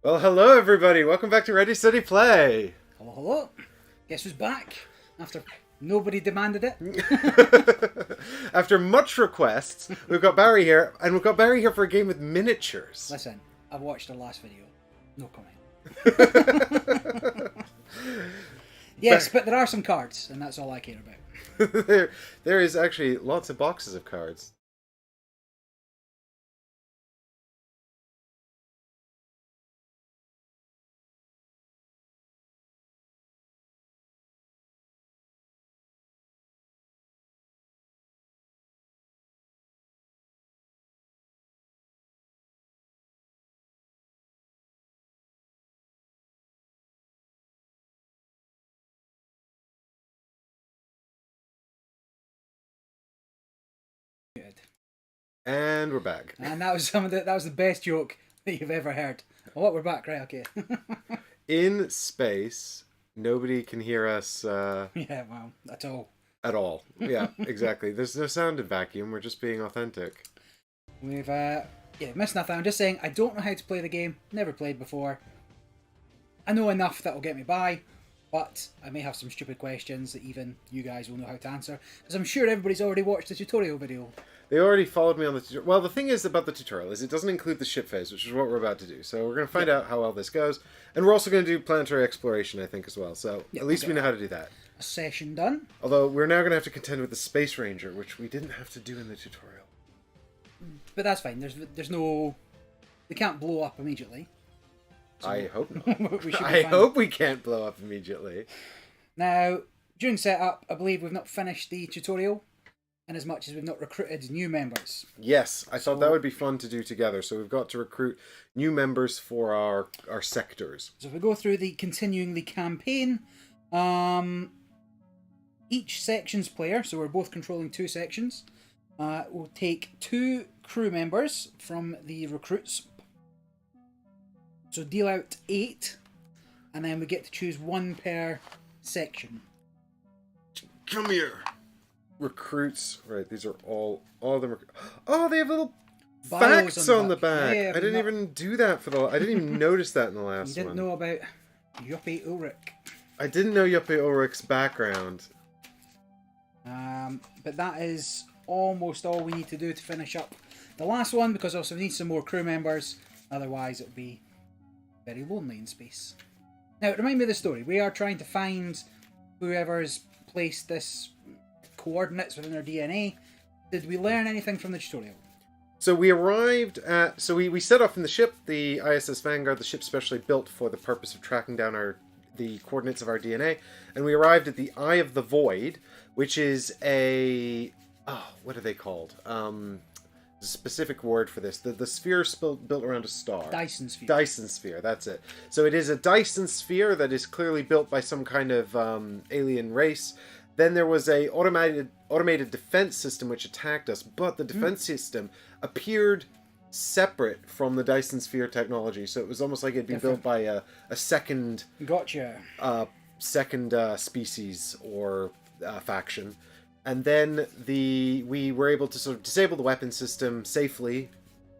Well, hello everybody. Welcome back to Ready Steady Play. Hello, hello. Guess who's back? After nobody demanded it. After much requests, we've got Barry here, and we've got Barry here for a game with miniatures. Listen, I've watched the last video. No comment. Yes, but there are some cards, and that's all I care about. there is actually lots of boxes of cards. Good. And we're back. And that was that was the best joke that you've ever heard. Oh, what, we're back, right? Okay. In space, nobody can hear us Yeah, well, that's all. at all. Yeah, exactly. There's no sound in vacuum. We're just being authentic. We've missed nothing. I'm just saying I don't know how to play the game. Never played before. I know enough that will get me by, but I may have some stupid questions that even you guys will know how to answer, because I'm sure everybody's already watched the tutorial video. They already followed me on the tutorial. Well, the thing is about the tutorial is it doesn't include the ship phase, which is what we're about to do. So we're going to find out how well this goes. And we're also going to do Planetary Exploration, I think, as well. So at least we know how to do that. A session done. Although we're now going to have to contend with the Space Ranger, which we didn't have to do in the tutorial. But that's fine. There's no... They can't blow up immediately. So I hope not. we should be I fine. hope we can't blow up immediately. Now, during setup, I believe we've not finished the tutorial, in as much as we've not recruited new members. Yes, I thought that would be fun to do together. So we've got to recruit new members for our sectors. So if we go through continuing the campaign, each section's player, so we're both controlling two sections, will take 2 crew members from the recruits. So deal out 8, and then we get to choose 1 per section. Come here. Recruits. Right, these are all of them. Oh, they have little Bios facts on the back. Yeah, I didn't even do that for the... I didn't even notice that in the last You one. didn't know about Yuppie Ulrich. I didn't know Yuppie Ulrich's background. But that is almost all we need to do to finish up the last one, because also we need some more crew members. Otherwise, it'll be very lonely in space. Now, remind me of the story. We are trying to find whoever's placed this coordinates within their DNA. Did we learn anything from the tutorial? So we arrived at... So we set off in the ship, the ISS Vanguard, the ship specially built for the purpose of tracking down the coordinates of our DNA. And we arrived at the Eye of the Void, which is a... Oh, what are they called? A specific word for this. The sphere is built around a star. Dyson sphere. Dyson sphere, that's it. So it is a Dyson sphere that is clearly built by some kind of alien race. Then there was a automated defense system which attacked us, but the defense system appeared separate from the Dyson sphere technology. So it was almost like it'd been built by a second Gotcha. Species or faction. And then we were able to sort of disable the weapon system safely,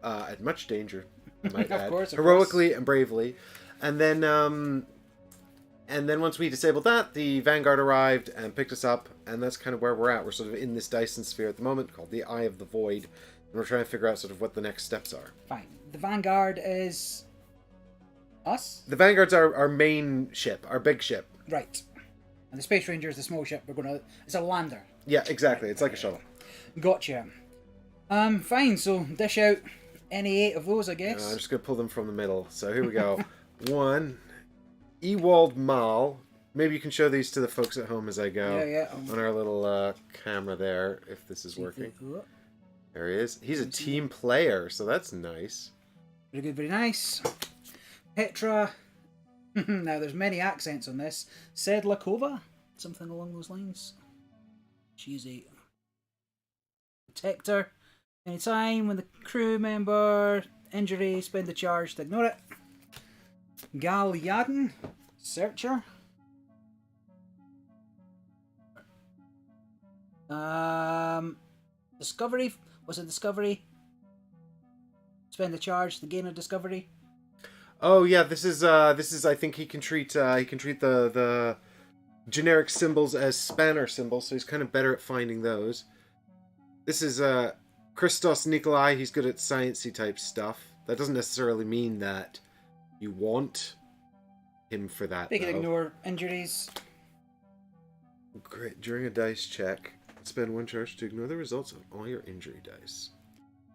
at much danger, I might add, Of heroically and bravely. And then once we disabled that, the Vanguard arrived and picked us up, and that's kind of where we're at. We're sort of in this Dyson sphere at the moment called the Eye of the Void, and we're trying to figure out sort of what the next steps are. Fine. The Vanguard is us? The Vanguard's our main ship, our big ship. Right. And the Space Ranger is the small ship. It's a lander. Yeah, exactly. It's like a shuttle. Gotcha. Fine, so dish out any 8 of those, I guess. I'm just going to pull them from the middle. So here we go. 1, Ewald Mal. Maybe you can show these to the folks at home as I go. Yeah. On our little camera there, if this is working. There he is. He's a team player, so that's nice. Very good, very nice. Petra. Now, there's many accents on this. Sedlakova? Something along those lines. She's a protector. Anytime when the crew member injury, spend the charge to ignore it. Gal Yadin, searcher. Discovery. Was it Discovery? Spend the charge to gain a discovery. Oh yeah, this is I think he can treat the generic symbols as spanner symbols, so he's kind of better at finding those. This is Christos Nikolai. He's good at sciencey type stuff. That doesn't necessarily mean that you want him for that. They can ignore injuries. Great. During a dice check, spend 1 charge to ignore the results of all your injury dice.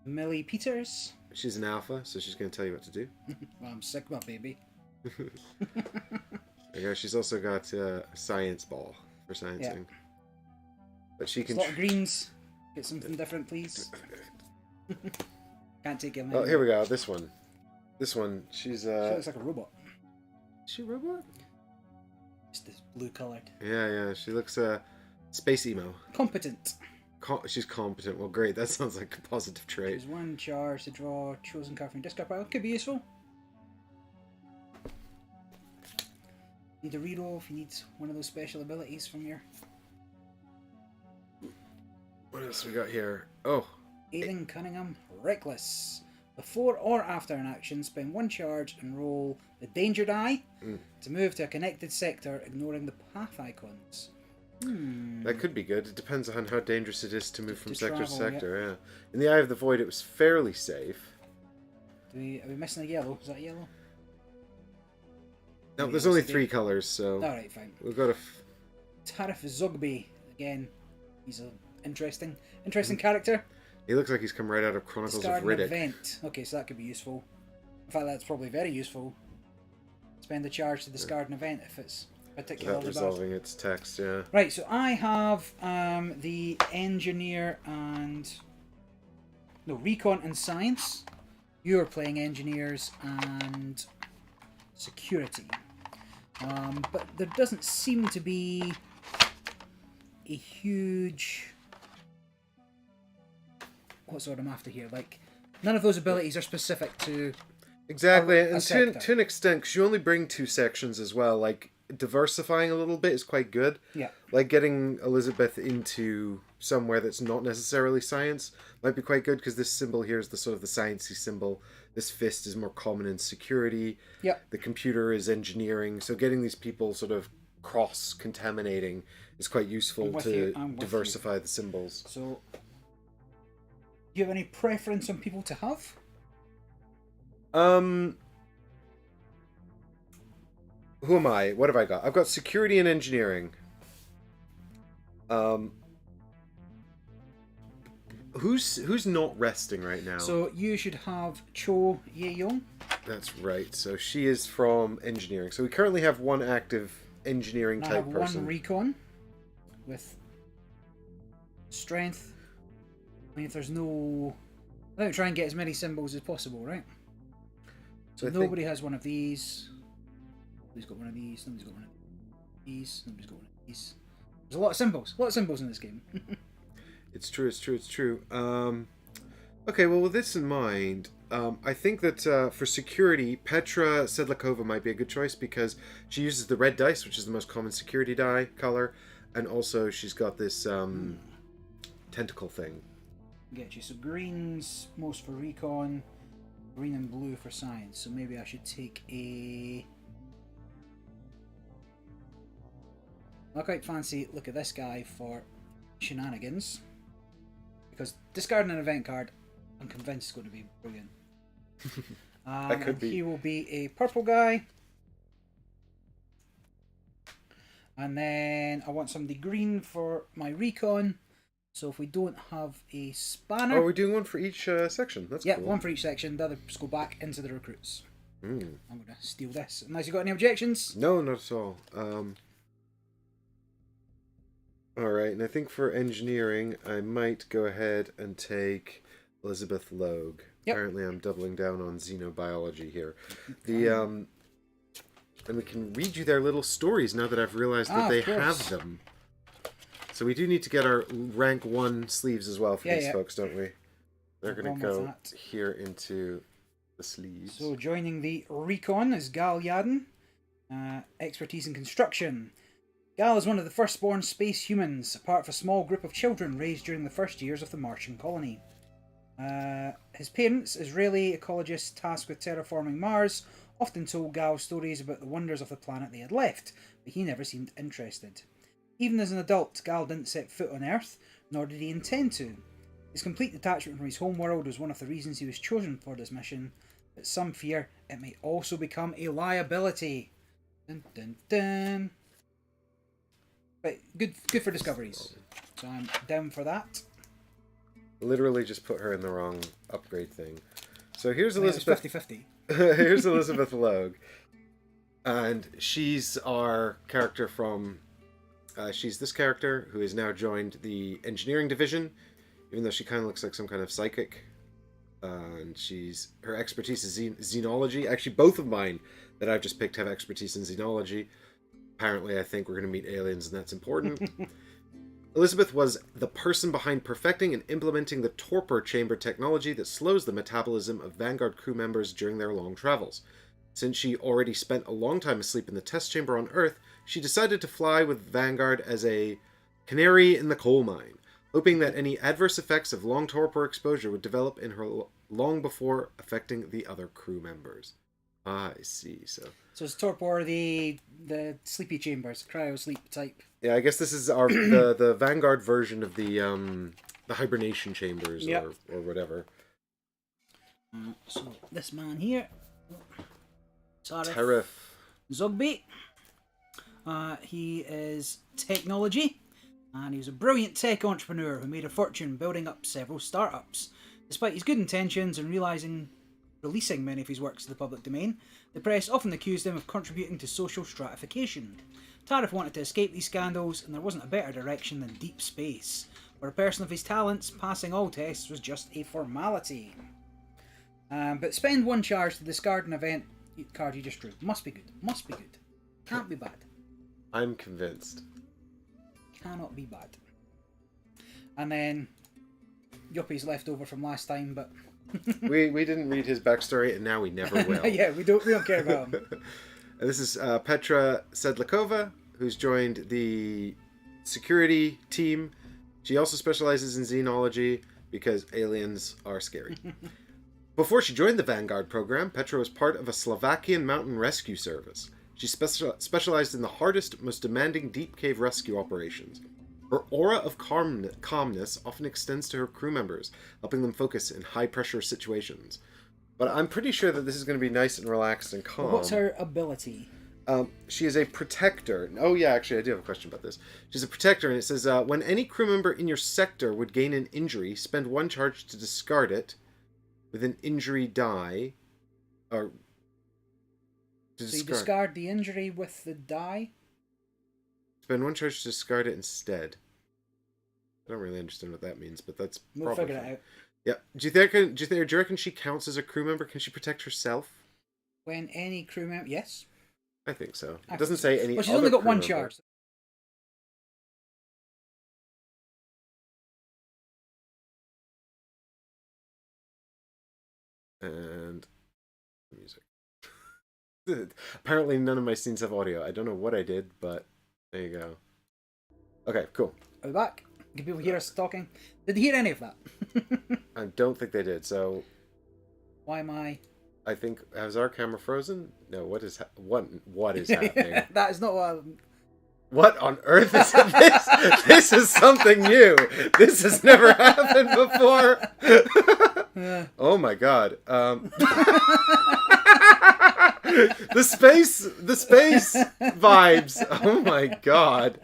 Millie Peters. She's an alpha, so she's going to tell you what to do. Well, I'm Sigma, baby. Yeah, she's also got a science ball for sciencing. Yeah. But she can... A lot of greens. Get something different, please. Can't take it. Oh, here we go. This one. This one. She's She looks like a robot. Is she a robot? Just this blue coloured. Yeah. She looks space emo. Competent. She's competent. Well, great. That sounds like a positive trait. There's 1 charge to draw a chosen card from your discard pile. Could be useful. Need a reroll if you need one of those special abilities from your... What else we got here? Oh. Aiden Cunningham, Reckless. Before or after an action, spend 1 charge and roll the danger die to move to a connected sector, ignoring the path icons. That could be good. It depends on how dangerous it is to move from sector to sector. Yeah. In the Eye of the Void, it was fairly safe. Are we missing a yellow? Is that yellow? No, there's only 3 colours, so... Alright, fine. We've got a... Tarif Zogby. Again, he's an interesting character. He looks like he's come right out of Chronicles of Riddick. Event. Okay, so that could be useful. In fact, that's probably very useful. Spend the charge to discard an event if it's particularly bad. Resolving its text, yeah. Right, so I have the engineer and... No, recon and science. You're playing engineers and security. But there doesn't seem to be a huge... What's what I'm after here? Like, none of those abilities are specific to... Exactly, and to an extent, because you only bring 2 sections as well, like, diversifying a little bit is quite good. Yeah. Like, getting Elizabeth into somewhere that's not necessarily science might be quite good, because this symbol here is the sort of the sciencey symbol. This fist is more common in security. Yeah. The computer is engineering, so getting these people sort of cross-contaminating is quite useful to diversify the symbols. So, do you have any preference on people to have? Who am I? What have I got? I've got security and engineering. Who's not resting right now? So you should have Cho Ye-young. That's right. So she is from engineering. So we currently have 1 active engineering type person. I have 1 recon with strength. I mean, if there's no... I think we try and get as many symbols as possible, right? So nobody has one of these. Nobody's got one of these. Nobody's got one of these. Nobody's got one of these. There's a lot of symbols. A lot of symbols in this game. It's true. Okay, well, with this in mind, I think that for security, Petra Sedlakova might be a good choice because she uses the red dice, which is the most common security die color, and also she's got this tentacle thing. Get you. So green's most for recon, green and blue for science. So maybe I should take a... I quite fancy look at this guy for shenanigans. Because discarding an event card, I'm convinced is going to be brilliant. That could be. He will be a purple guy. And then I want somebody green for my recon. So if we don't have a spanner... Oh, we're doing 1 for each section. That's cool. 1 for each section. The others go back into the recruits. I'm going to steal this. Unless you've got any objections? No, not at all. Alright, and I think for engineering, I might go ahead and take Elizabeth Logue. Yep. Apparently I'm doubling down on xenobiology here. And we can read you their little stories now that I've realized that they have them. So we do need to get our rank 1 sleeves as well for these folks, don't we? They're going to go here into the sleeves. So joining the recon is Gal Yadin. Expertise in construction. Gal is one of the firstborn space humans, a part of a small group of children raised during the first years of the Martian colony. His parents, Israeli ecologists tasked with terraforming Mars, often told Gal stories about the wonders of the planet they had left, but he never seemed interested. Even as an adult, Gal didn't set foot on Earth, nor did he intend to. His complete detachment from his homeworld was one of the reasons he was chosen for this mission, but some fear it might also become a liability. Dun, dun, dun. But good for discoveries. So I'm down for that. Literally just put her in the wrong upgrade thing. So here's I mean, it's Elizabeth. 50-50. Here's Elizabeth Logue. And she's our character from... she's this character who has now joined the engineering division, even though she kind of looks like some kind of psychic. And her expertise is xenology. Actually, both of mine that I've just picked have expertise in xenology. Apparently, I think we're going to meet aliens, and that's important. Elizabeth was the person behind perfecting and implementing the torpor chamber technology that slows the metabolism of Vanguard crew members during their long travels. Since she already spent a long time asleep in the test chamber on Earth, she decided to fly with Vanguard as a canary in the coal mine, hoping that any adverse effects of long torpor exposure would develop in her long before affecting the other crew members. Ah, I see. So it's torpor, the sleepy chambers, cryo sleep type. yeah, I guess this is our the Vanguard version of the hibernation chambers, yep. or whatever. So this man here, Tariff Zogby. He is technology, and he was a brilliant tech entrepreneur who made a fortune building up several startups. Despite his good intentions and releasing many of his works to the public domain, the press often accused him of contributing to social stratification. Tariff wanted to escape these scandals, and there wasn't a better direction than deep space. For a person of his talents, passing all tests was just a formality. But spend 1 charge to discard an event card you just drew. Must be good. Must be good. Can't be bad. I'm convinced. Cannot be bad. And then Yuppie's left over from last time, but we didn't read his backstory, and now we never will. yeah, we don't care about him. This is Petra Sedlikova, who's joined the security team. She also specializes in xenology because aliens are scary. Before she joined the Vanguard program, Petra was part of a Slovakian mountain rescue service. She specialized in the hardest, most demanding deep cave rescue operations. Her aura of calmness often extends to her crew members, helping them focus in high-pressure situations. But I'm pretty sure that this is going to be nice and relaxed and calm. What's her ability? She is a protector. Oh yeah, actually I do have a question about this. She's a protector, and it says, when any crew member in your sector would gain an injury, spend 1 charge to discard it with an injury die. Or So you discard the injury with the die? Spend 1 charge to discard it instead. I don't really understand what that means, but that's We'll figure it out. Yeah. Do you reckon she counts as a crew member? Can she protect herself? When any crew member, yes. I think so. It doesn't say any. Well, she's other only got crew 1 member. charge. And music. Apparently none of my scenes have audio. I don't know what I did, but there you go. Okay, cool. Are we back? Can people hear us talking? Did they hear any of that? I don't think they did, so... Why am I... I think... Has our camera frozen? No, what is happening? That is not what What on earth is this? This is something new. This has never happened before. Oh my god. The space vibes. Oh my god.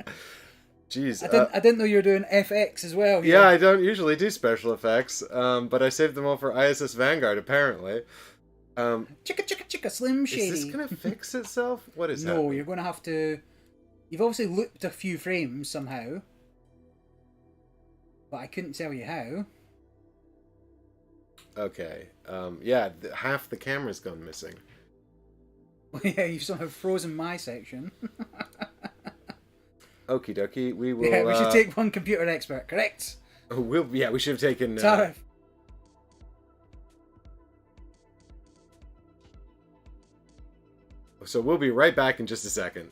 Jeez. I didn't know you were doing FX as well. Yeah, I don't usually do special effects, but I saved them all for ISS Vanguard, apparently. Chicka, Slim Shady. Is this going to fix itself? What is that? No, you're going to have to... You've obviously looped a few frames somehow. But I couldn't tell you how. Okay. Yeah, half the camera's gone missing. Yeah, you've somehow frozen my section. Okie dokie, we will... Yeah, we should take one computer expert, correct? We should have taken... Tariff. So we'll be right back in just a second.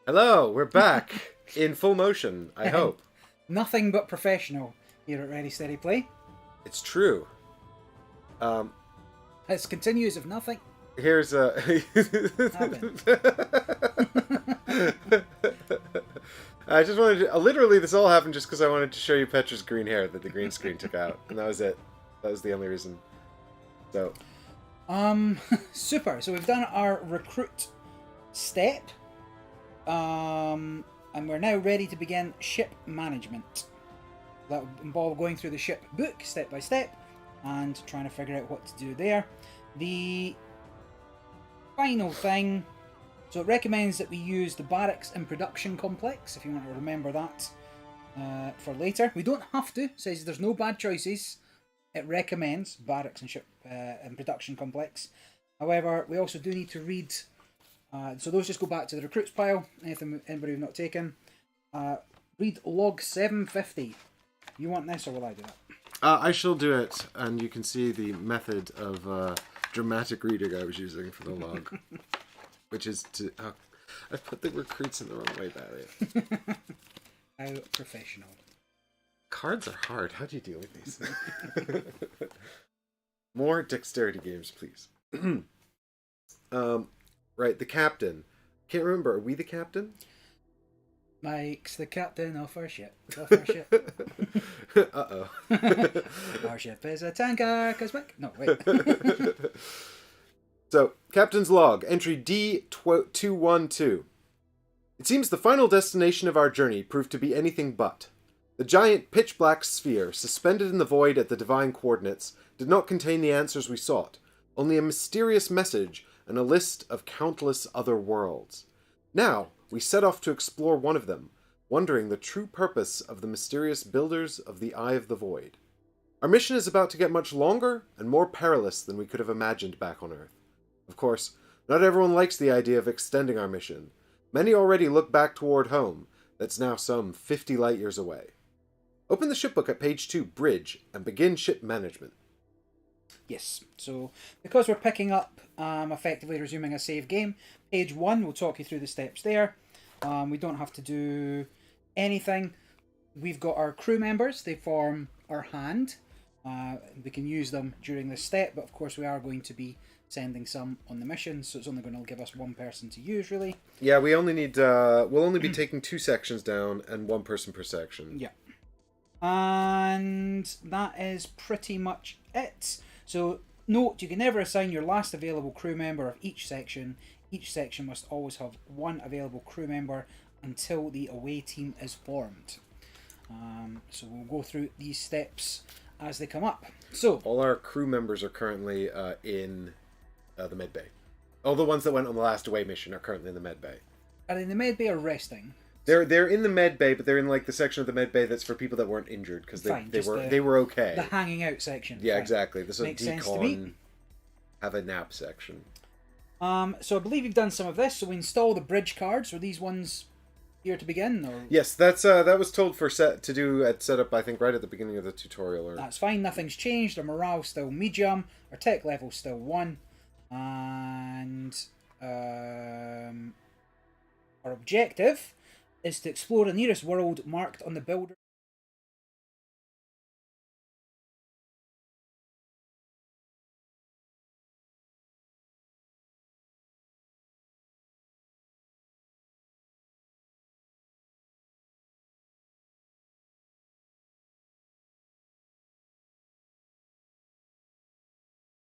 Hello, we're back in full motion, I hope. Nothing but professional here at Ready Steady Play. It's true. It's continuous of nothing. Here's a... I just wanted to... literally, this all happened just because I wanted to show you Petra's green hair that the green screen took out. And that was it. That was the only reason. So... Super. So we've done our recruit step. And we're now ready to begin ship management. That will involve going through the ship book step by step and trying to figure out what to do there. The final thing, so it recommends that we use the barracks and production complex, if you want to remember that for later. We don't have to, it says there's no bad choices. It recommends barracks and ship and production complex. However, we also do need to read, so those just go back to the recruits pile, anybody we've not taken. Read log 750. You want this or will I do that? I shall do it, and you can see the method of dramatic reading I was using for the log. Which is to... I put the recruits in the wrong way, Barry. How professional. Cards are hard. How do you deal with these? More dexterity games, please. Right, the captain. Can't remember. Are we the captain? Mike's the captain of our ship. Uh-oh. Our ship is a tanker, cause Mike... No, wait. So, Captain's Log, entry D212. It seems the final destination of our journey proved to be anything but. The giant pitch-black sphere, suspended in the void at the divine coordinates, did not contain the answers we sought, only a mysterious message and a list of countless other worlds. Now, we set off to explore one of them, wondering the true purpose of the mysterious builders of the Eye of the Void. Our mission is about to get much longer and more perilous than we could have imagined back on Earth. Of course, not everyone likes the idea of extending our mission. Many already look back toward home, that's now some 50 light years away. Open the shipbook at page 2, Bridge, and begin ship management. Yes, so because we're picking up, effectively resuming a save game, page 1 will talk you through the steps there. We don't have to do anything. We've got our crew members, they form our hand. We can use them during this step, but of course we are going to be sending some on the mission, so it's only going to give us one person to use, really. Yeah, we only need, we'll only be taking 2 sections down and 1 person per section. Yeah. And that is pretty much it. So, note, you can never assign your last available crew member of each section. Each section must always have 1 available crew member until the away team is formed. So we'll go through these steps as they come up. So all our crew members are currently in the med bay. All the ones that went on the last away mission are currently in the med bay. Are they in the med bay or resting? They're in the med bay, but they're in like the section of the med bay that's for people that weren't injured because they were okay. The hanging out section. Yeah, Fine. exactly. The sort of Makes sense to me. Have a nap section. So I believe you've done some of this. So we install the bridge cards. Are these ones here to begin? Or? Yes, that's that was told to do at setup. I think right at the beginning of the tutorial. That's fine. Nothing's changed. Our morale still medium. Our tech level still 1, and our objective is to explore the nearest world marked on the builder.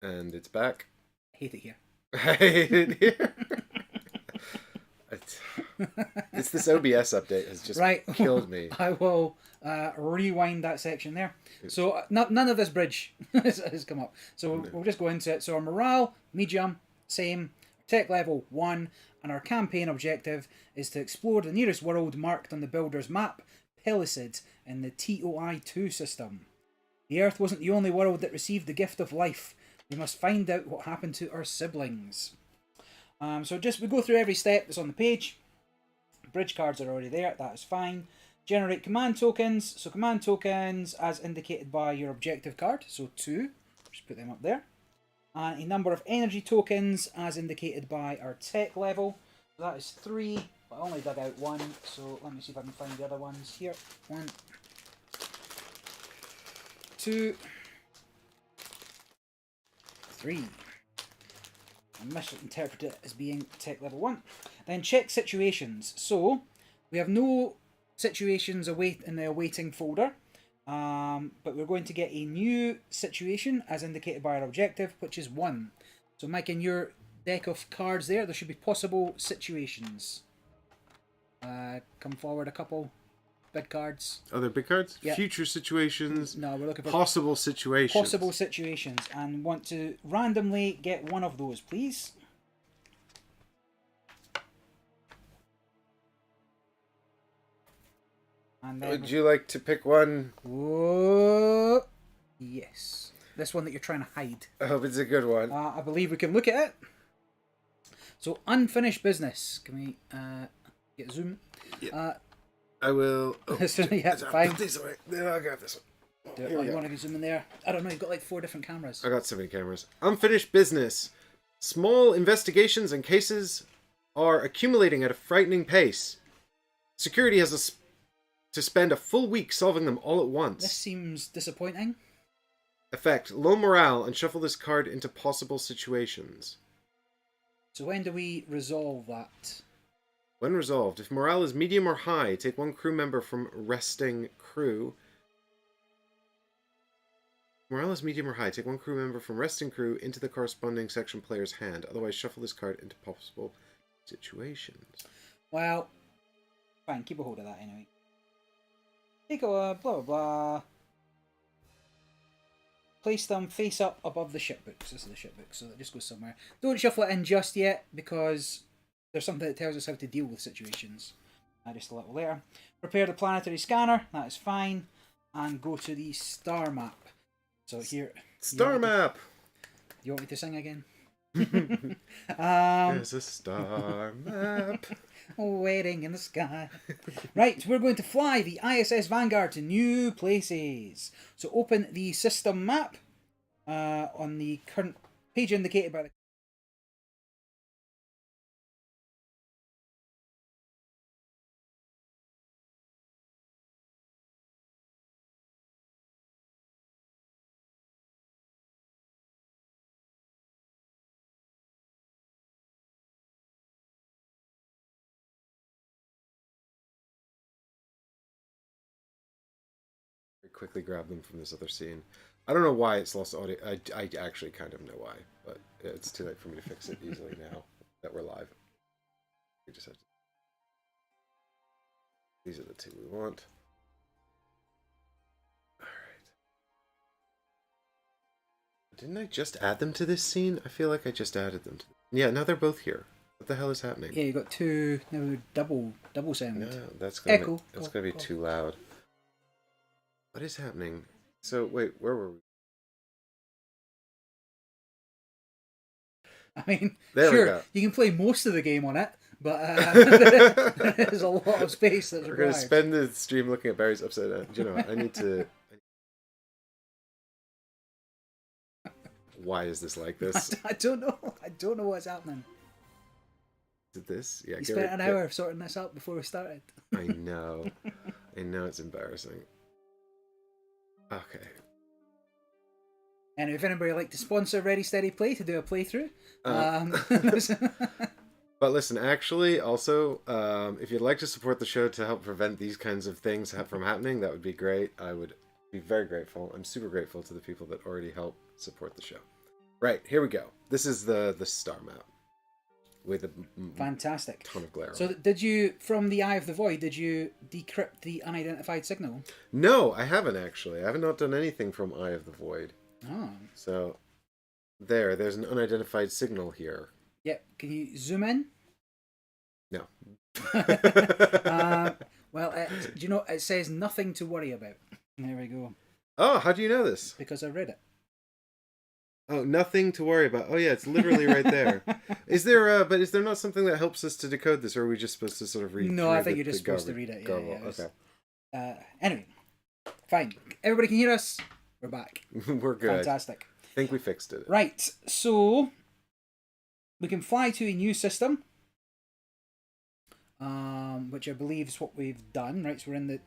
And it's back. I hate it here. I hate it here. It's this OBS update has just killed me. I will rewind that section there. So none of this bridge has come up. So we'll just go into it. So our morale, medium, same. Tech level 1. And our campaign objective is to explore the nearest world marked on the builder's map, Pellicid, in the TOI-2 system. The Earth wasn't the only world that received the gift of life. We must find out what happened to our siblings. So we go through every step that's on the page. Bridge cards are already there, that is fine. Generate command tokens. So command tokens as indicated by your objective card, so 2. Just put them up there. And a number of energy tokens as indicated by our tech level. So that is 3 I only dug out one, so let me see if I can find the other ones here. 1, 2, 3. I misinterpreted it as being tech level 1. Then check situations. So we have no situations in the awaiting folder, but we're going to get a new situation as indicated by our objective, which is 1. So Mike, in your deck of cards there should be possible situations. Come forward a couple. Big cards. Oh, they're big cards? Yep. Future situations. No, we're looking for possible situations. Possible situations, and want to randomly get one of those, please. And then would you like to pick one? Whoa. Yes. This one that you're trying to hide. I hope it's a good one. I believe we can look at it. So, unfinished business. Can we get zoom? Yeah. I will. Oh, yeah, fine. This way. Then I'll grab this one. Do it. Oh, you want to zoom in there? I don't know. You've got like 4 different cameras. I got so many cameras. Unfinished business. Small investigations and cases are accumulating at a frightening pace. Security has to spend a full week solving them all at once. This seems disappointing. Effect: low morale, and shuffle this card into possible situations. So when do we resolve that? When resolved, if morale is medium or high, take 1 crew member from resting crew. Morale is medium or high, take 1 crew member from resting crew into the corresponding section player's hand. Otherwise, shuffle this card into possible situations. Well, fine, keep a hold of that anyway. Take a blah blah blah. Place them face up above the ship books. This is the ship book, so that just goes somewhere. Don't shuffle it in just yet, because there's something that tells us how to deal with situations. Just a little later. Prepare the planetary scanner. That is fine. And go to the star map. So here. Star map! You want me to sing again? There's a star map. Waiting in the sky. Right, we're going to fly the ISS Vanguard to new places. So open the system map on the current page indicated by the... Quickly grab them from this other scene. I don't know why it's lost audio. I actually kind of know why, but it's too late for me to fix it easily now that we're live. We just have to... These are the 2 we want. Alright. Didn't I just add them to this scene? I feel like I just added them. Yeah, now they're both here. What the hell is happening? Yeah, you got 2... No, double sound. No, that's gonna Echo. That's gonna be too loud. What is happening? So, wait, where were we? I mean, there sure, you can play most of the game on it, but there's a lot of space that's required. We're going to spend the stream looking at Barry's upside down. Do you know what? I need to... Why is this like this? I don't know. I don't know what's happening. Is it this? Yeah. You spent an hour sorting this out before we started. I know. I know, it's embarrassing. Okay. And if anybody would like to sponsor Ready Steady Play to do a playthrough, but listen, actually, also, if you'd like to support the show to help prevent these kinds of things from happening, that would be great. I would be very grateful. I'm super grateful to the people that already help support the show. Right, here we go. This is the star map with a fantastic ton of glare. So, did you, from the Eye of the Void, did you decrypt the unidentified signal? No, I haven't actually. I have not done anything from Eye of the Void. Oh. So, there's an unidentified signal here. Yep. Can you zoom in? No. Well, do you know, it says nothing to worry about. There we go. Oh, how do you know this? Because I read it. Oh, nothing to worry about. Oh yeah, it's literally right there. Is there but is there not something that helps us to decode this, or are we just supposed to sort of read? No, I think you're just supposed to read it. Yeah, okay. Anyway, fine. Everybody can hear us. We're back. We're good. Fantastic. I think we fixed it. Right. So we can fly to a new system. which I believe is what we've done, right? So we're in the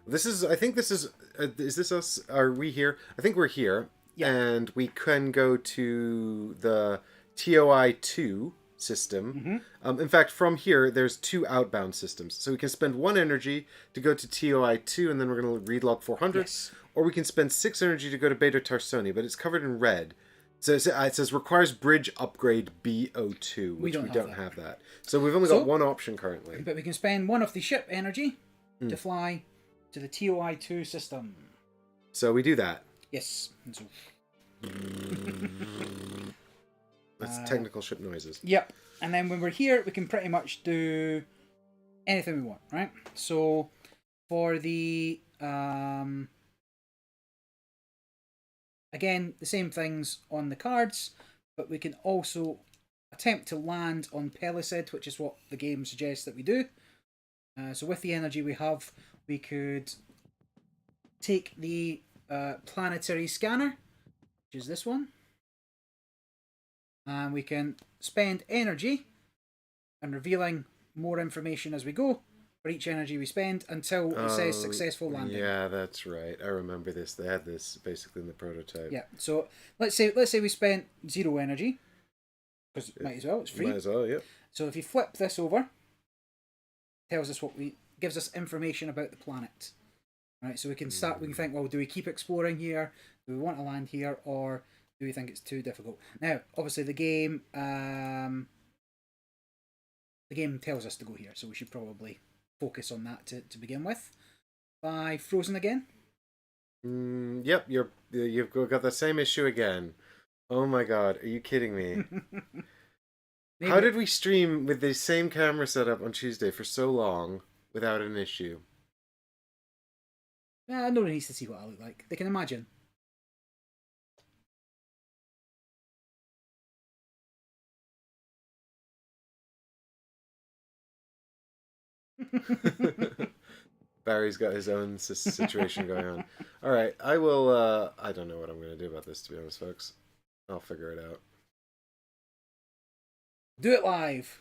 This is, I think this is this us? Are we here? I think we're here. Yeah. And we can go to the TOI2 system. In fact, from here, there's 2 outbound systems. So we can spend 1 energy to go to TOI2, and then we're going to read log 400. Yes. Or we can spend 6 energy to go to Beta Tarsoni, but it's covered in red. So it says requires bridge upgrade BO2, which we don't have that. So we've only got one option currently. But we can spend 1 of the ship energy to fly to the TOI2 system. So we do that. Yes. And so... That's technical ship noises. Yep. And then when we're here, we can pretty much do anything we want, right? So for the... again, the same things on the cards, but we can also attempt to land on Pelisid, which is what the game suggests that we do. So with the energy we have, we could take the planetary scanner, which is this one, and we can spend energy and revealing more information as we go for each energy we spend until it says successful landing. Yeah, that's right. I remember this. They had this basically in the prototype. Yeah. So let's say we spent 0 energy, because might as well. It's free. Might as well. Yep. So if you flip this over, tells us gives us information about the planet. Right. So we can start. We can think, well, do we keep exploring here? Do we want to land here, or do we think it's too difficult? Now, obviously, the game tells us to go here, so we should probably focus on that to begin with. By frozen again. Yep, you've got the same issue again. Oh my god, are you kidding me? How did we stream with the same camera setup on Tuesday for so long without an issue? Nobody needs to see what I look like. They can imagine. Barry's got his own situation going on. All right, I will. I don't know what I'm going to do about this, to be honest, folks. I'll figure it out. Do it live.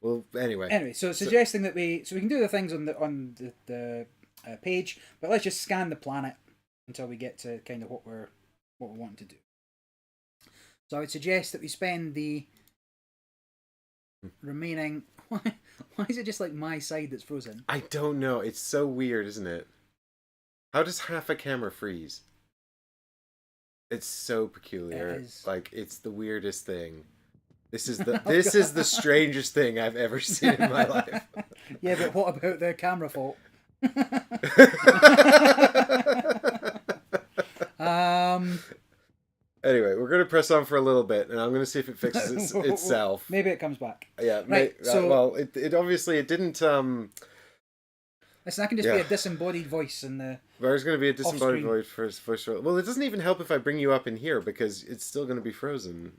Well, anyway. So suggesting that we can do the things on the page, but let's just scan the planet until we get to kind of what we're wanting to do. So I would suggest that we spend the remaining... Why is it just like my side that's frozen? I don't know. It's so weird, isn't it? How does half a camera freeze? It's so peculiar. It is. Like, it's the weirdest thing. This is the strangest thing I've ever seen in my life. Yeah, but what about the camera fault? Anyway, we're going to press on for a little bit, and I'm going to see if it fixes itself. Maybe it comes back. Yeah, right. Well, it obviously it didn't. Listen, that can just be a disembodied voice in the. There's going to be a disembodied voice. Well, it doesn't even help if I bring you up in here because it's still going to be frozen.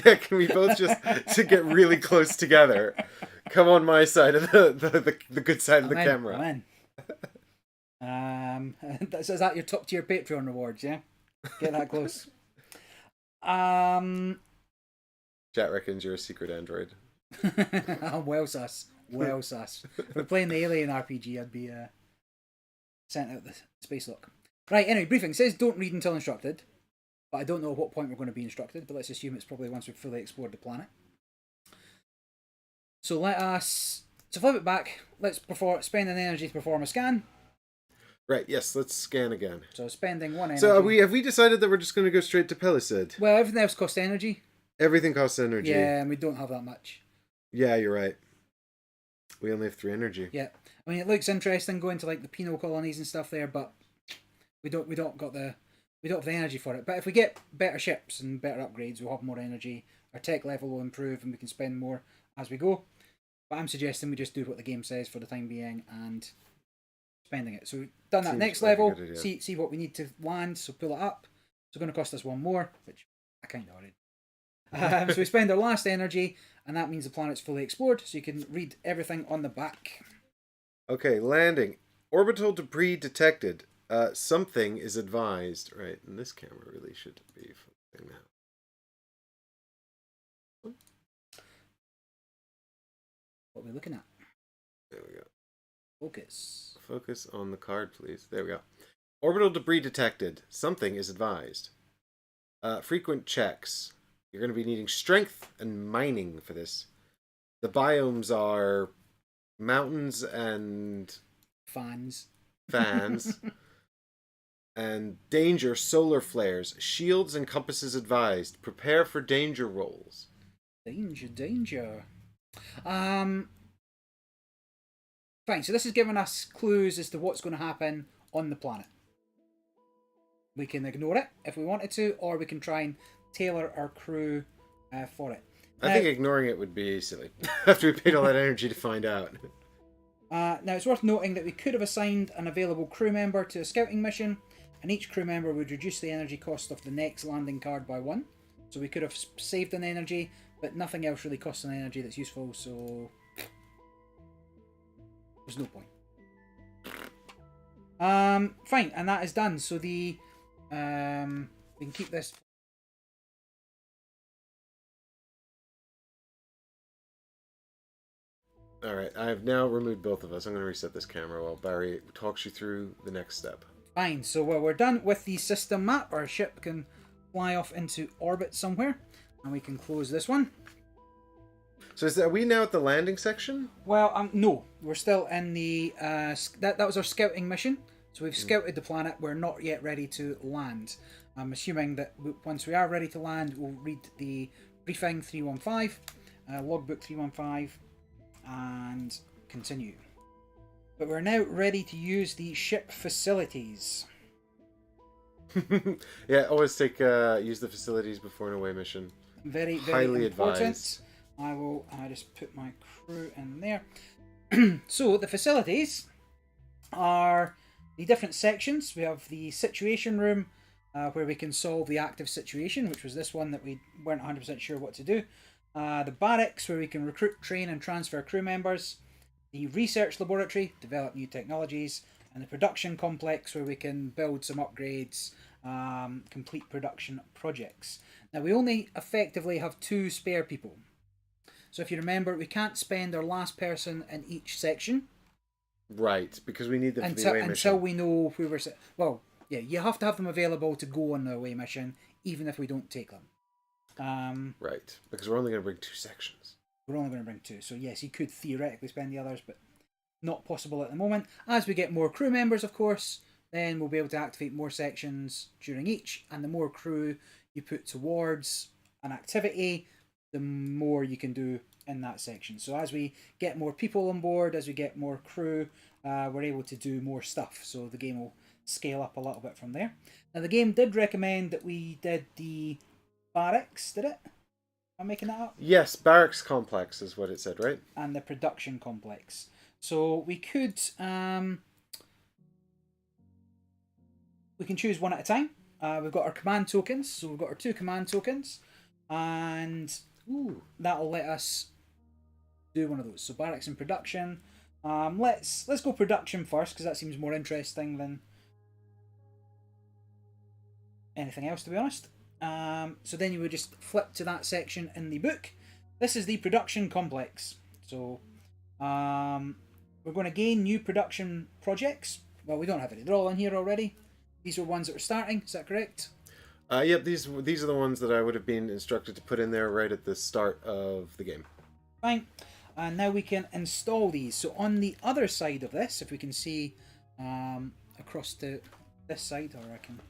Yeah, can we both just to get really close together? Come on my side of the good side of the camera. I'm in. So is that your top tier Patreon rewards? Yeah, get that close. Chat reckons you're a secret android. Well sus. If we're playing the Alien RPG, I'd be sent out the space lock. Right. Anyway, briefing it says don't read until instructed, but I don't know at what point we're going to be instructed. But let's assume it's probably once we've fully explored the planet. So flip it back. Let's spend an energy to perform a scan. Right, yes, let's scan again. So spending 1 energy. So have we decided that we're just going to go straight to Pelisid? Well, everything else costs energy. Everything costs energy. Yeah, and we don't have that much. Yeah, you're right. We only have 3 energy. Yeah. I mean, it looks interesting going to like the penal colonies and stuff there, but we don't have the energy for it. But if we get better ships and better upgrades, we'll have more energy. Our tech level will improve and we can spend more as we go. But I'm suggesting we just do what the game says for the time being and spending it. So we've done that. Seems next like level, a good idea. see what we need to land, so pull it up. It's going to cost us 1 more, which I kind of already. So we spend our last energy, and that means the planet's fully explored, so you can read everything on the back. Okay, landing. Orbital debris detected. Something is advised. Right, and this camera really should be flipping now. What are we looking at? There we go. Focus. Focus on the card, please. There we go. Orbital debris detected. Something is advised. Frequent checks. You're going to be needing strength and mining for this. The biomes are mountains and Fans. And danger, solar flares. Shields and compasses advised. Prepare for danger rolls. Danger. Fine, so this is giving us clues as to what's going to happen on the planet. We can ignore it if we wanted to, or we can try and tailor our crew for it. I think ignoring it would be silly. After we paid all that energy to find out. Now, it's worth noting that we could have assigned an available crew member to a scouting mission, and each crew member would reduce the energy cost of the next landing card by 1. So we could have saved an energy, but nothing else really costs an energy that's useful, so there's no point. Fine, and that is done. So the we can keep this. Alright, I have now removed both of us. I'm going to reset this camera while Barry talks you through the next step. Fine, so we're done with the system map. Our ship can fly off into orbit somewhere, and we can close this one. So are we now at the landing section? Well, no, we're still in the that was our scouting mission. So we've scouted the planet. We're not yet ready to land. I'm assuming that once we are ready to land, we'll read the briefing 315, logbook 315, and continue. But we're now ready to use the ship facilities. Yeah, always take use the facilities before an away mission. Very Highly important. advised. I will just put my crew in there. So the facilities are the different sections. We have the situation room, where we can solve the active situation, which was this one that we weren't 100% sure what to do. The barracks, where we can recruit, train and transfer crew members. The research laboratory, develop new technologies. And the production complex, where we can build some upgrades, complete production projects. Now, we only effectively have 2 spare people. So if you remember, we can't spend our last person in each section. Right, because we need them for the away mission. Until we know who we're... Well, yeah, you have to have them available to go on the away mission, even if we don't take them. Right, because we're only going to bring 2 sections. We're only going to bring 2. So yes, you could theoretically spend the others, but not possible at the moment. As we get more crew members, of course, then we'll be able to activate more sections during each. And the more crew you put towards an activity, the more you can do in that section. So as we get more people on board, as we get more crew, we're able to do more stuff. So the game will scale up a little bit from there. Now, the game did recommend that we did the barracks, did it? Am I making that up? Yes, barracks complex is what it said, right? And the production complex. So we could we can choose one at a time. We've got our command tokens, so we've got our 2 command tokens, and that'll let us do one of those. So barracks and production. Let's go production first, because that seems more interesting than anything else, to be honest. So then you would just flip to that section in the book. This is the production complex. So we're going to gain new production projects. Well, we don't have any. They're all in here already. These are ones that are starting. Is that correct? Yep, these are the ones that I would have been instructed to put in there right at the start of the game. Fine. And now we can install these. So on the other side of this, if we can see across to this side, or I can...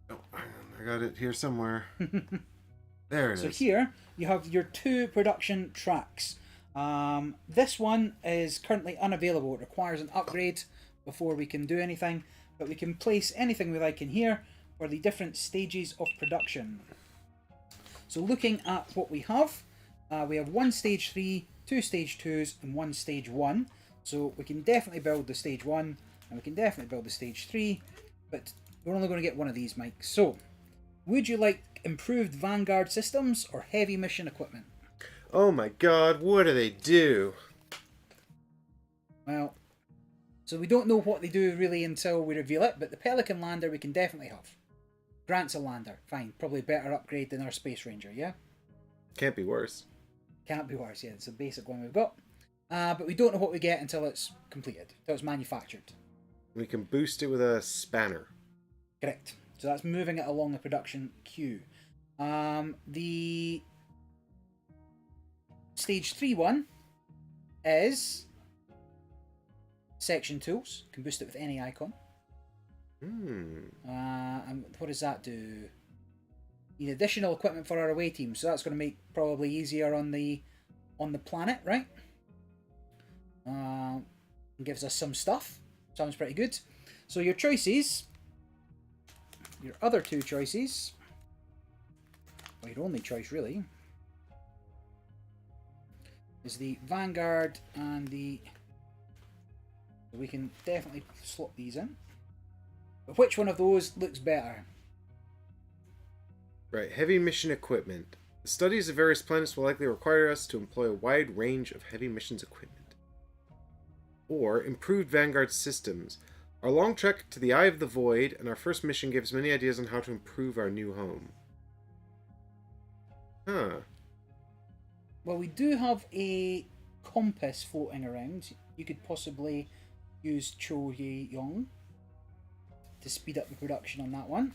Oh, hang on. I got it here somewhere. There it is. So here you have your 2 production tracks. This one is currently unavailable. It requires an upgrade before we can do anything, but we can place anything we like in here for the different stages of production. So looking at what we have 1 stage 3, 2 stage 2s, and 1 stage 1. So we can definitely build the stage 1, and we can definitely build the stage 3, but we're only going to get one of these, Mike. So, would you like improved Vanguard systems or heavy mission equipment? Oh my god, what do they do? Well, so we don't know what they do really until we reveal it, but the Pelican Lander we can definitely have. Grant's a lander. Fine. Probably better upgrade than our Space Ranger, yeah? Can't be worse. Can't be worse, yeah. It's a basic one we've got. But we don't know what we get until it's completed, until it's manufactured. We can boost it with a spanner. Correct. So that's moving it along the production queue. The stage 3 one is section tools. You can boost it with any icon. And what does that do? Need additional equipment for our away team, so that's going to make probably easier on the planet, right? Gives us some stuff. Sounds pretty good. So your choices, your other two choices, well, your only choice really, is the Vanguard and the. So we can definitely slot these in. But which one of those looks better? Right, heavy mission equipment. The studies of various planets will likely require us to employ a wide range of heavy missions equipment. Or improved Vanguard systems. Our long trek to the Eye of the Void and our first mission gave us many ideas on how to improve our new home. Huh. Well, we do have a compass floating around. You could possibly use Cho Ye Yong to speed up the production on that one.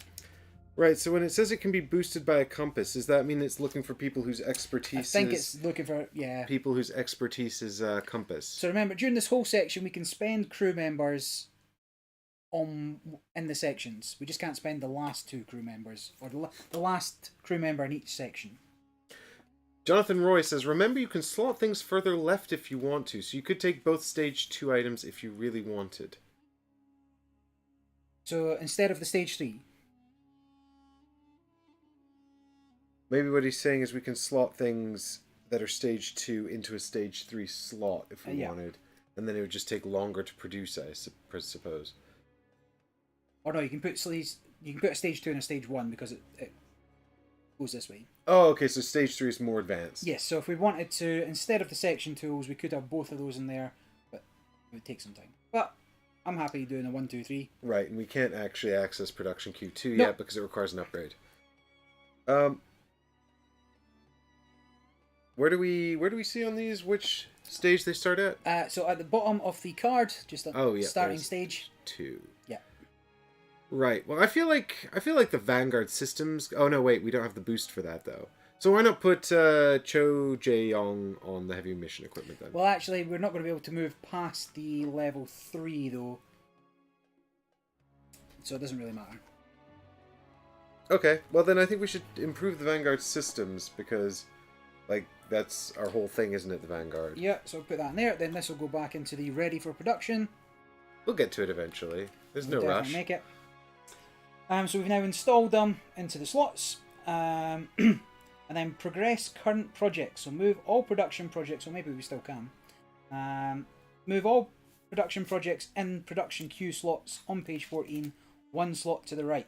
Right, so when it says it can be boosted by a compass, does that mean it's looking for people whose expertise I think it's looking for, yeah. People whose expertise is compass. So remember, during this whole section, we can spend crew members in the sections. We just can't spend the last two crew members, or the last crew member in each section. Jonathan Roy says, remember you can slot things further left if you want to, so you could take both stage 2 items if you really wanted. So instead of the stage 3? Maybe what he's saying is we can slot things that are stage 2 into a stage 3 slot if we wanted. And then it would just take longer to produce, I suppose. Or no, you can put a stage 2 and a stage 1 because it goes this way. Oh, okay, so stage 3 is more advanced. Yes, so if we wanted to, instead of the section tools, we could have both of those in there, but it would take some time. But I'm happy doing a 1, 2, 3. Right, and we can't actually access production Q2 yet because it requires an upgrade. Where do we see on these which stage they start at? So at the bottom of the card, just the starting stage. 2. Yeah. Right. Well, I feel like the Vanguard systems. Oh no, wait, we don't have the boost for that though. So why not put Cho Jae-yong on the heavy mission equipment then? Well, actually, we're not going to be able to move past the level 3 though, so it doesn't really matter. Okay. Well, then I think we should improve the Vanguard systems because, like, that's our whole thing, isn't it? The Vanguard. Yeah. So put that in there. Then this will go back into the ready for production. We'll get to it eventually. There's no rush. Make it. So we've now installed them into the slots, and then progress current projects. So move all production projects, or maybe we still can. Move all production projects in production queue slots on page 14, one slot to the right.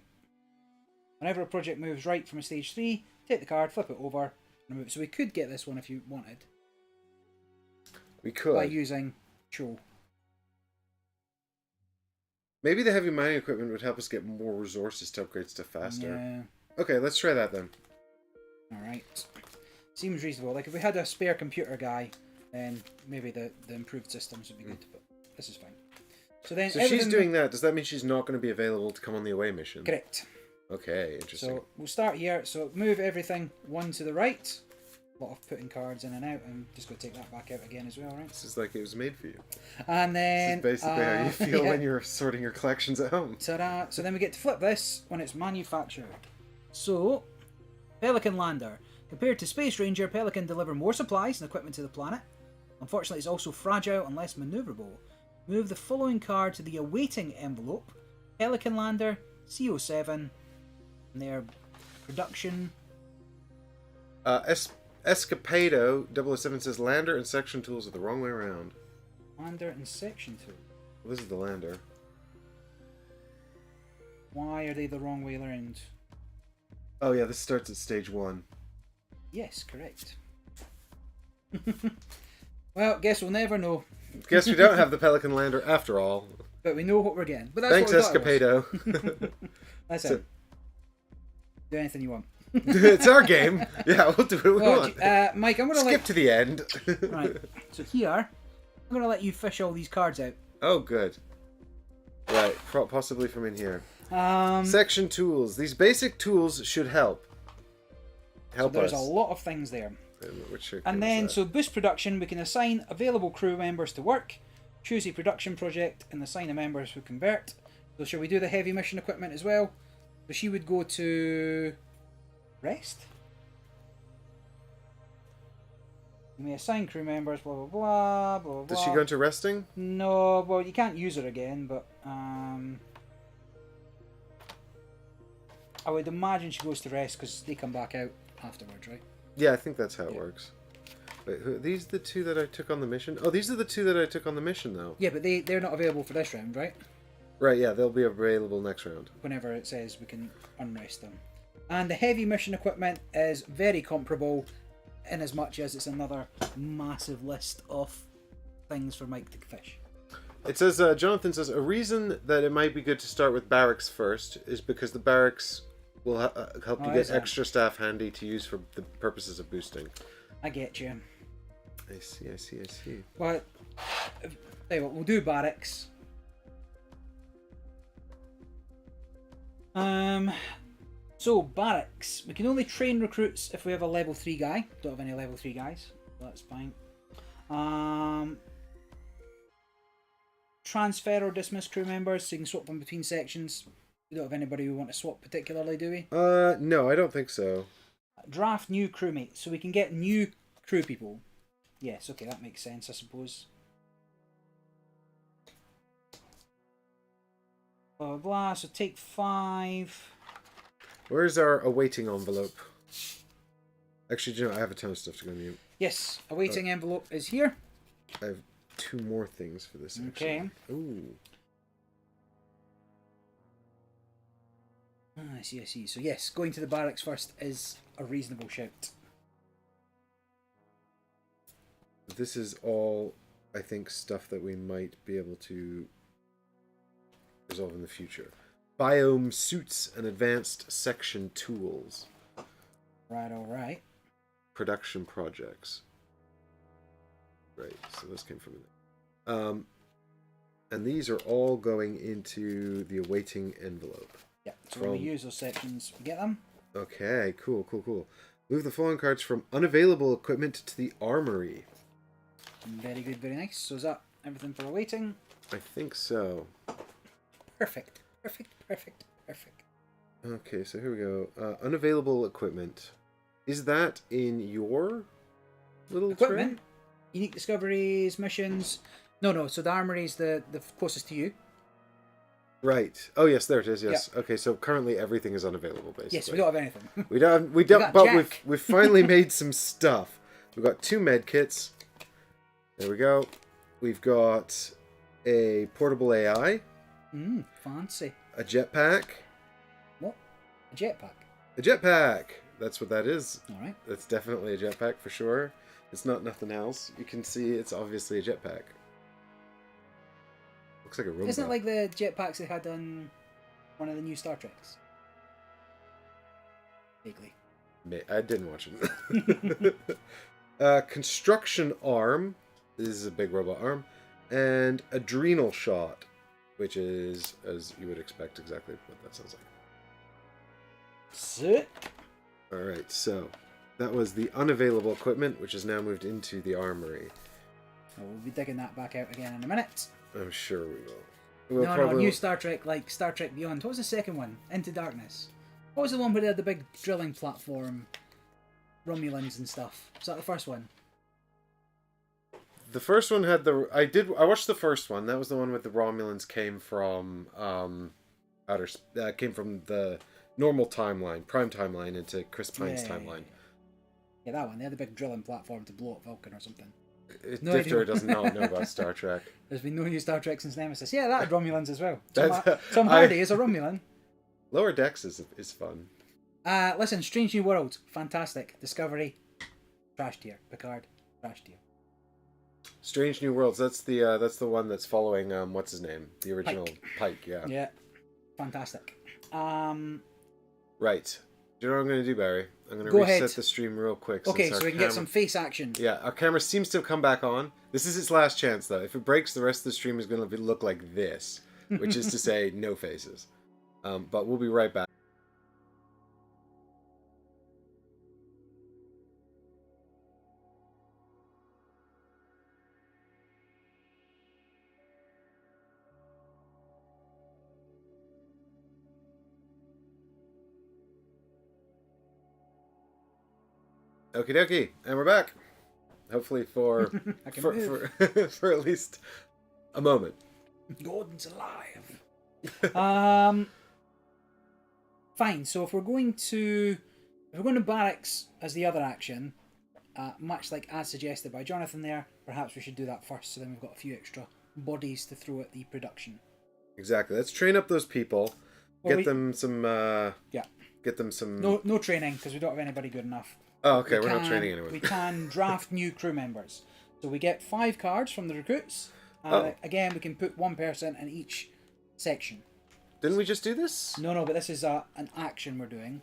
Whenever a project moves right from a stage 3, take the card, flip it over, and move it. So we could get this one if you wanted. We could. By using Cho. Maybe the heavy mining equipment would help us get more resources to upgrade stuff faster. Yeah. Okay, let's try that then. Alright. Seems reasonable. Like if we had a spare computer guy, then maybe the improved systems would be good, but this is fine. So she's doing that. Does that mean she's not going to be available to come on the away mission? Correct. Okay, interesting. So we'll start here. So move everything one to the right. A lot of putting cards in and out. I'm just going to take that back out again as well, right? This is like it was made for you. And then... This is basically how you feel when you're sorting your collections at home. Ta-da! So then we get to flip this when it's manufactured. So, Pelican Lander. Compared to Space Ranger, Pelican deliver more supplies and equipment to the planet. Unfortunately, it's also fragile and less maneuverable. Move the following card to the awaiting envelope. Pelican Lander, CO7, and their production... Escapado 007 says lander and section tools are the wrong way around. Lander and section tool? Well, this is the lander. Why are they the wrong way around? Oh yeah, this starts at stage 1. Yes, correct. Well, guess we'll never know. Guess we don't have the Pelican Lander after all. But we know what we're getting. But that's thanks, what Escapado. That's it. Do anything you want. It's our game. Yeah, we'll do what we want. Mike, I'm going to skip to the end. Right. So here, I'm going to let you fish all these cards out. Oh, good. Right, possibly from in here. So Section tools. These basic tools should help. Help there's us. a lot of things there. Which And then, so boost production, we can assign available crew members to work, choose a production project, and assign the members who convert. So shall we do the heavy mission equipment as well? So she would go to rest. And we assign crew members, blah, blah, blah, blah, blah. Does she go into resting? No, well, you can't use her again, but I would imagine she goes to rest because they come back out afterwards, right? Yeah, I think that's how it works. Wait, these are the two that I took on the mission? Oh, these are the two that I took on the mission, though. Yeah, but they're not available for this round, right? Right, yeah, they'll be available next round. Whenever it says we can unrest them. And the heavy mission equipment is very comparable in as much as it's another massive list of things for Mike to fish. It says, Jonathan says, a reason that it might be good to start with barracks first is because the barracks will help you get extra staff handy to use for the purposes of boosting. I get you. I see. Well, tell you what, we'll do barracks. So barracks, we can only train recruits if we have a level 3 guy. Don't have any level 3 guys, so that's fine. Transfer or dismiss crew members, so you can swap them between sections. We don't have anybody we want to swap particularly, do we? No, I don't think so. Draft new crewmates, so we can get new crew people. Yes, okay, that makes sense, I suppose. Blah, blah, blah. So take 5. Where's our awaiting envelope? Actually, do you know, I have a ton of stuff to go mute. Yes, awaiting envelope is here. I have 2 more things for this, actually. Okay. Ooh. I see. So yes, going to the barracks first is a reasonable shout. This is all, I think, stuff that we might be able to resolve in the future. Biome suits and advanced section tools. Right, alright. Production projects. Right, so those came from there. And these are all going into the awaiting envelope. Yep, so when we use those sections, we get them. Okay, cool. Move the following cards from unavailable equipment to the armory. Very good, very nice. So is that everything for awaiting? I think so. Perfect. Okay, so here we go. Unavailable equipment. Is that in your little equipment? tray? Unique discoveries, missions. No. So the armory is the closest to you. Right. Oh yes, there it is. Yes. Yep. Okay, so currently everything is unavailable, basically. Yes, we don't have anything. we don't. But we've finally made some stuff. We've got 2 med kits. There we go. We've got a portable AI. Fancy. A jetpack. What? A jetpack? A jetpack! That's what that is. Alright. That's definitely a jetpack for sure. It's not nothing else. You can see it's obviously a jetpack. Looks like a robot. Isn't it like the jetpacks they had on one of the new Star Treks? Vaguely. I didn't watch it. Construction arm. This is a big robot arm. And adrenal shot. Which is, as you would expect, exactly what that sounds like. Sick. Alright, so that was the unavailable equipment, which is now moved into the armory. Well, we'll be digging that back out again in a minute. I'm sure we will. No, new Star Trek, like Star Trek Beyond. What was the second one? Into Darkness. What was the one where they had the big drilling platform, Romulans and stuff? Was that the first one? The first one had the... I watched the first one. That was the one with the Romulans came from came from the normal timeline, Prime timeline, into Chris Pine's timeline. Yeah, that one. They had the big drilling platform to blow up Vulcan or something. Difter does not know about Star Trek. There's been no new Star Trek since Nemesis. Yeah, that had Romulans as well. Tom Hardy is a Romulan. Lower Decks is fun. Listen, Strange New World, fantastic. Discovery, trash tier. Picard, trash tier. Strange New Worlds. That's the one that's following what's his name? The original Pike. Yeah. Yeah, fantastic. Right. Do you know what I'm going to do, Barry? I'm going to Go reset ahead. the stream real quick. Okay, since so we can get some face action. Yeah, our camera seems to have come back on. This is its last chance, though. If it breaks, the rest of the stream is going to look like this, which is to say, no faces. But we'll be right back. Okie dokie, and we're back. Hopefully for for at least a moment. Gordon's alive. Fine. So if we're going to barracks as the other action, much like as suggested by Jonathan there, perhaps we should do that first. So then we've got a few extra bodies to throw at the production. Exactly. Let's train up those people. Get them some. Get them some. No training because we don't have anybody good enough. Oh, okay. We're not training anyone. We can draft new crew members. So we get 5 cards from the recruits. Again, we can put one person in each section. Didn't we just do this? No, but this is an action we're doing.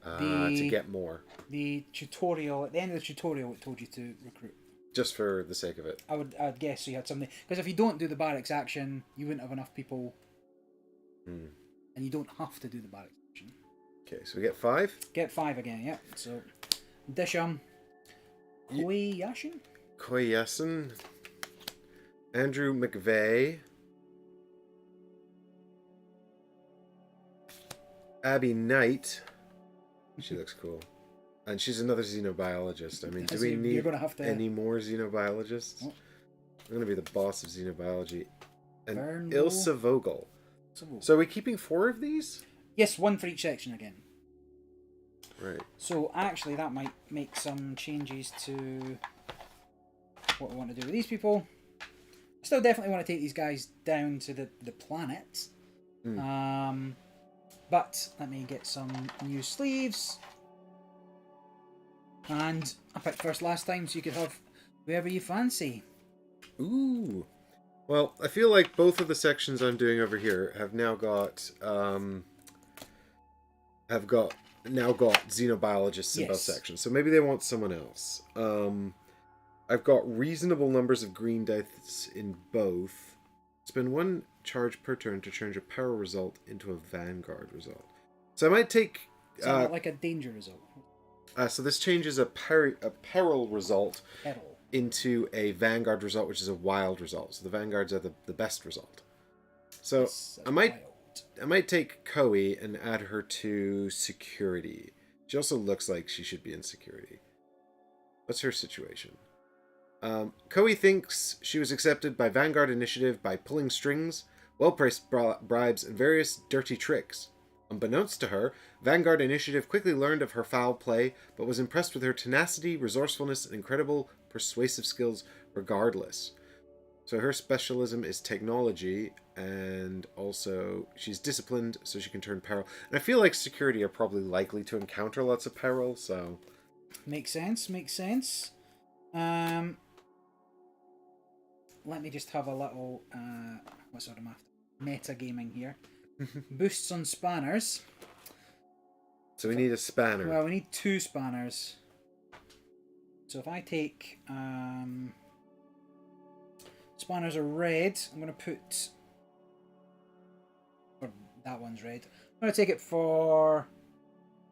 To get more. The tutorial, at the end of the tutorial, it told you to recruit. Just for the sake of it. I'd guess so you had something. Because if you don't do the barracks action, you wouldn't have enough people. And you don't have to do the barracks action. Okay, so we get 5? Get 5 again, yeah. So, Disham. Koyasin. Andrew McVeigh. Abby Knight. She looks cool. And she's another xenobiologist. I mean, do we need any more xenobiologists? Oh. I'm going to be the boss of xenobiology. And Ilse Vogel. So are we keeping 4 of these? Yes, 1 for each section again. Right. So actually that might make some changes to what we want to do with these people. I still definitely want to take these guys down to the planet. But let me get some new sleeves. And I picked first last time, so you could have whoever you fancy. Ooh. Well, I feel like both of the sections I'm doing over here have now got xenobiologists in both sections. So maybe they want someone else. I've got reasonable numbers of green dice in both. Spend 1 charge per turn to change a peril result into a Vanguard result. So I might take... So like a danger result. So this changes a peril result into a Vanguard result, which is a wild result. So the Vanguards are the best result. So I might take Koei and add her to security. She also looks like she should be in security. What's her situation? Koei thinks she was accepted by Vanguard Initiative by pulling strings, well-priced bribes, and various dirty tricks. Unbeknownst to her, Vanguard Initiative quickly learned of her foul play, but was impressed with her tenacity, resourcefulness, and incredible persuasive skills regardless. So her specialism is technology, and also she's disciplined, so she can turn peril. And I feel like security are probably likely to encounter lots of peril, so... Makes sense. Let me just have a little... what sort of meta-gaming here. Boosts on spanners. So we need a spanner. Well, we need 2 spanners. So if I take... spanners are red. I'm going to put... Or that one's red. I'm going to take it for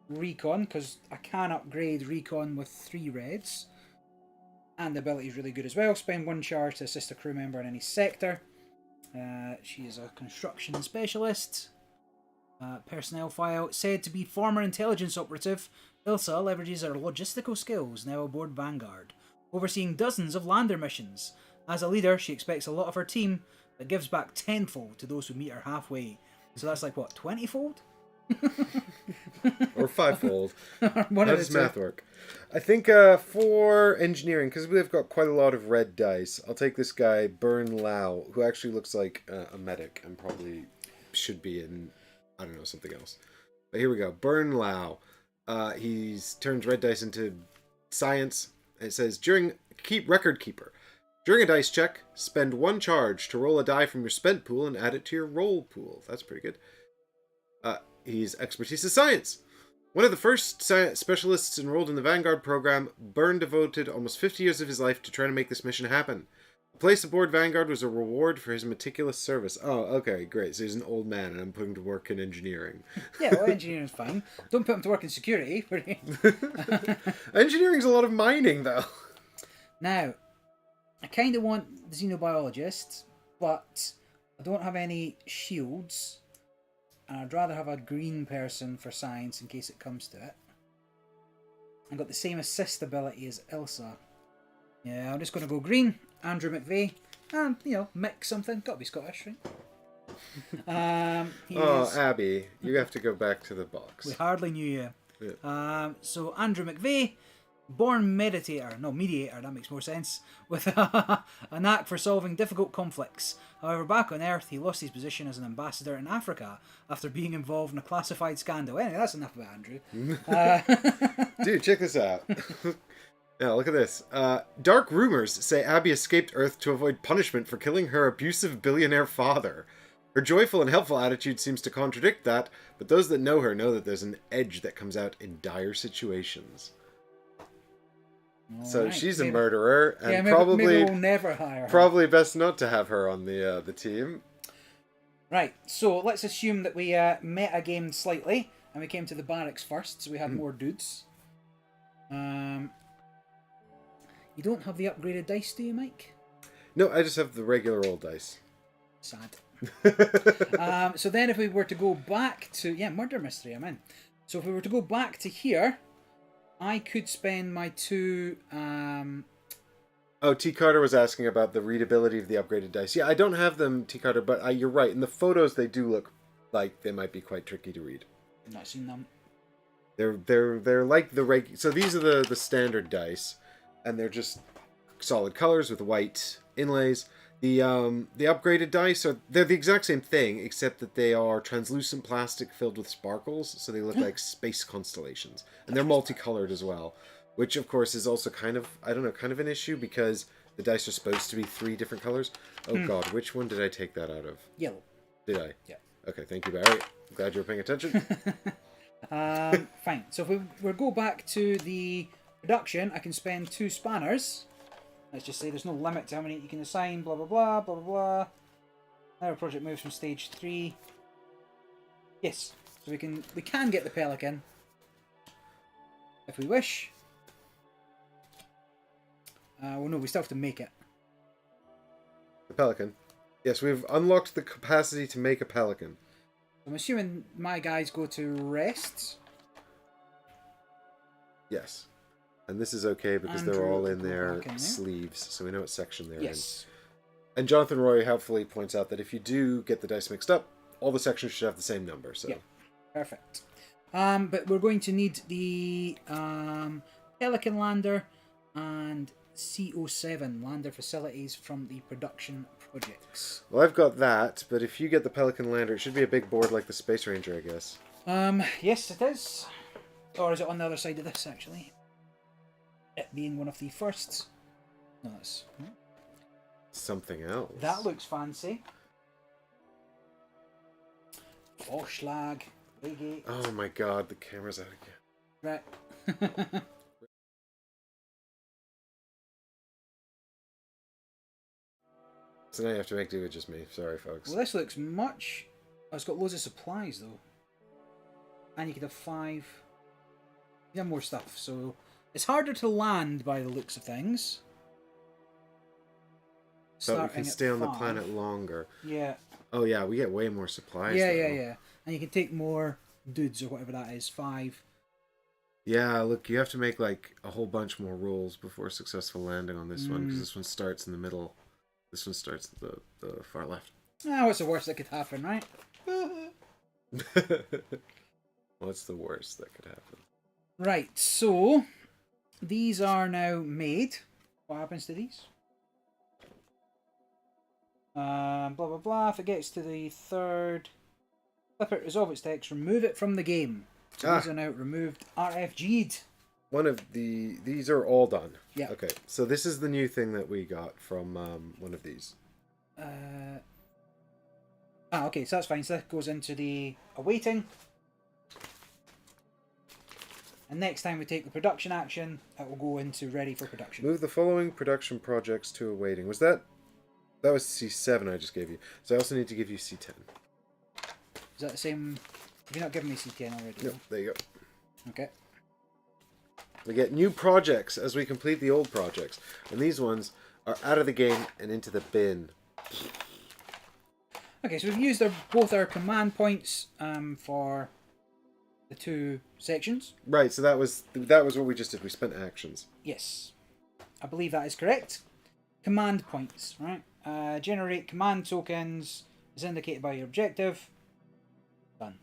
recon, because I can upgrade recon with 3 reds. And the ability is really good as well. Spend 1 charge to assist a crew member in any sector. She is a construction specialist. Personnel file. Said to be former intelligence operative, Ilsa leverages her logistical skills now aboard Vanguard, overseeing dozens of lander missions. As a leader, she expects a lot of her team, but gives back tenfold to those who meet her halfway. So that's like, what, 20-fold? Or 5-fold. How does math work? I think for engineering, because we've got quite a lot of red dice, I'll take this guy, Bern Lau, who actually looks like a medic and probably should be in, I don't know, something else. But here we go. Bern Lau. He's turns red dice into science. And it says, record keeper. During a dice check, spend 1 charge to roll a die from your spent pool and add it to your roll pool. That's pretty good. He's expertise is science. One of the first specialists enrolled in the Vanguard program, Byrne devoted almost 50 years of his life to trying to make this mission happen. A place aboard Vanguard was a reward for his meticulous service. Oh, okay, great. So he's an old man and I'm putting him to work in engineering. Yeah, well, engineering's fine. Don't put him to work in security. Engineering's a lot of mining, though. Now, I kind of want the xenobiologist, but I don't have any shields. And I'd rather have a green person for science in case it comes to it. I've got the same assist ability as Ilsa. Yeah, I'm just going to go green. Andrew McVeigh. And, Mick something. Got to be Scottish, right? Abby, you have to go back to the box. We hardly knew you. Yeah. So Andrew McVeigh, born mediator, that makes more sense, with a knack for solving difficult conflicts. However, back on Earth, he lost his position as an ambassador in Africa after being involved in a classified scandal. Anyway, that's enough about Andrew. Dude, check this out. Yeah, look at this. Dark rumors say Abby escaped Earth to avoid punishment for killing her abusive billionaire father. Her joyful and helpful attitude seems to contradict that, but those that know her know that there's an edge that comes out in dire situations. So right, she's a murderer, and maybe we'll never hire her. Probably best not to have her on the team. Right, so let's assume that we meta-gamed slightly, and we came to the barracks first, so we had more dudes. You don't have the upgraded dice, do you, Mike? No, I just have the regular old dice. Sad. So then if we were to go back to... Yeah, murder mystery, I'm in. So if we were to go back to here... I could spend my 2... Oh, T. Carter was asking about the readability of the upgraded dice. Yeah, I don't have them, T. Carter, but you're right. In the photos, they do look like they might be quite tricky to read. I've not seen them. They're like the So these are the standard dice, and they're just solid colors with white inlays. The upgraded dice they're the exact same thing, except that they are translucent plastic filled with sparkles, so they look like space constellations, and they're multicolored as well, which of course is also kind of an issue because the dice are supposed to be 3 different colors. Oh God, which one did I take that out of? Yellow. Did I? Yeah. Okay, thank you, Barry. I'm glad you were paying attention. Fine. So if we go back to the production, I can spend 2 spanners. Let's just say there's no limit to how many you can assign, blah, blah, blah, blah, blah, blah. Now our project moves from stage 3. Yes, so we can get the Pelican. If we wish. Well, no, we still have to make it. The Pelican. Yes, we've unlocked the capacity to make a Pelican. I'm assuming my guys go to rest. Yes. And this is okay because they're all in their sleeves, so we know what section they're in. And Jonathan Roy helpfully points out that if you do get the dice mixed up, all the sections should have the same number. So. Yeah, perfect. But we're going to need the Pelican lander and CO7 lander facilities from the production projects. Well, I've got that, but if you get the Pelican lander, it should be a big board like the Space Ranger, I guess. Yes, it is. Or is it on the other side of this, actually? It being one of the firsts. No, that's... Something else. That looks fancy. Vorschlag. Waygate. Oh my God, the camera's out again. Right. So now you have to make do with just me. Sorry, folks. Well, this looks much... Oh, it's got loads of supplies, though. And you could have 5... You have more stuff, so... It's harder to land by the looks of things. But we can stay on the planet longer. Yeah. Oh yeah, we get way more supplies. Yeah. And you can take more dudes or whatever that is. 5. Yeah, look, you have to make like a whole bunch more rolls before successful landing on this one, because this one starts in the middle. This one starts at the far left. Ah, what's the worst that could happen, right? What's the worst that could happen? Right, so... These are now made. What happens to these? Blah, blah, blah. If it gets to the 3rd, flip it, resolve its text, remove it from the game. So these are now removed. RFG'd. These are all done. Yeah. Okay, so this is the new thing that we got from one of these. Okay, so that's fine. So that goes into the awaiting. And next time we take the production action, it will go into ready for production. Move the following production projects to awaiting. Was that... That was C7 I just gave you. So I also need to give you C10. Is that the same? Have you not given me C10 already? No, there you go. Okay. We get new projects as we complete the old projects. And these ones are out of the game and into the bin. Okay, so we've used both our command points for the two sections. Right, so that was what we just did. We spent actions. Yes. I believe that is correct. Command points, right? Generate command tokens as indicated by your objective. Done.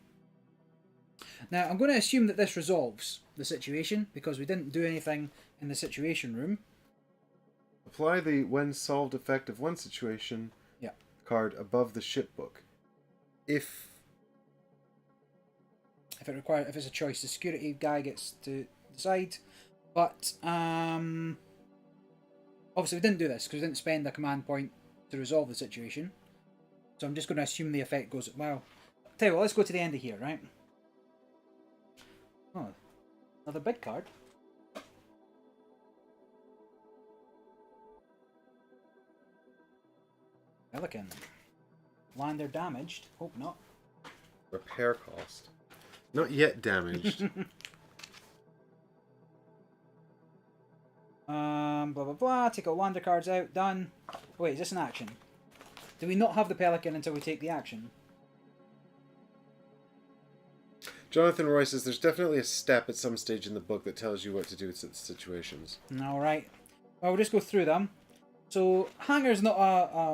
Now, I'm going to assume that this resolves the situation because we didn't do anything in the situation room. Apply the when solved effect of one situation card above the ship book. If it's a choice, the security guy gets to decide. But obviously we didn't do this because we didn't spend a command point to resolve the situation. So I'm just going to assume the effect goes well. Tell you what, let's go to the end of here, right? Oh, another big card. Pelican. Lander damaged. Hope not. repair cost. Not yet damaged. Blah blah blah. Take all lander cards out. Done. Wait, is this an action? Do we not have the Pelican until we take the action? Jonathan Roy says there's definitely a step at some stage in the book that tells you what to do in situations. Alright. Well, we'll just go through them. So, hangar's not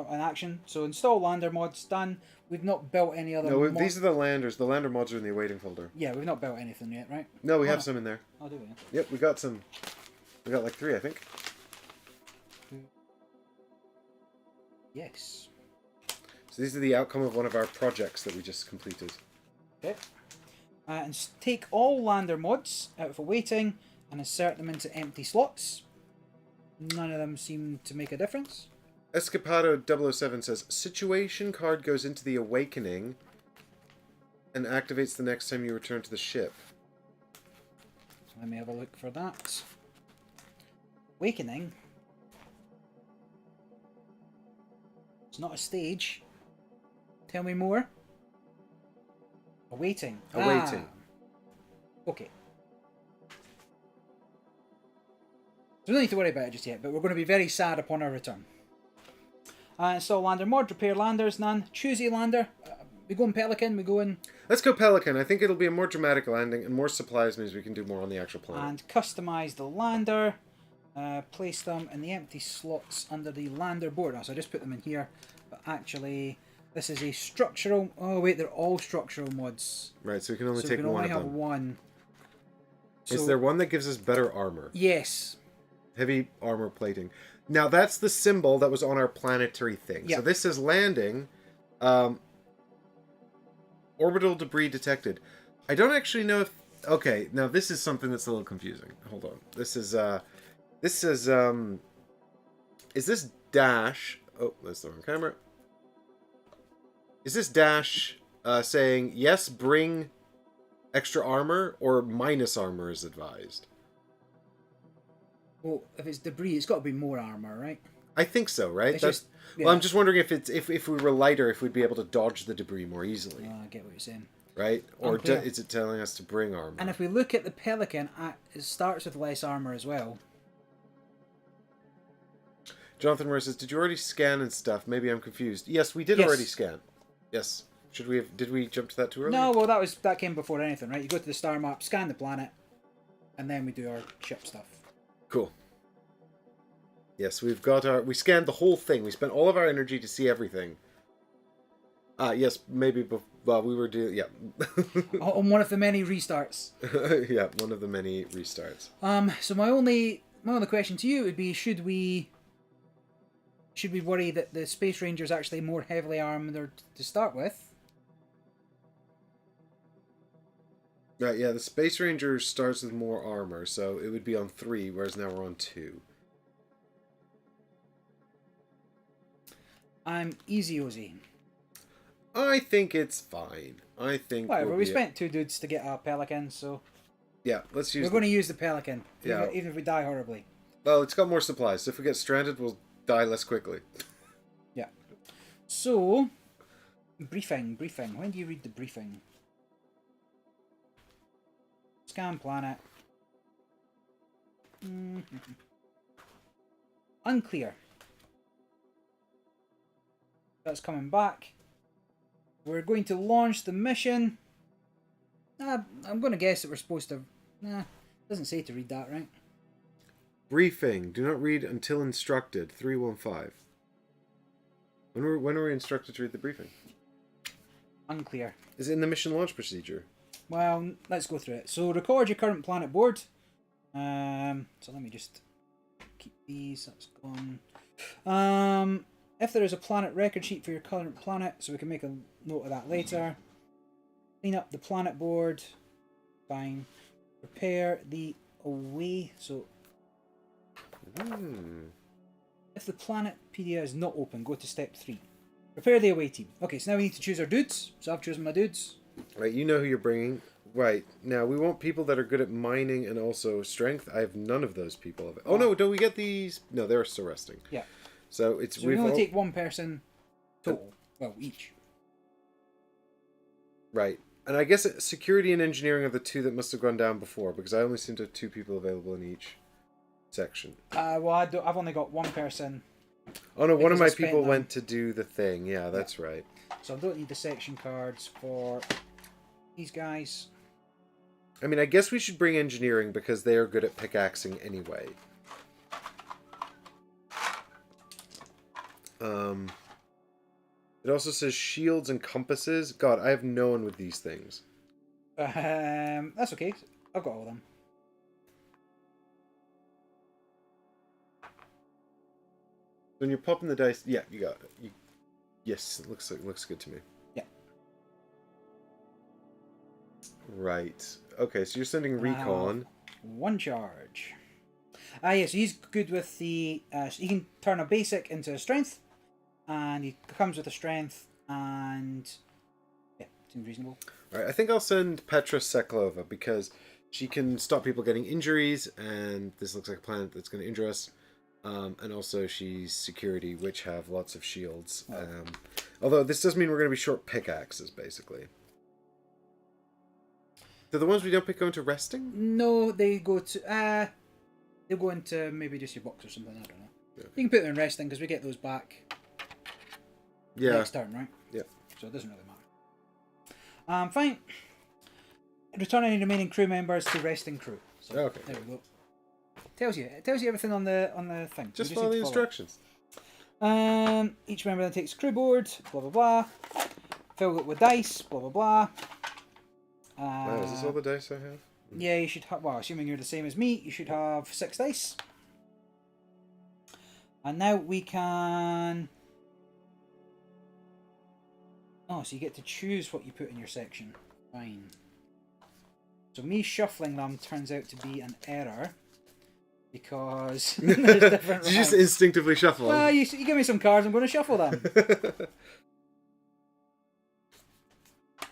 an action. So, install lander mods. Done. We've not built any other No, these are the landers. The lander mods are in the awaiting folder. Yeah, we've not built anything yet, right? No, we have some in there. Oh, do we? Yep, we got some. We got like 3, I think. Yes. So these are the outcome of one of our projects that we just completed. Okay. And take all lander mods out of awaiting and insert them into empty slots. None of them seem to make a difference. Escapado 007 says, situation card goes into the awakening and activates the next time you return to the ship. Let me have a look for that. Awakening. It's not a stage. Tell me more. Awaiting. Awaiting. Okay. So we don't need to worry about it just yet, but we're going to be very sad upon our return. Install lander mod, repair landers, none. Choose a lander. We go in Pelican, we go in... Let's go Pelican. I think it'll be a more dramatic landing, and more supplies means we can do more on the actual planet. And customize the lander. Place them in the empty slots under the lander board. So I just put them in here, but actually... This is a structural... Oh, wait, they're all structural mods. Right, so we can only take one of them. one We can of only them. have one. Is there one that gives us better armor? Yes. Heavy armor plating. Now, that's the symbol that was on our planetary thing. Yep. So this is landing. Orbital debris detected. I don't actually know if... Okay, now this is something that's a little confusing. Hold on. This is, is this dash... Oh, that's the wrong camera. Is this dash saying, yes, bring extra armor, or minus armor is advised? Well, if it's debris, it's got to be more armor, right? I think so, right? It's just, yeah. Well, I'm just wondering if it's if we were lighter, if we'd be able to dodge the debris more easily. I get what you're saying. Right? Or is it telling us to bring armor? And if we look at the Pelican, it starts with less armor as well. Jonathan Moore says, did you already scan and stuff? Maybe I'm confused. Yes, we did already scan. Yes. Should we have... Did we jump to that too early? No, well, that came before anything, right? You go to the star map, scan the planet, and then we do our ship stuff. Cool. Yes, we scanned the whole thing. We spent all of our energy to see everything. Yes, maybe while we were doing... Yeah. On one of the many restarts. Yeah, one of the many restarts. So my only question to you would be, should we worry that the Space Ranger is actually more heavily armed to start with? Right, yeah, the Space Ranger starts with more armor, so it would be on 3, whereas now we're on 2. I'm easy-ozy. I think it's fine. I think whatever, we spent 2 dudes to get a Pelican, so... Yeah, let's use... We're going to use the Pelican, Yeah. even if we die horribly. Well, it's got more supplies, so if we get stranded, we'll die less quickly. Yeah. So, briefing. When do you read the briefing? Scan planet. Unclear. That's coming back. We're going to launch the mission. I'm going to guess that we're supposed to... doesn't say to read that, right? Briefing. Do not read until instructed. 315. When were we instructed to read the briefing? Unclear. Is it in the mission launch procedure? Well, let's go through it. So, record your current planet board. So let me just keep these. That's gone. If there is a planet record sheet for your current planet, so we can make a note of that later. Clean up the planet board. Fine. Prepare the away. So, if the planet PDA is not open, go to step 3. Prepare the away team. Okay, so now we need to choose our dudes. So I've chosen my dudes. Right, you know who you're bringing. Right, now we want people that are good at mining and also strength. I have none of those people. Oh no, don't we get these? No, they're still resting. Yeah. So it's... So we only take one person total. Well, each. Right. And I guess security and engineering are the two that must have gone down before, because I only seem to have 2 people available in each section. Well, I've only got one person. Oh no, one of my people went to do the thing. Yeah, that's right. So I don't need the section cards for these guys. I mean, I guess we should bring engineering because they are good at pickaxing anyway. It also says shields and compasses. God, I have no one with these things. That's okay. I've got all of them. When you're popping the dice, yeah, you got it. Yes, it looks good to me. Yeah. Right. Okay, so you're sending recon. 1 charge. Yes, he's good with the... he can turn a basic into a strength. And he comes with a strength. And... yeah, seems reasonable. Alright, I think I'll send Petra Seklova because she can stop people getting injuries. And this looks like a planet that's going to injure us. And also she's security, which have lots of shields. Although this does mean we're going to be short pickaxes, basically. Do the ones we don't pick go into resting? No, they go to... they'll go into maybe just your box or something, I don't know. Okay. You can put them in resting, because we get those back next turn, right? Yeah. So it doesn't really matter. Fine. Return any remaining crew members to resting crew. So, okay. There we go. It tells you everything on the thing. Just follow the instructions. Each member then takes crew board, blah blah blah. Fill it with dice, blah blah blah. Wow, is this all the dice I have? Yeah, you should have. Well, assuming you're the same as me, you should have 6 dice. And now we can. Oh, so you get to choose what you put in your section. Fine. So me shuffling them turns out to be an error. Because there's different You just instinctively shuffle them. Well, you give me some cards, I'm going to shuffle them.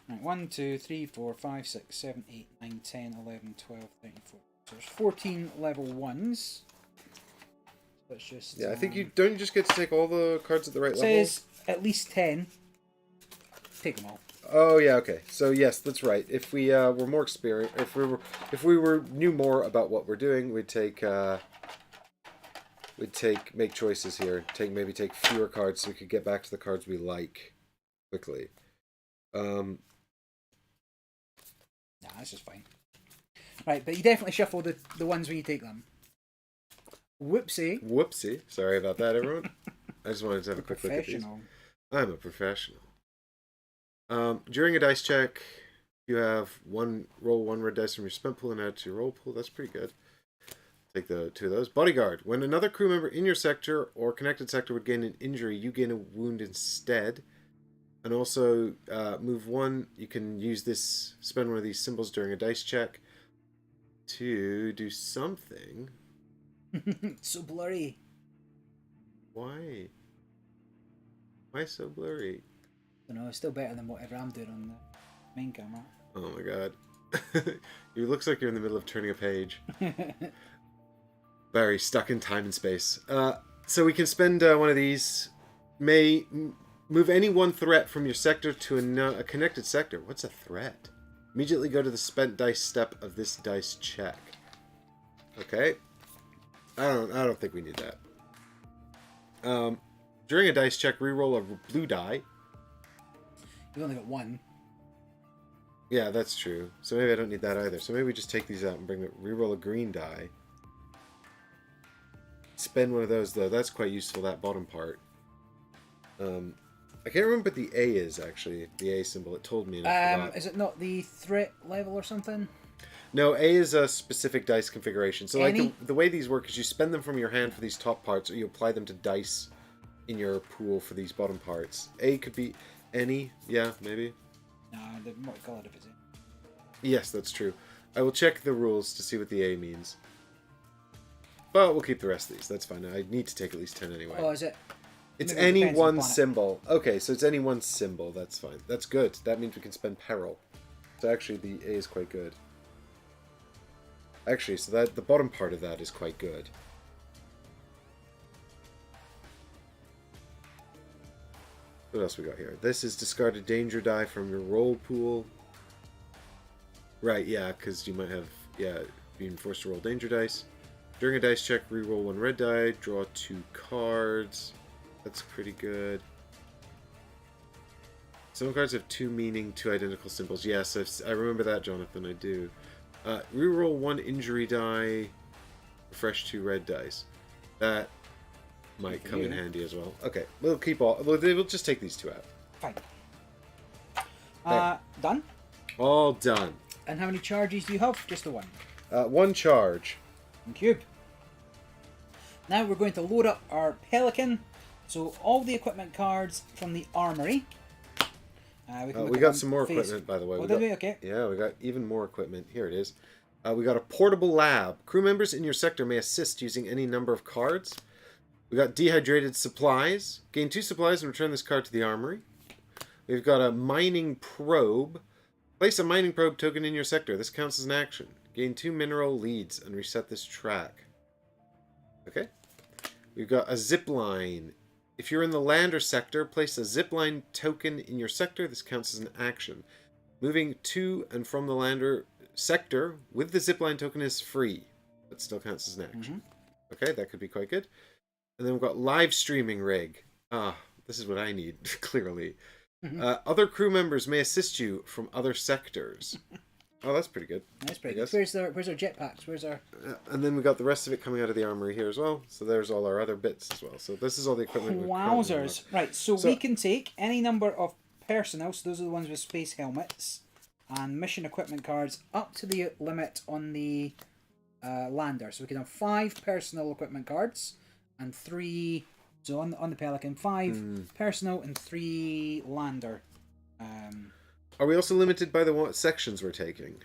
Right, 1, 2, 3, 4, 5, 6, 7, 8, 9, 10, 11, 12, 13, 14. So there's 14 level 1s. Let's just... Yeah, I think you just get to take all the cards at the right level? It says at least 10. Take them all. Oh yeah, okay. So yes, that's right. If we were more experienced, if we knew more about what we're doing, we'd make choices here. Maybe take fewer cards so we could get back to the cards we like quickly. Nah, this is fine. Right, but you definitely shuffle the ones when you take them. Whoopsie. Whoopsie. Sorry about that, everyone. I just wanted to have a quick look at these. I'm a professional. During a dice check, you have roll 1 red dice from your spent pool and add to your roll pool. That's pretty good. Take the 2 of those. Bodyguard. When another crew member in your sector or connected sector would gain an injury, you gain a wound instead. And also, move 1. You can spend one of these symbols during a dice check to do something. So blurry. Why? Why so blurry? I don't know, it's still better than whatever I'm doing on the main camera. Oh my god. It looks like you're in the middle of turning a page. Very stuck in time and space. So we can spend one of these. Move any one threat from your sector to a connected sector. What's a threat? Immediately go to the spent dice step of this dice check. Okay. I don't think we need that. During a dice check, reroll a blue die. You've only got one. Yeah, that's true. So maybe I don't need that either. So maybe we just take these out and reroll a green die. Spend one of those though. That's quite useful. That bottom part. I can't remember what the A is actually. The A symbol. It told me. And I forgot. Is it not the threat level or something? No, A is a specific dice configuration. So Any? like the way these work is you spend them from your hand for these top parts, or you apply them to dice in your pool for these bottom parts. A could be any. Yeah, maybe. No, they're multicolored if it's in. Yes, that's true. I will check the rules to see what the A means. But we'll keep the rest of these. That's fine. I need to take at least 10 anyway. Oh, is it? It's any one symbol. Okay, so it's any one symbol. That's fine. That's good. That means we can spend peril. So actually, the A is quite good. Actually, so that the bottom part of that is quite good. What else we got here? This is discard a danger die from your roll pool. Right, yeah, because you might have, being forced to roll danger dice. During a dice check, reroll one red die, draw 2 cards. That's pretty good. Some cards have 2 meaning, 2 identical symbols. Yes, I remember that, Jonathan, I do. Reroll 1 injury die, refresh 2 red dice. That might come in handy as well. Okay, we'll keep all. We'll just take these 2 out. Fine. Done? All done. And how many charges do you have? Just the one. 1 charge. Thank you. Now we're going to load up our Pelican. So all the equipment cards from the armory. We got some more equipment, by the way. Okay. Yeah, we got even more equipment. Here it is. We got a portable lab. Crew members in your sector may assist using any number of cards. We got dehydrated supplies. Gain 2 supplies and return this card to the armory. We've got a mining probe. Place a mining probe token in your sector. This counts as an action. Gain 2 mineral leads and reset this track. Okay. We've got a zip line. If you're in the lander sector, place a zipline token in your sector. This counts as an action. Moving to and from the lander sector with the zipline token is free, but still counts as an action. Okay, that could be quite good. And then we've got live streaming rig. This is what I need, clearly. Other crew members may assist you from other sectors. Oh, that's pretty good. That's pretty good. Where's our jetpacks? Where's our... and then we got the rest of it coming out of the armory here as well. So there's all our other bits as well. So this is all the equipment. Wowzers. Right, so we can take any number of personnel, so those are the ones with space helmets, and mission equipment cards up to the limit on the lander. So we can have 5 personal equipment cards and 3... So on the Pelican, 5 personal and 3 lander. Are we also limited by the sections we're taking?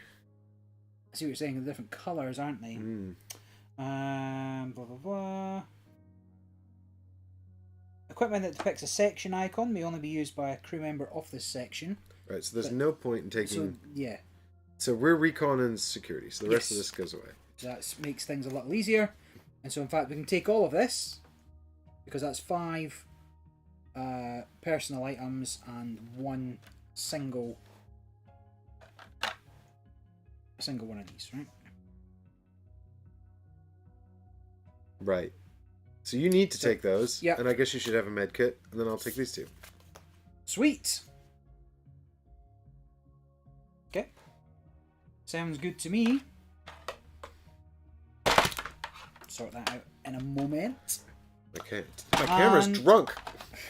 I see what you're saying. The different colours, aren't they? Blah, blah, blah. Equipment that depicts a section icon may only be used by a crew member of this section. Right, so there's no point in taking... So, yeah. So we're recon and security, so the rest of this goes away. So that makes things a little easier. And so, in fact, we can take all of this, because that's 5 personal items and 1 single one of these, right? Right. So you need to take those, yeah. And I guess you should have a med kit, and then I'll take these 2. Sweet. Okay. Sounds good to me. Sort that out in a moment. Okay. My camera's drunk.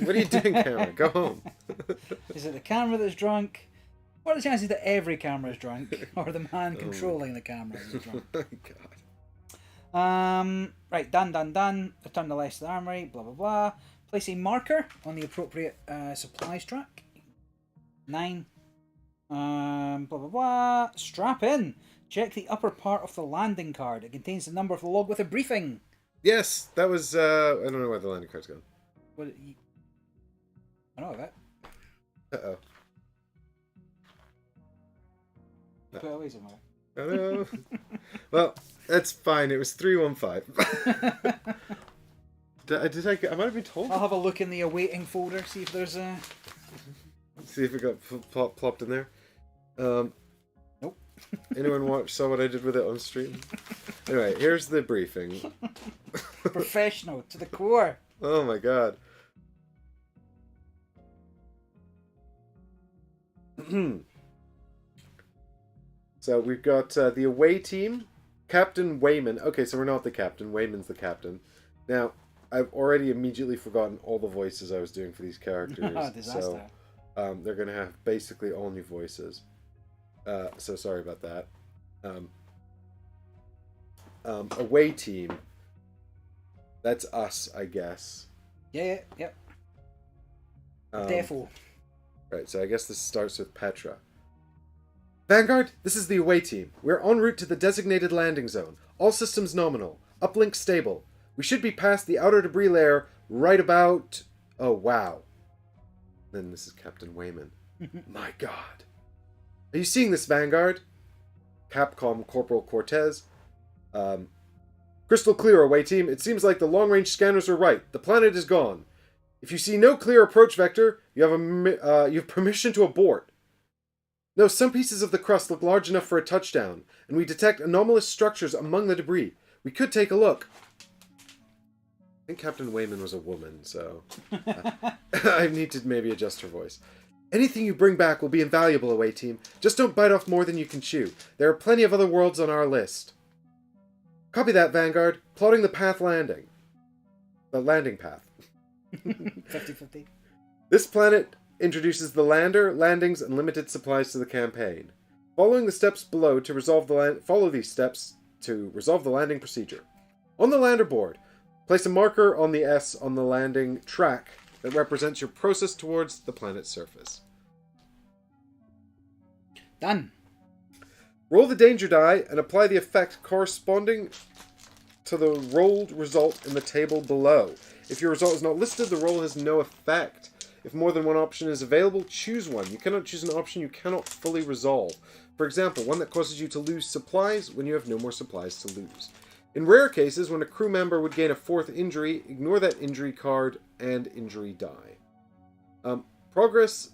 What are you doing, camera? Go home. Is it the camera that's drunk? What are the chances that every camera is drunk? Or the man controlling the camera is drunk? Oh, God. Right, done. Return the list to the armory, blah, blah, blah. Place a marker on the appropriate supplies track. 9. Blah, blah, blah. Strap in. Check the upper part of the landing card. It contains the number of the log with a briefing. Yes, that was, I don't know where the landing card's gone. I know that. Uh-oh. Put it away somewhere. I know. Well, that's fine. It was 315. I might have been told. I'll have a look in the awaiting folder, see if there's a... See if it got plopped in there. Nope. Anyone saw what I did with it on stream? Anyway, here's the briefing. Professional to the core. Oh my god. So we've got the away team, Captain Wayman. Okay, so we're not the captain. Wayman's the captain. Now, I've already immediately forgotten all the voices I was doing for these characters. Disaster. So they're going to have basically all new voices. So sorry about that. Away team. That's us, I guess. Yeah. Defo. Right, so I guess this starts with Petra. Vanguard, this is the away team. We're en route to the designated landing zone. All systems nominal. Uplink stable. We should be past the outer debris layer right about... Oh, wow. Then this is Captain Wayman. My god. Are you seeing this, Vanguard? Capcom Corporal Cortez. Crystal clear, away team. It seems like the long-range scanners were right. The planet is gone. If you see no clear approach vector, you have permission to abort. No, some pieces of the crust look large enough for a touchdown, and we detect anomalous structures among the debris. We could take a look. I think Captain Wayman was a woman, so I need to maybe adjust her voice. Anything you bring back will be invaluable, away team. Just don't bite off more than you can chew. There are plenty of other worlds on our list. Copy that, Vanguard. Plotting the path landing. The landing path. 50-50. This planet introduces the lander, landings, and limited supplies to the campaign. Following the steps below to resolve follow these steps to resolve the landing procedure. On the lander board, place a marker on the S on the landing track that represents your process towards the planet's surface. Done. Roll the danger die and apply the effect corresponding to the rolled result in the table below. If your result is not listed, the roll has no effect. If more than one option is available, choose one. You cannot choose an option you cannot fully resolve. For example, one that causes you to lose supplies when you have no more supplies to lose. In rare cases, when a crew member would gain a fourth injury, ignore that injury card and injury die. Progress...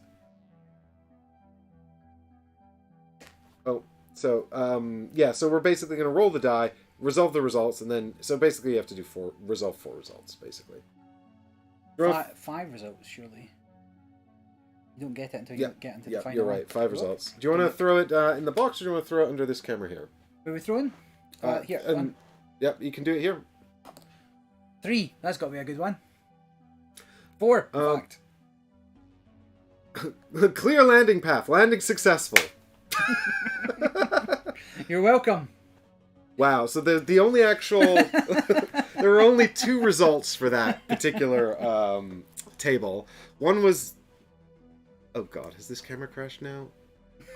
Oh, so, yeah, so we're basically going to roll the die, resolve the results, and then... So basically you have to do resolve 4 results, basically. Five results, surely. You don't get it until you get into the final. You're right. 5 results. Do you want to throw it in the box, or do you want to throw it under this camera here? Where are we throwing? Here. Yep, you can do it here. 3. That's got to be a good one. 4, in fact. Clear landing path. Landing successful. You're welcome. Wow. So the only actual... there were only 2 results for that particular table. One was... Oh god, has this camera crashed now?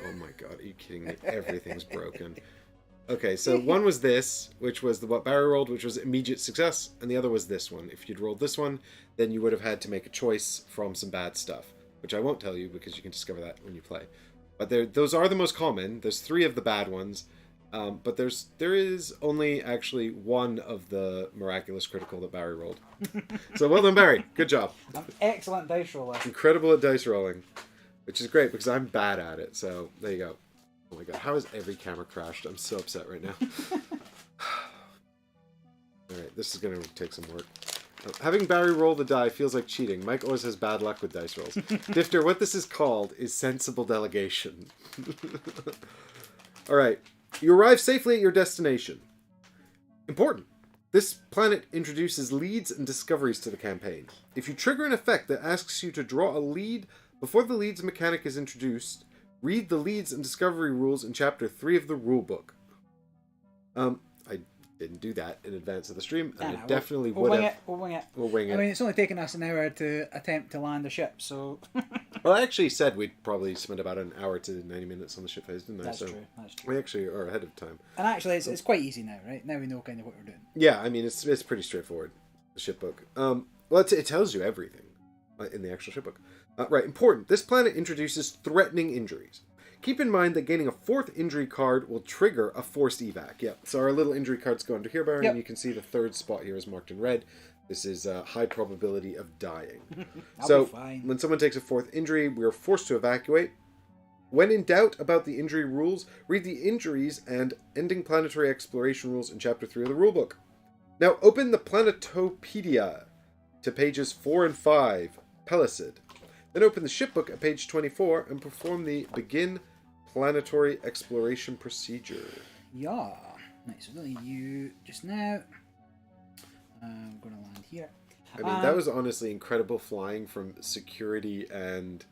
Oh my god, are you kidding me? Everything's broken. Okay, so one was this, which was what Barry rolled, which was immediate success, and the other was this one. If you'd rolled this one, then you would have had to make a choice from some bad stuff, which I won't tell you because you can discover that when you play. But those are the most common. There's 3 of the bad ones, but there is only actually 1 of the miraculous critical that Barry rolled. So well done, Barry. Good job. I'm excellent dice roller. Incredible at dice rolling, which is great because I'm bad at it. So there you go. Oh my god, how has every camera crashed? I'm so upset right now. Alright, this is going to take some work. Having Barry roll the die feels like cheating. Mike always has bad luck with dice rolls. Difter, what this is called is sensible delegation. Alright, you arrive safely at your destination. Important. This planet introduces leads and discoveries to the campaign. If you trigger an effect that asks you to draw a lead before the leads mechanic is introduced, read the leads and discovery rules in Chapter 3 of the rulebook. I didn't do that in advance of the stream, and I definitely would have. We'll wing it. We'll wing it. I mean, it's only taken us an hour to attempt to land a ship, so... Well, I actually said we'd probably spend about an hour to 90 minutes on the ship phase, didn't I? That's so true, that's true. We actually are ahead of time. And actually, it's quite easy now, right? Now we know kind of what we're doing. Yeah, I mean, it's pretty straightforward, the ship book. Well, it tells you everything in the actual ship book. Right, important. This planet introduces threatening injuries. Keep in mind that gaining a 4th injury card will trigger a forced evac. Yep. So our little injury cards go under here, Baron, and you can see the 3rd spot here is marked in red. This is a high probability of dying. I'll be fine. When someone takes a 4th injury, we are forced to evacuate. When in doubt about the injury rules, read the injuries and ending planetary exploration rules in Chapter 3 of the rulebook. Now open the Planetopedia to pages 4 and 5, Pellicid. Then open the shipbook at page 24 and perform the Begin Planetary Exploration procedure. Yeah. Right, so I don't need you just now. I'm going to land here. I mean, that was honestly incredible flying from security and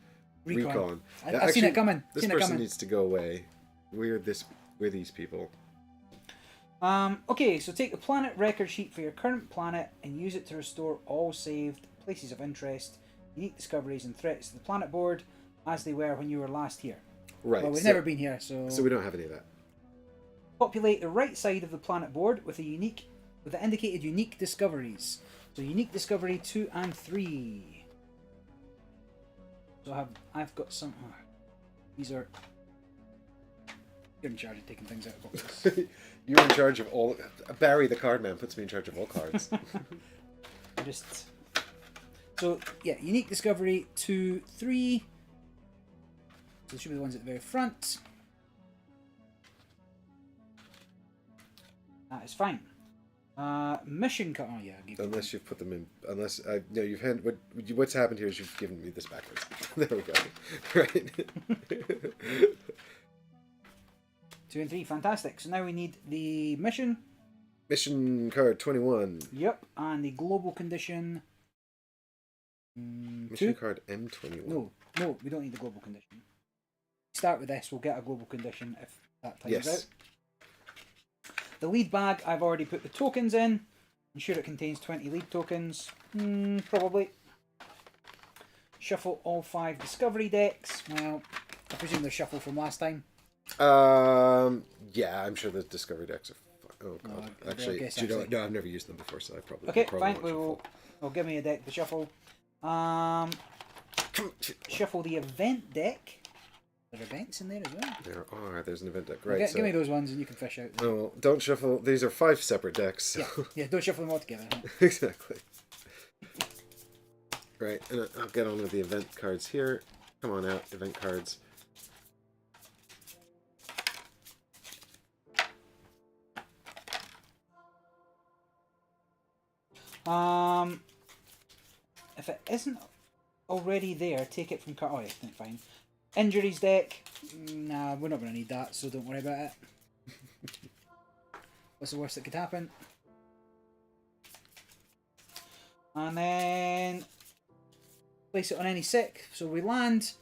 recon. I've seen it coming. This person needs to go away. We're these people. Okay, so take the planet record sheet for your current planet and use it to restore all saved places of interest, unique discoveries and threats to the planet board as they were when you were last here. Right. Well, we've never been here, so we don't have any of that. Populate the right side of the planet board with the indicated unique discoveries. So unique discovery 2 and 3. So I've got some. These are. You're in charge of taking things out of boxes. You're in charge of all. Barry, the card man, puts me in charge of all cards. So yeah, unique discovery 2, 3. So they should be the ones at the very front. That is fine. Mission cut. Oh yeah. Unless you've put them in. Unless no, you've had what's happened here is you've given me this backwards. There we go. Right. 2 and 3, fantastic. So now we need the mission. Mission card 21. Yep, and the global condition. Mission card M21. No, we don't need the global condition. Start with this. We'll get a global condition if that times out. The lead bag, I've already put the tokens in. I'm sure it contains 20 lead tokens. Probably. Shuffle all 5 discovery decks. Well, I presume they're shuffled from last time. Yeah, I'm sure the discovery decks are. Oh god, actually, do you know what? No, I've never used them before, so I probably. Okay, fine. Well, give me a deck to shuffle. Shuffle the event deck. There are events in there as well. There are. There's an event deck, right? Okay, give me those ones and you can fish out. No, don't shuffle. These are 5 separate decks. So. Yeah, don't shuffle them all together. Exactly. Right, and I'll get on with the event cards here. Come on out, event cards. If it isn't already there, take it from card. Oh yeah, fine. Injuries deck. Nah, we're not going to need that, so don't worry about it. What's the worst that could happen? And then place it on any sec. So we land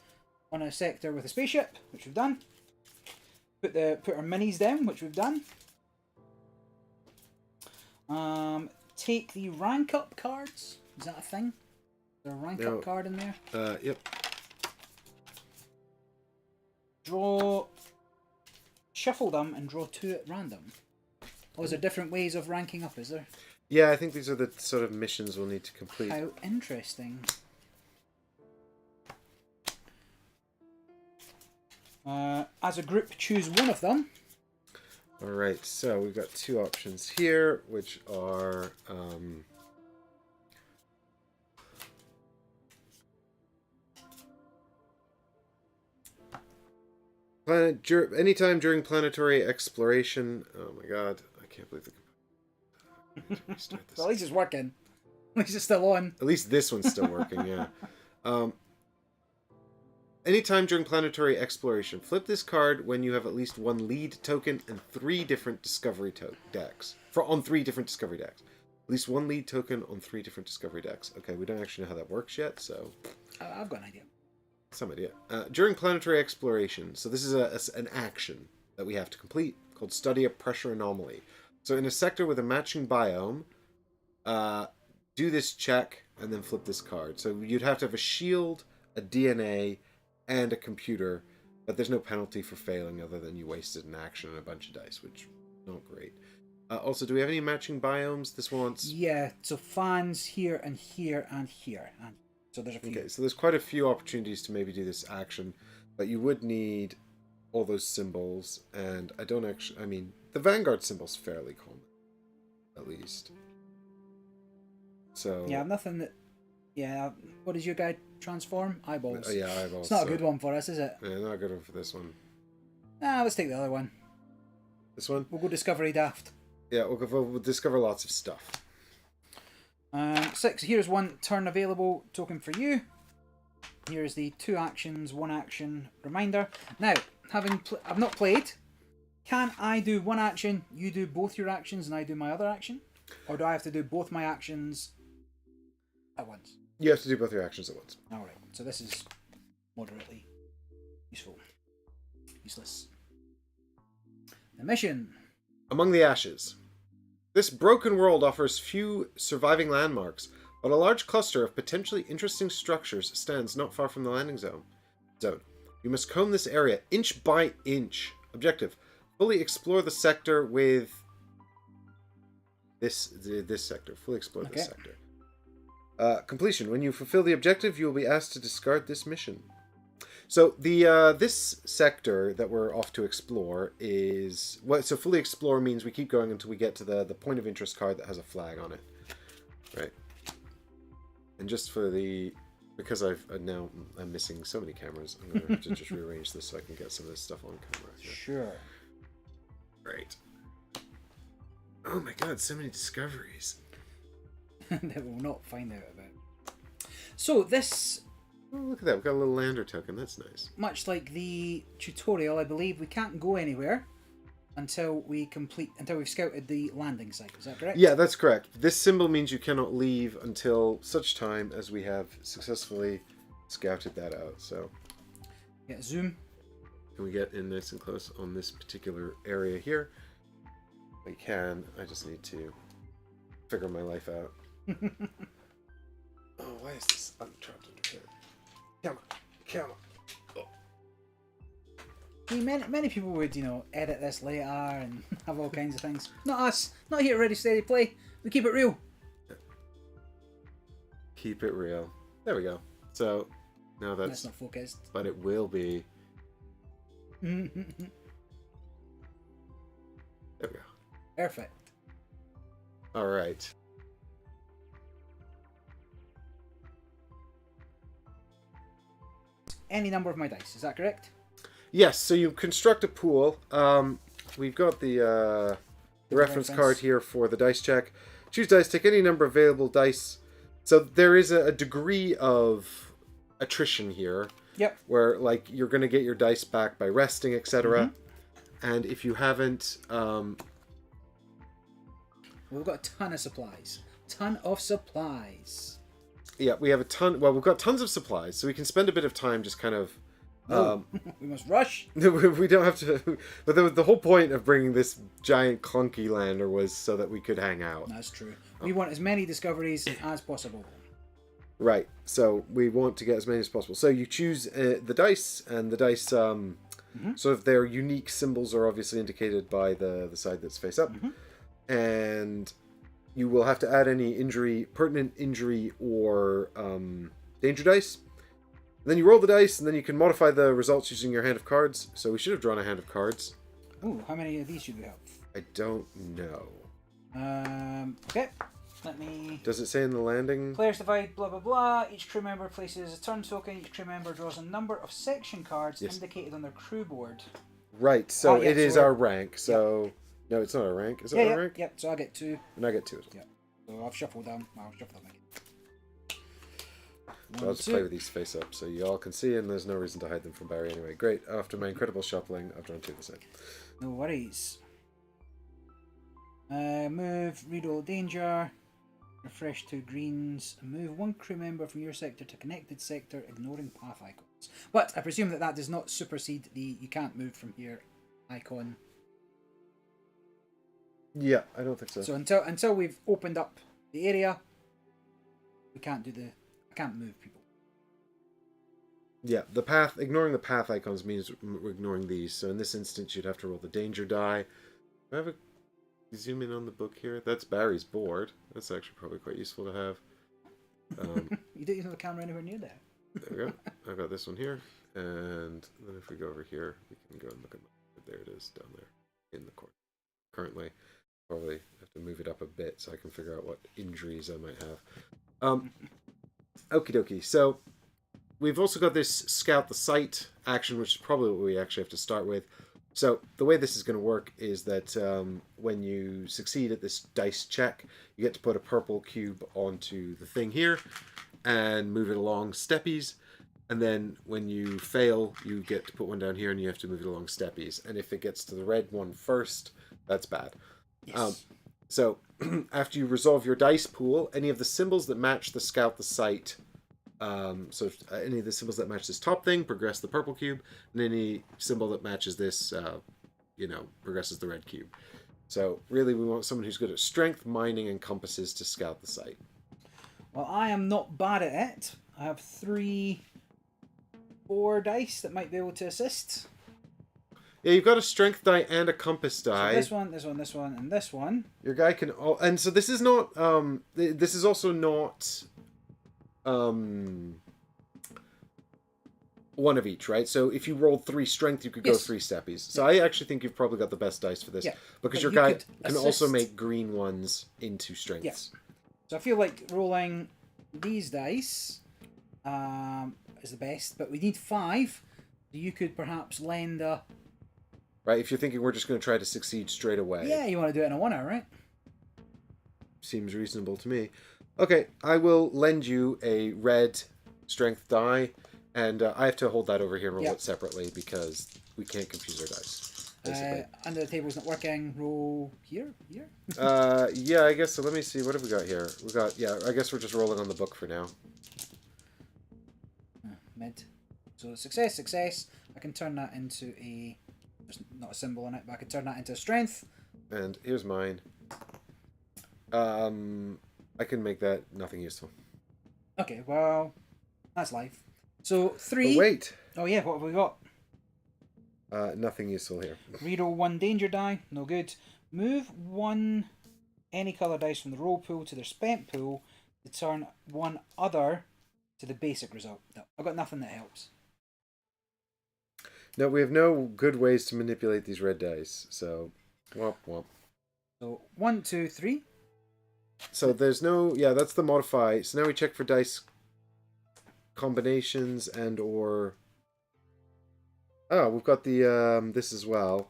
on a sector with a spaceship, which we've done. Put our minis down, which we've done. Take the rank up cards. Is that a thing? Is there a rank up card in there? Yep. Shuffle them and draw 2 at random. Oh, is there different ways of ranking up, is there? Yeah, I think these are the sort of missions we'll need to complete. How interesting. As a group, choose one of them. Alright, so we've got 2 options here, which are... anytime during planetary exploration... Oh my god, I can't believe Well, at least it's working. At least it's still on. At least this one's still working, yeah. Anytime during planetary exploration, flip this card when you have at least 1 lead token and 3 different discovery decks. On 3 different discovery decks. At least 1 lead token on 3 different discovery decks. Okay, we don't actually know how that works yet, so... I've got an idea. Some idea. During planetary exploration, so this is an action that we have to complete called Study a Pressure Anomaly. So in a sector with a matching biome, do this check and then flip this card. So you'd have to have a shield, a DNA, and a computer, but there's no penalty for failing other than you wasted an action and a bunch of dice, which not great. Also, do we have any matching biomes this wants? Yeah, so fans here and here and here. And so there's a few. Okay, so there's quite a few opportunities to maybe do this action, but you would need all those symbols, and I don't actually... I mean, the Vanguard symbol's fairly common, at least. So... Yeah, nothing that... Yeah, what does your guy transform? Eyeballs. Yeah, eyeballs. It's not a good one for us, is it? Yeah, not a good one for this one. Let's take the other one. This one? We'll go Discovery Daft. Yeah, we'll discover lots of stuff. 6. Here's one turn available token for you. Here's the 2 actions, 1 action reminder. Now, I've not played. Can I do 1 action, you do both your actions, and I do my other action? Or do I have to do both my actions at once? You have to do both your actions at once. Alright, so this is moderately useful. Useless. The mission. Among the Ashes. This broken world offers few surviving landmarks, but a large cluster of potentially interesting structures stands not far from the landing zone. You must comb this area inch by inch. Objective: fully explore the sector with this sector. Fully explore this sector. Completion. When you fulfill the objective, you will be asked to discard this mission. So the this sector that we're off to explore is so fully explore means we keep going until we get to the point of interest card that has a flag on it, right? And just for because I'm missing so many cameras, I'm going to have to just rearrange this so I can get some of this stuff on camera. Yeah. Sure. Right. Oh my God! So many discoveries that we'll not find out about. So this. Oh, look at that. We've got a little lander token. That's nice. Much like the tutorial, I believe we can't go anywhere until we've scouted the landing site. Is that correct? Yeah, that's correct. This symbol means you cannot leave until such time as we have successfully scouted that out. So, yeah, zoom. Can we get in nice and close on this particular area here? We can. I just need to figure my life out. Oh, why is this trapped under here? Come on. I mean, many people would, edit this later and have all kinds of things. Not us. Not here at Ready Steady Play. We keep it real. Keep it real. There we go. So, now that's not focused. But it will be. There we go. Perfect. Alright. Any number of my dice, is that correct? Yes, so you construct a pool. We've got the reference card here for the dice check. Choose dice, take any number of available dice. So there is a degree of attrition here. Yep. Where, like, you're going to get your dice back by resting, etc. And if you haven't... We've got a ton of supplies. Ton of supplies. Yeah, we have a ton... Well, we've got tons of supplies, so we can spend a bit of time just kind of... we must rush. We don't have to... But the whole point of bringing this giant clunky lander was so that we could hang out. That's true. We want as many discoveries as possible. Right, so we want to get as many as possible. So you choose the dice, and the dice... sort of their unique symbols are obviously indicated by the side that's face up. And... you will have to add any pertinent injury or danger dice. And then you roll the dice, and then you can modify the results using your hand of cards. So we should have drawn a hand of cards. Ooh, how many of these should we have? I don't know. Okay. Let me... Does it say in the landing? Players divide, blah, blah, blah. Each crew member places a turn token. Each crew member draws a number of section cards indicated on their crew board. Right, so it is our rank, so... Yep. No, it's not our rank. Is it our rank? Yep, so I get 2. And I get 2 as well. Yep. So I've shuffled them. I'll shuffle them again. I'll just play with these face up so you all can see, and there's no reason to hide them from Barry anyway. Great. After my incredible shuffling, I've drawn 2 this side. No worries. Move, reroll danger, refresh 2 greens, move 1 crew member from your sector to connected sector, ignoring path icons. But I presume that does not supersede the you can't move from here icon. Yeah, I don't think so. So until we've opened up the area, we can't do I can't move people. Yeah, ignoring the path icons means we're ignoring these. So in this instance, you'd have to roll the danger die. Do I have zoom in on the book here? That's Barry's board. That's actually probably quite useful to have. You don't even have a camera anywhere near there. There we go. I've got this one here. And then if we go over here, we can go and look at my... There it is, down there in the corner. Currently, probably have to move it up a bit so I can figure out what injuries I might have. Okie dokie. So we've also got this scout the site action, which is probably what we actually have to start with. So the way this is going to work is that when you succeed at this dice check, you get to put a purple cube onto the thing here and move it along steppies. And then when you fail, you get to put one down here and you have to move it along steppies. And if it gets to the red one first, that's bad. Yes. So after you resolve your dice pool, any of the symbols that match the scout the site, so if, any of the symbols that match this top thing progress the purple cube, and any symbol that matches this, progresses the red cube. So really we want someone who's good at strength, mining, and compasses to scout the site. Well, I am not bad at it. I have 4 dice that might be able to assist. Yeah, you've got a strength die and a compass die. So this one, and this one. Your guy can... and so this is not... this is also not... one of each, right? So if you rolled 3 strength, you could go 3 steppies. So I actually think you've probably got the best dice for this. Yeah. Because your guy can also make green ones into strengths. Yeah. So I feel like rolling these dice is the best, but we need 5. So you could perhaps lend a... Right, if you're thinking we're just going to try to succeed straight away. Yeah, you want to do it in a 1-hour, right? Seems reasonable to me. Okay, I will lend you a red strength die, and I have to hold that over here and roll it separately because we can't confuse our dice. Under the table's not working. Roll here? Yeah, I guess so. Let me see. What have we got here? We got, I guess we're just rolling on the book for now. Mid. So success. I can turn that into a... There's not a symbol on it, but I can turn that into a strength. And here's mine. I can make that nothing useful. Okay, well, that's life. So 3. Oh, wait. Oh yeah, what have we got? Nothing useful here. Reroll 1 danger die, no good. Move 1 any colour dice from the roll pool to their spent pool to turn 1 other to the basic result. No, I've got nothing that helps. No, we have no good ways to manipulate these red dice, so womp womp. So 1, 2, 3. So there's no, that's the modify. So now we check for dice combinations and or... Oh, we've got the, this as well.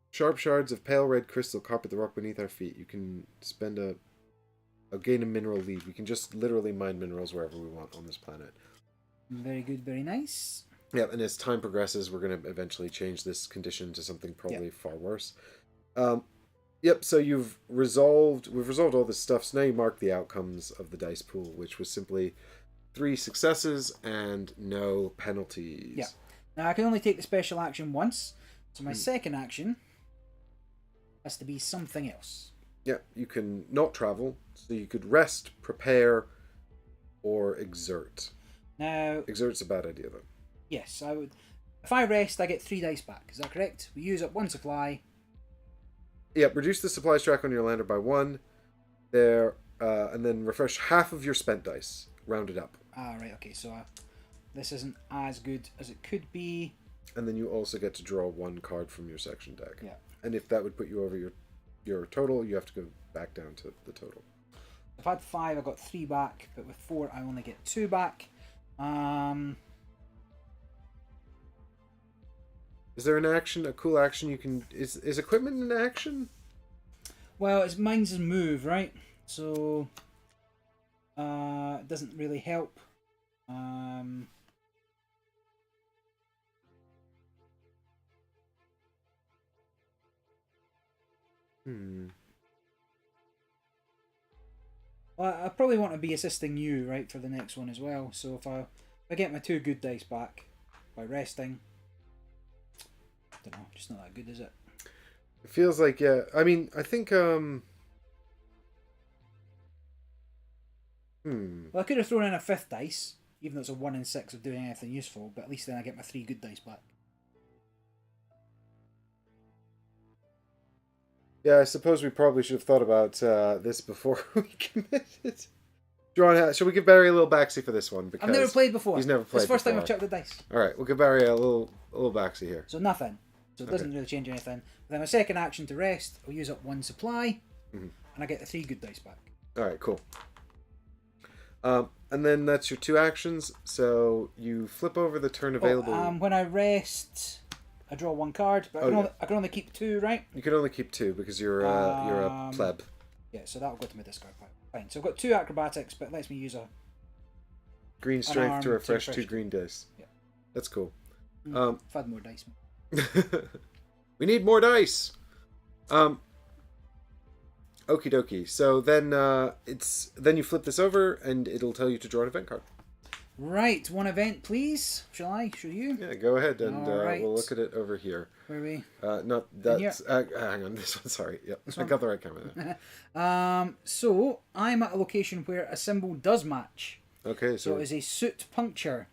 Sharp shards of pale red crystal carpet the rock beneath our feet. You can spend a gain a mineral lead. We can just literally mine minerals wherever we want on this planet. Very good, very nice. Yeah, and as time progresses, we're going to eventually change this condition to something probably far worse. Yep, so we've resolved all this stuff. So now you mark the outcomes of the dice pool, which was simply 3 successes and no penalties. Yeah. Now I can only take the special action once, so my second action has to be something else. Yeah, you can not travel, so you could rest, prepare, or exert. Now, exert's a bad idea, though. Yes, I would. If I rest, I get 3 dice back. Is that correct? We use up 1 supply. Yep, reduce the supplies track on your lander by 1. There, and then refresh half of your spent dice. Round it up. Ah, right, okay, so this isn't as good as it could be. And then you also get to draw 1 card from your section deck. Yeah. And if that would put you over your total, you have to go back down to the total. If I had 5, I got 3 back, but with 4, I only get 2 back. Is there an action, a cool action you can... Is equipment an action? Well, it's mine's a move, right? So... it doesn't really help. Well, I probably want to be assisting you, right, for the next one as well. So if I get my 2 good dice back by resting, I don't know, just not that good, is it? It feels like, yeah. I mean, I think, Well, I could have thrown in a 5th dice, even though it's a 1 in 6 of doing anything useful, but at least then I get my 3 good dice back. Yeah, I suppose we probably should have thought about this before we committed. Shall we give Barry a little backseat for this one? Because I've never played before. He's never played It's the first time before. I've chucked the dice. All right, we'll give Barry a little backseat here. So nothing. So it doesn't really change anything. Then my second action to rest, I'll use up 1 supply, and I get the 3 good dice back. All right, cool. And then that's your 2 actions. So you flip over the turn available. When I rest, I draw 1 card, but I can only keep 2, right? You can only keep 2 because you're a pleb. Yeah, so that'll go to my discard pile. Fine. So I've got 2 acrobatics, but it lets me use a green strength to arm refresh to 2 green dice. Yeah. That's cool. I've had more dice. We need more dice. Okie dokie. So then you flip this over and it'll tell you to draw an event card. Right, 1 event, please. Shall I? Shall you? Yeah, go ahead and right. we'll look at it over here. Where are we? Not that's hang on, this one. Sorry, yep, I got the right camera there. So I'm at a location where a symbol does match. Okay, So so it is a soot puncture.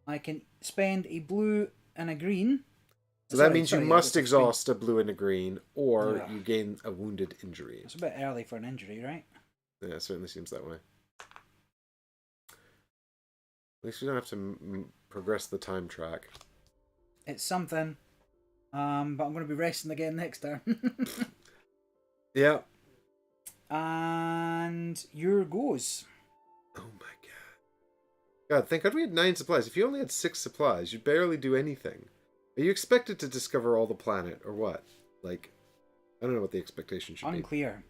I can spend a blue and a green. that means you must exhaust a blue and a green, or Yeah. you gain a wounded injury. It's a bit early for an injury, right? Yeah, it certainly seems that way. At least we don't have to progress the time track. It's something. But I'm going to be resting again next turn. Yeah. And your goes. Oh my god. God, thank God we had 9 supplies. If you only had 6 supplies, you'd barely do anything. Are you expected to discover all the planet, or what? Like, I don't know what the expectation should be. Unclear.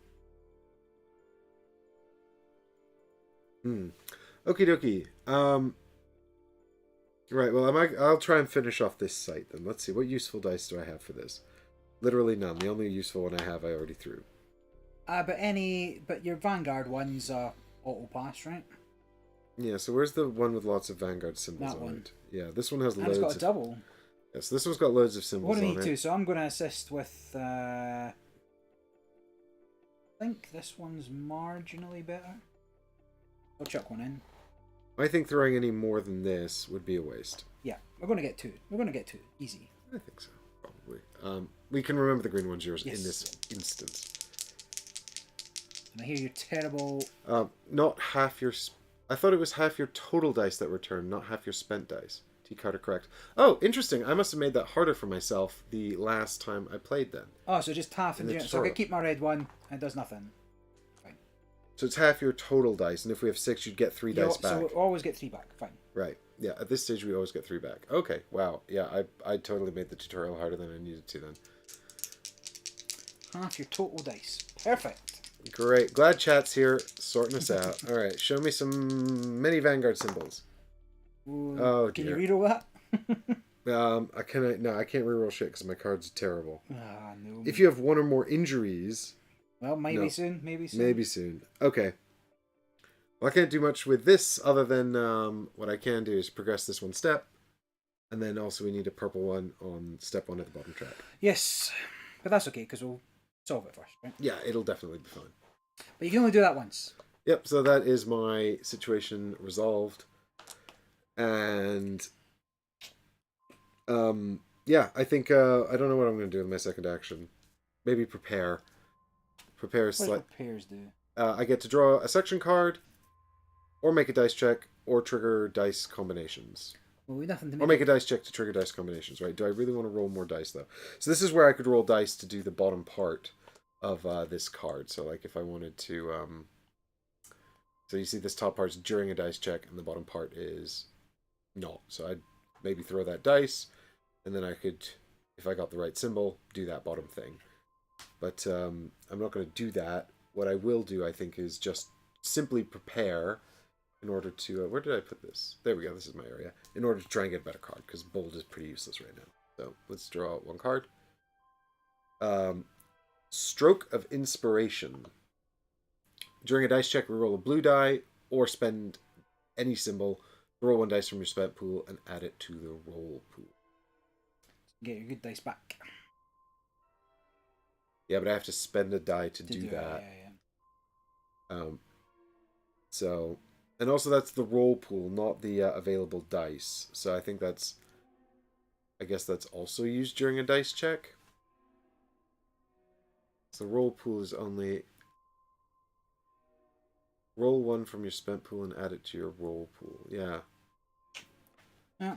Okie dokie. Right, well, I'll try and finish off this site then. Let's see, what useful dice do I have for this? Literally none. The only useful one I have I already threw. But your Vanguard one's auto pass, right? Yeah, so where's the one with lots of Vanguard symbols That on one. it? Yeah, this one has And loads it's got a of... double. Yes, this one's got loads of symbols What do I on need it. to? So I'm going to assist with... I think this one's marginally better. I'll chuck one in. I think throwing any more than this would be a waste. Yeah, we're going to get 2. We're going to get 2. Easy. I think so, probably. We can remember the green one's yours Yes. in this instance. And I hear your terrible... Not half your... I thought it was half your total dice that were turned, not half your spent dice. T-Carter correct. Oh, interesting. I must have made that harder for myself the last time I played then. Oh, so just half. In the So I tutorial. can keep my red one, and it does nothing. Fine. So it's half your total dice, and if we have 6, you'd get 3 dice back. So we always get 3 back. Fine. Right. Yeah, at this stage we always get 3 back. Okay, wow. Yeah, I totally made the tutorial harder than I needed to then. Half your total dice. Perfect. Great. Glad chat's here sorting us out. Alright, show me some many Vanguard symbols. Ooh, Oh, can dear. you reroll that? I can't reroll shit because my card's terrible. Ah, no. If you have 1 or more injuries... Well, maybe No. soon. Maybe soon. Maybe soon. Okay. Well, I can't do much with this other than what I can do is progress this 1 step. And then also we need a purple one on step 1 at the bottom track. Yes, but that's okay because we'll solve it first, right? Yeah, it'll definitely be fine. But you can only do that once. Yep, so that is my situation resolved. And yeah, I think I don't know what I'm going to do with my second action. Maybe prepare. Prepare What do pairs do? I get to draw a section card, or make a dice check, or trigger dice combinations. Well, we've nothing to Or make. make a dice check to trigger dice combinations, right? Do I really want to roll more dice, though? So this is where I could roll dice to do the bottom part of this card. So, like, if I wanted to... So you see this top part's during a dice check, and the bottom part is not. So I'd maybe throw that dice, and then I could, if I got the right symbol, do that bottom thing. But I'm not going to do that. What I will do, I think, is just simply prepare in order to... where did I put this? There we go. This is my area. In order to try and get a better card, because bold is pretty useless right now. So let's draw 1 card. Stroke of Inspiration. During a dice check, reroll a blue die, or spend any symbol, roll 1 dice from your spent pool, and add it to the roll pool. Get your good dice back. Yeah, but I have to spend a die to do that. Yeah. So, and also that's the roll pool, not the available dice. So I think that's, I guess that's also used during a dice check. So roll pool is only... Roll 1 from your spent pool and add it to your roll pool. Yeah. Yeah.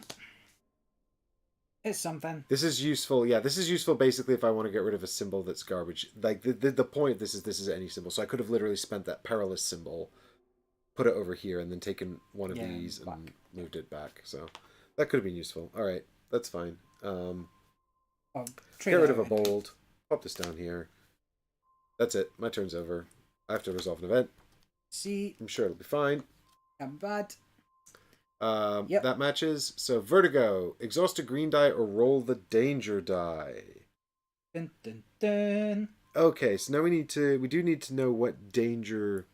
It's something. This is useful. Yeah, this is useful basically if I want to get rid of a symbol that's garbage. Like, the point of this is any symbol. So I could have literally spent that perilous symbol, put it over here, and then taken one of these and moved it back. So that could have been useful. All right, that's fine. Get rid of a bold. Pop this down here. That's it. My turn's over. I have to resolve an event. See. I'm sure it'll be fine. I'm bad. That matches. So Vertigo, exhaust a green die or roll the danger die. Dun, dun, dun. Okay, so now we do need to know what danger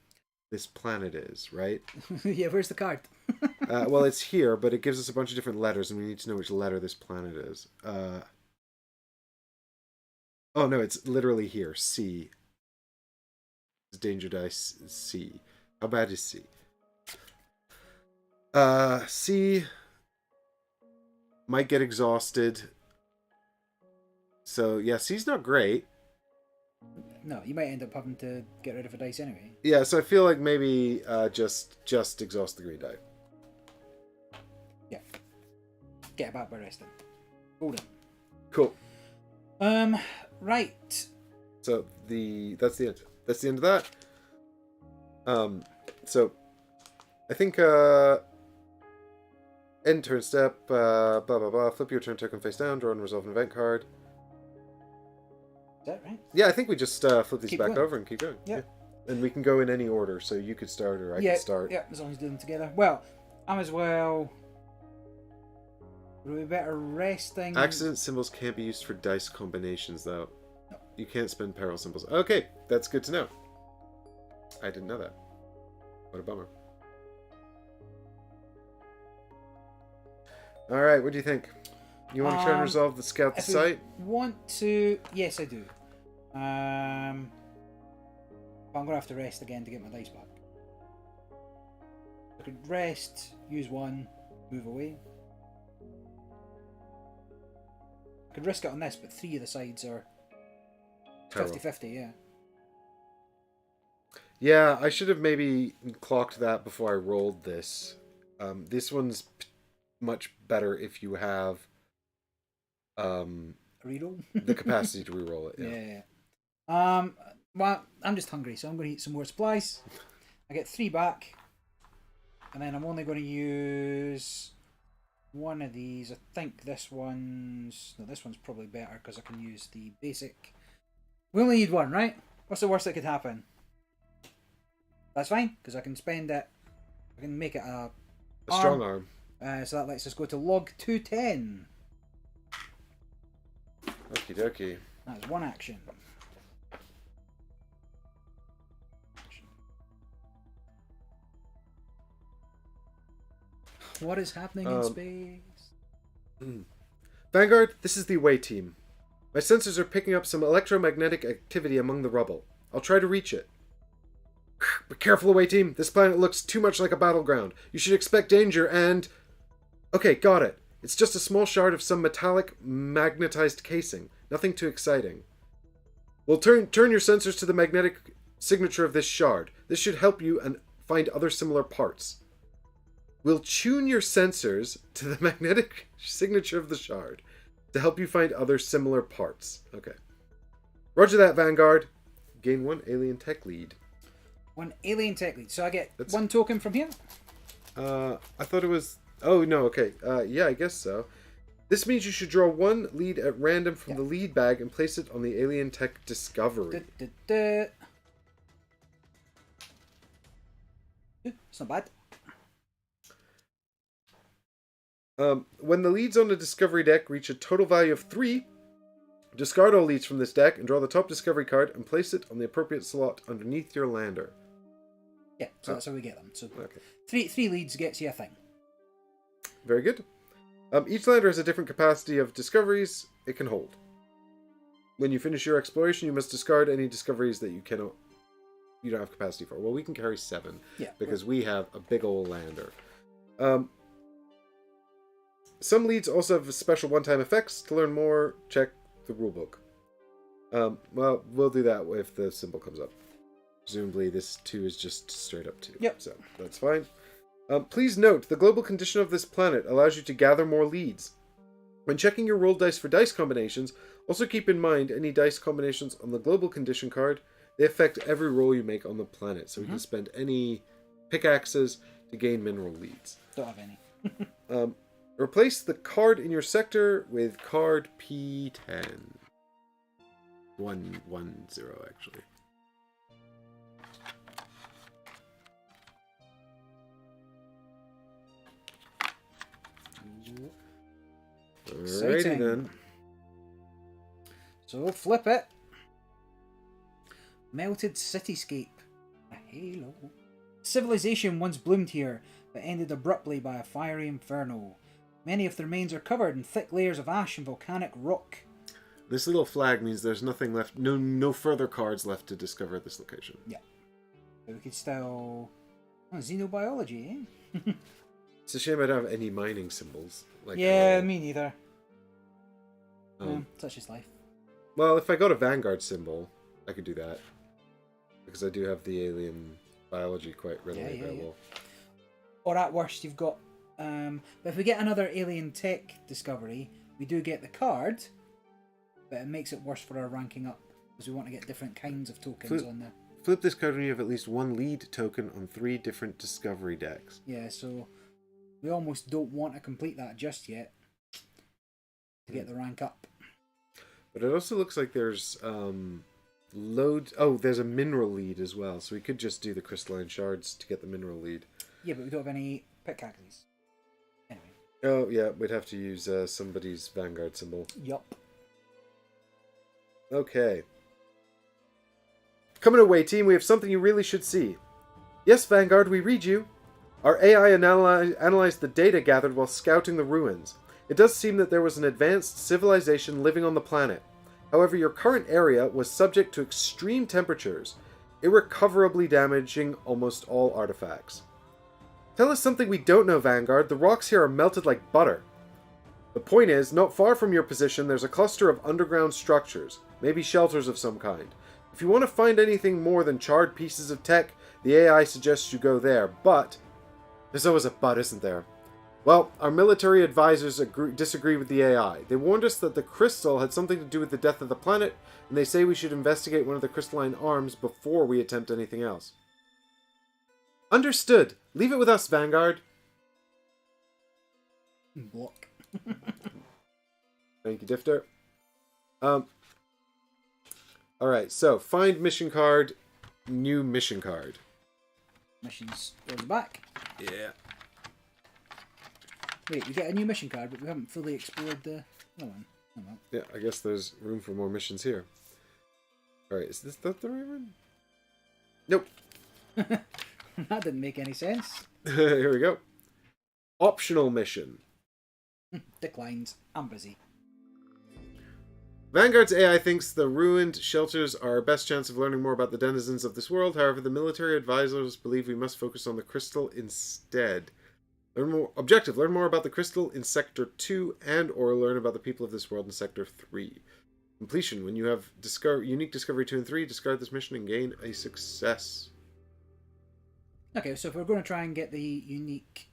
this planet is, right? Yeah, where's the card? Well, it's here, but it gives us a bunch of different letters, and we need to know which letter this planet is. Oh no, it's literally here. C. Danger die C. How bad is C? C might get exhausted. So yeah, C's not great. No, you might end up having to get rid of a dice anyway. Yeah, so I feel like maybe just exhaust the green die. Yeah. Get it back by resting. Golden. Cool. Right. So that's the end. That's the end of that. So I think end turn step, blah blah blah. Flip your turn token face down, draw and resolve an event card. Is that right? Yeah, I think we just flip these back going. over and keep going. Yeah. And we can go in any order, so you could start or I could start. Yeah, as long as we do them together. Well, I'm as well. Would we better resting? Accident symbols can't be used for dice combinations, though. No. You can't spend peril symbols. Okay, that's good to know. I didn't know that. What a bummer. All right, what do you think? You want to try and resolve the scout the site? Want to? Yes, I do. But I'm gonna have to rest again to get my dice back. I could rest, use one, move away. I could risk it on this, but 3 of the sides are 50-50, yeah. Yeah, I should have maybe clocked that before I rolled this. This one's much better if you have reroll? the capacity to reroll it. Yeah. Well, I'm just hungry, so I'm going to eat some more supplies. I get 3 back, and then I'm only going to use one of these. I think this one's probably better because I can use the basic. We only need 1, right? What's the worst that could happen? That's fine, because I can spend it. I can make it a strong arm. So that lets us go to log 210. Okie dokie. That's 1 action. What is happening in space? Vanguard, this is the away team. My sensors are picking up some electromagnetic activity among the rubble. I'll try to reach it. Be careful, away team. This planet looks too much like a battleground. You should expect danger and... Okay, got it. It's just a small shard of some metallic magnetized casing. Nothing too exciting. Well, turn your sensors to the magnetic signature of this shard. This should help you and find other similar parts. We'll tune your sensors to the magnetic signature of the shard to help you find other similar parts. Okay. Roger that, Vanguard. Gain 1 alien tech lead. 1 alien tech lead. So I get 1 token from here? I thought it was... Oh, no, okay. Yeah, I guess so. This means you should draw 1 lead at random from the lead bag and place it on the alien tech discovery. It's not bad. When the leads on the discovery deck reach a total value of 3, discard all leads from this deck and draw the top discovery card and place it on the appropriate slot underneath your lander. Yeah, so that's how we get them. So okay. 3 leads gets you a thing. Very good. Each lander has a different capacity of discoveries it can hold. When you finish your exploration, you must discard any discoveries that you don't have capacity for. Well, we can carry 7 because we have a big old lander. Some leads also have special one-time effects. To learn more, check the rulebook. Well, we'll do that if the symbol comes up. Presumably this 2 is just straight up 2. Yep. So that's fine. Please note, the global condition of this planet allows you to gather more leads. When checking your rolled dice for dice combinations, also keep in mind any dice combinations on the global condition card. They affect every roll you make on the planet. So we can spend any pickaxes to gain mineral leads. Don't have any. Replace the card in your sector with card P10. 110, actually. Alrighty then. So flip it. Melted cityscape. A halo. Civilization once bloomed here, but ended abruptly by a fiery inferno. Many of the remains are covered in thick layers of ash and volcanic rock. This little flag means there's nothing left, no further cards left to discover at this location. Yeah. But we could still... Oh, xenobiology, eh? It's a shame I don't have any mining symbols. Yeah, me neither. Such is life. Well, if I got a Vanguard symbol, I could do that. Because I do have the alien biology quite readily available. Yeah. Or at worst, you've got... but if we get another alien tech discovery, we do get the card, but it makes it worse for our ranking up, because we want to get different kinds of tokens on there. Flip this card when you have at least 1 lead token on 3 different discovery decks. Yeah, so we almost don't want to complete that just yet to get the rank up. But it also looks like there's loads... Oh, there's a mineral lead as well, so we could just do the crystalline shards to get the mineral lead. Yeah, but we don't have any pickaxes. Anyway. Oh, yeah, we'd have to use somebody's Vanguard symbol. Yup. Okay. Coming away, team, we have something you really should see. Yes, Vanguard, we read you. Our AI analyzed the data gathered while scouting the ruins. It does seem that there was an advanced civilization living on the planet. However, your current area was subject to extreme temperatures, irrecoverably damaging almost all artifacts. Tell us something we don't know, Vanguard. The rocks here are melted like butter. The point is, not far from your position, there's a cluster of underground structures, maybe shelters of some kind. If you want to find anything more than charred pieces of tech, the AI suggests you go there, but... There's always a but, isn't there? Well, our military advisors disagree with the AI. They warned us that the crystal had something to do with the death of the planet, and they say we should investigate one of the crystalline arms before we attempt anything else. Understood. Leave it with us, Vanguard. Block. Thank you, Difter. Alright, so find mission card, new mission card. Missions towards the back. Yeah. Wait, we get a new mission card, but we haven't fully explored the other one. Oh well. Yeah, I guess there's room for more missions here. Alright, is this the right one? Nope. That didn't make any sense. Here we go. Optional mission. Declines. I'm busy. Vanguard's AI thinks the ruined shelters are our best chance of learning more about the denizens of this world. However, the military advisors believe we must focus on the crystal instead. Objective, learn more about the crystal in Sector 2 and or learn about the people of this world in Sector 3. Completion, when you have unique Discovery 2 and 3, discard this mission and gain a success. Okay, so if we're going to try and get the unique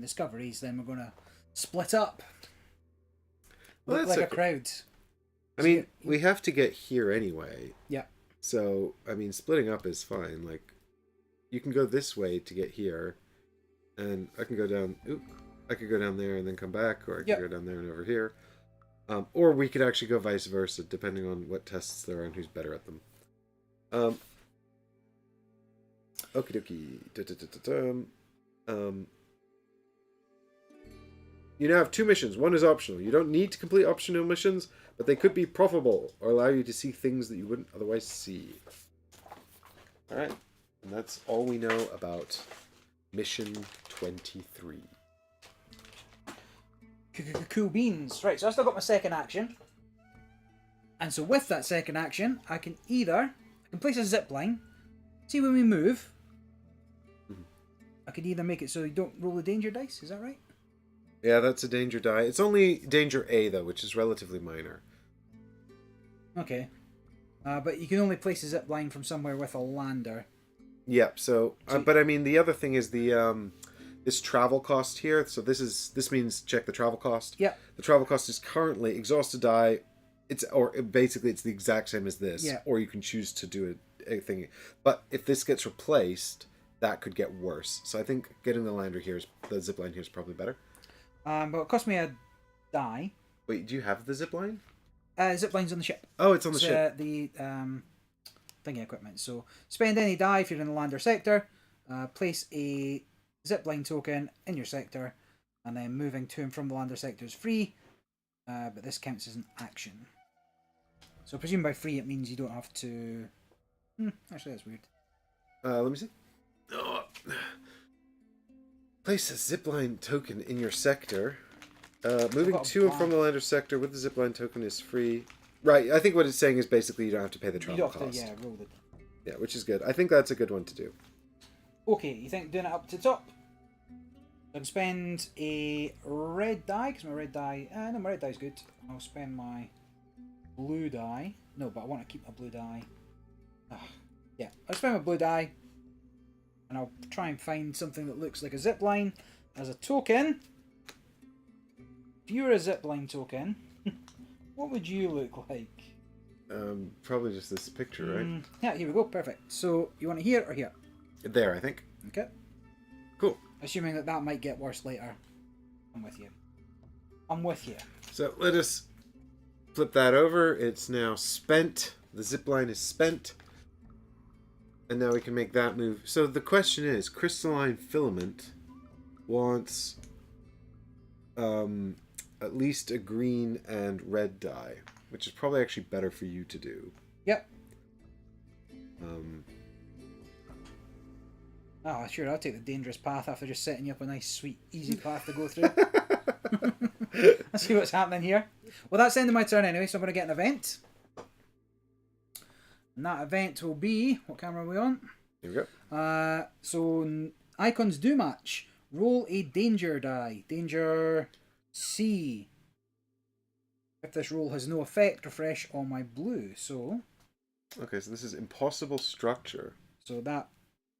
discoveries, then we're going to split up. Well, Look like a crowd. I mean, we have to get here anyway. Yeah. So, I mean, splitting up is fine. Like, you can go this way to get here, and I can go down... Oop, I could go down there and then come back, or I could go down there and over here. Or we could actually go vice versa, depending on what tests there are and who's better at them. Okie dokie. You now have 2 missions. One is optional. You don't need to complete optional missions, but they could be profitable or allow you to see things that you wouldn't otherwise see. Alright. And that's all we know about Mission 23. Cool beans. Right, so I still got my second action. And so with that second action, I can place a zip line. See when we move. I could either make it so you don't roll the danger dice. Is that right? Yeah, that's a danger die. It's only danger A, though, which is relatively minor. Okay. But you can only place a zip line from somewhere with a lander. Yep. So, but I mean, the other thing is the this travel cost here. So this means check the travel cost. Yep. The travel cost is currently exhausted die. Basically it's the exact same as this. Yeah. Or you can choose to do a thing. But if this gets replaced, that could get worse. So I think getting the lander here the zip line here is probably better. But it cost me a die. Wait, do you have the zip line? Zip line's on the ship. Oh, it's on the ship. The thingy equipment. So spend any die if you're in the lander sector. Place a zip line token in your sector, and then moving to and from the lander sector is free. But this counts as an action. So I presume by free it means you don't have to. Actually, that's weird. Let me see. Oh. Place a zipline token in your sector. Moving to and from the lander sector with the zipline token is free. Right, I think what it's saying is basically you don't have to pay the travel cost. Roll it. Yeah, which is good. I think that's a good one to do. Okay, you think doing it up to the top? I can spend a red die, because my red die... no, my red die is good. I'll spend my blue die. No, but I want to keep my blue die. Yeah, I'll spend my blue die. And I'll try and find something that looks like a zipline as a token. If you were a zipline token, what would you look like? Probably just this picture, right? Yeah, here we go. Perfect. So, you want it here or here? There, I think. Okay. Cool. Assuming that might get worse later. I'm with you. I'm with you. So, let us flip that over. It's now spent. The zipline is spent. And now we can make that move. So, the question is, crystalline filament wants at least a green and red die, which is probably actually better for you to do. Yep. Oh, sure, I'll take the dangerous path after just setting you up a nice, sweet, easy path to go through. Let's see what's happening here. Well, that's the end of my turn anyway, so I'm going to get an event. And that event will be... What camera are we on? Here we go. So, icons do match. Roll a danger die. Danger C. If this roll has no effect, refresh on my blue. So... Okay, so this is impossible structure. So that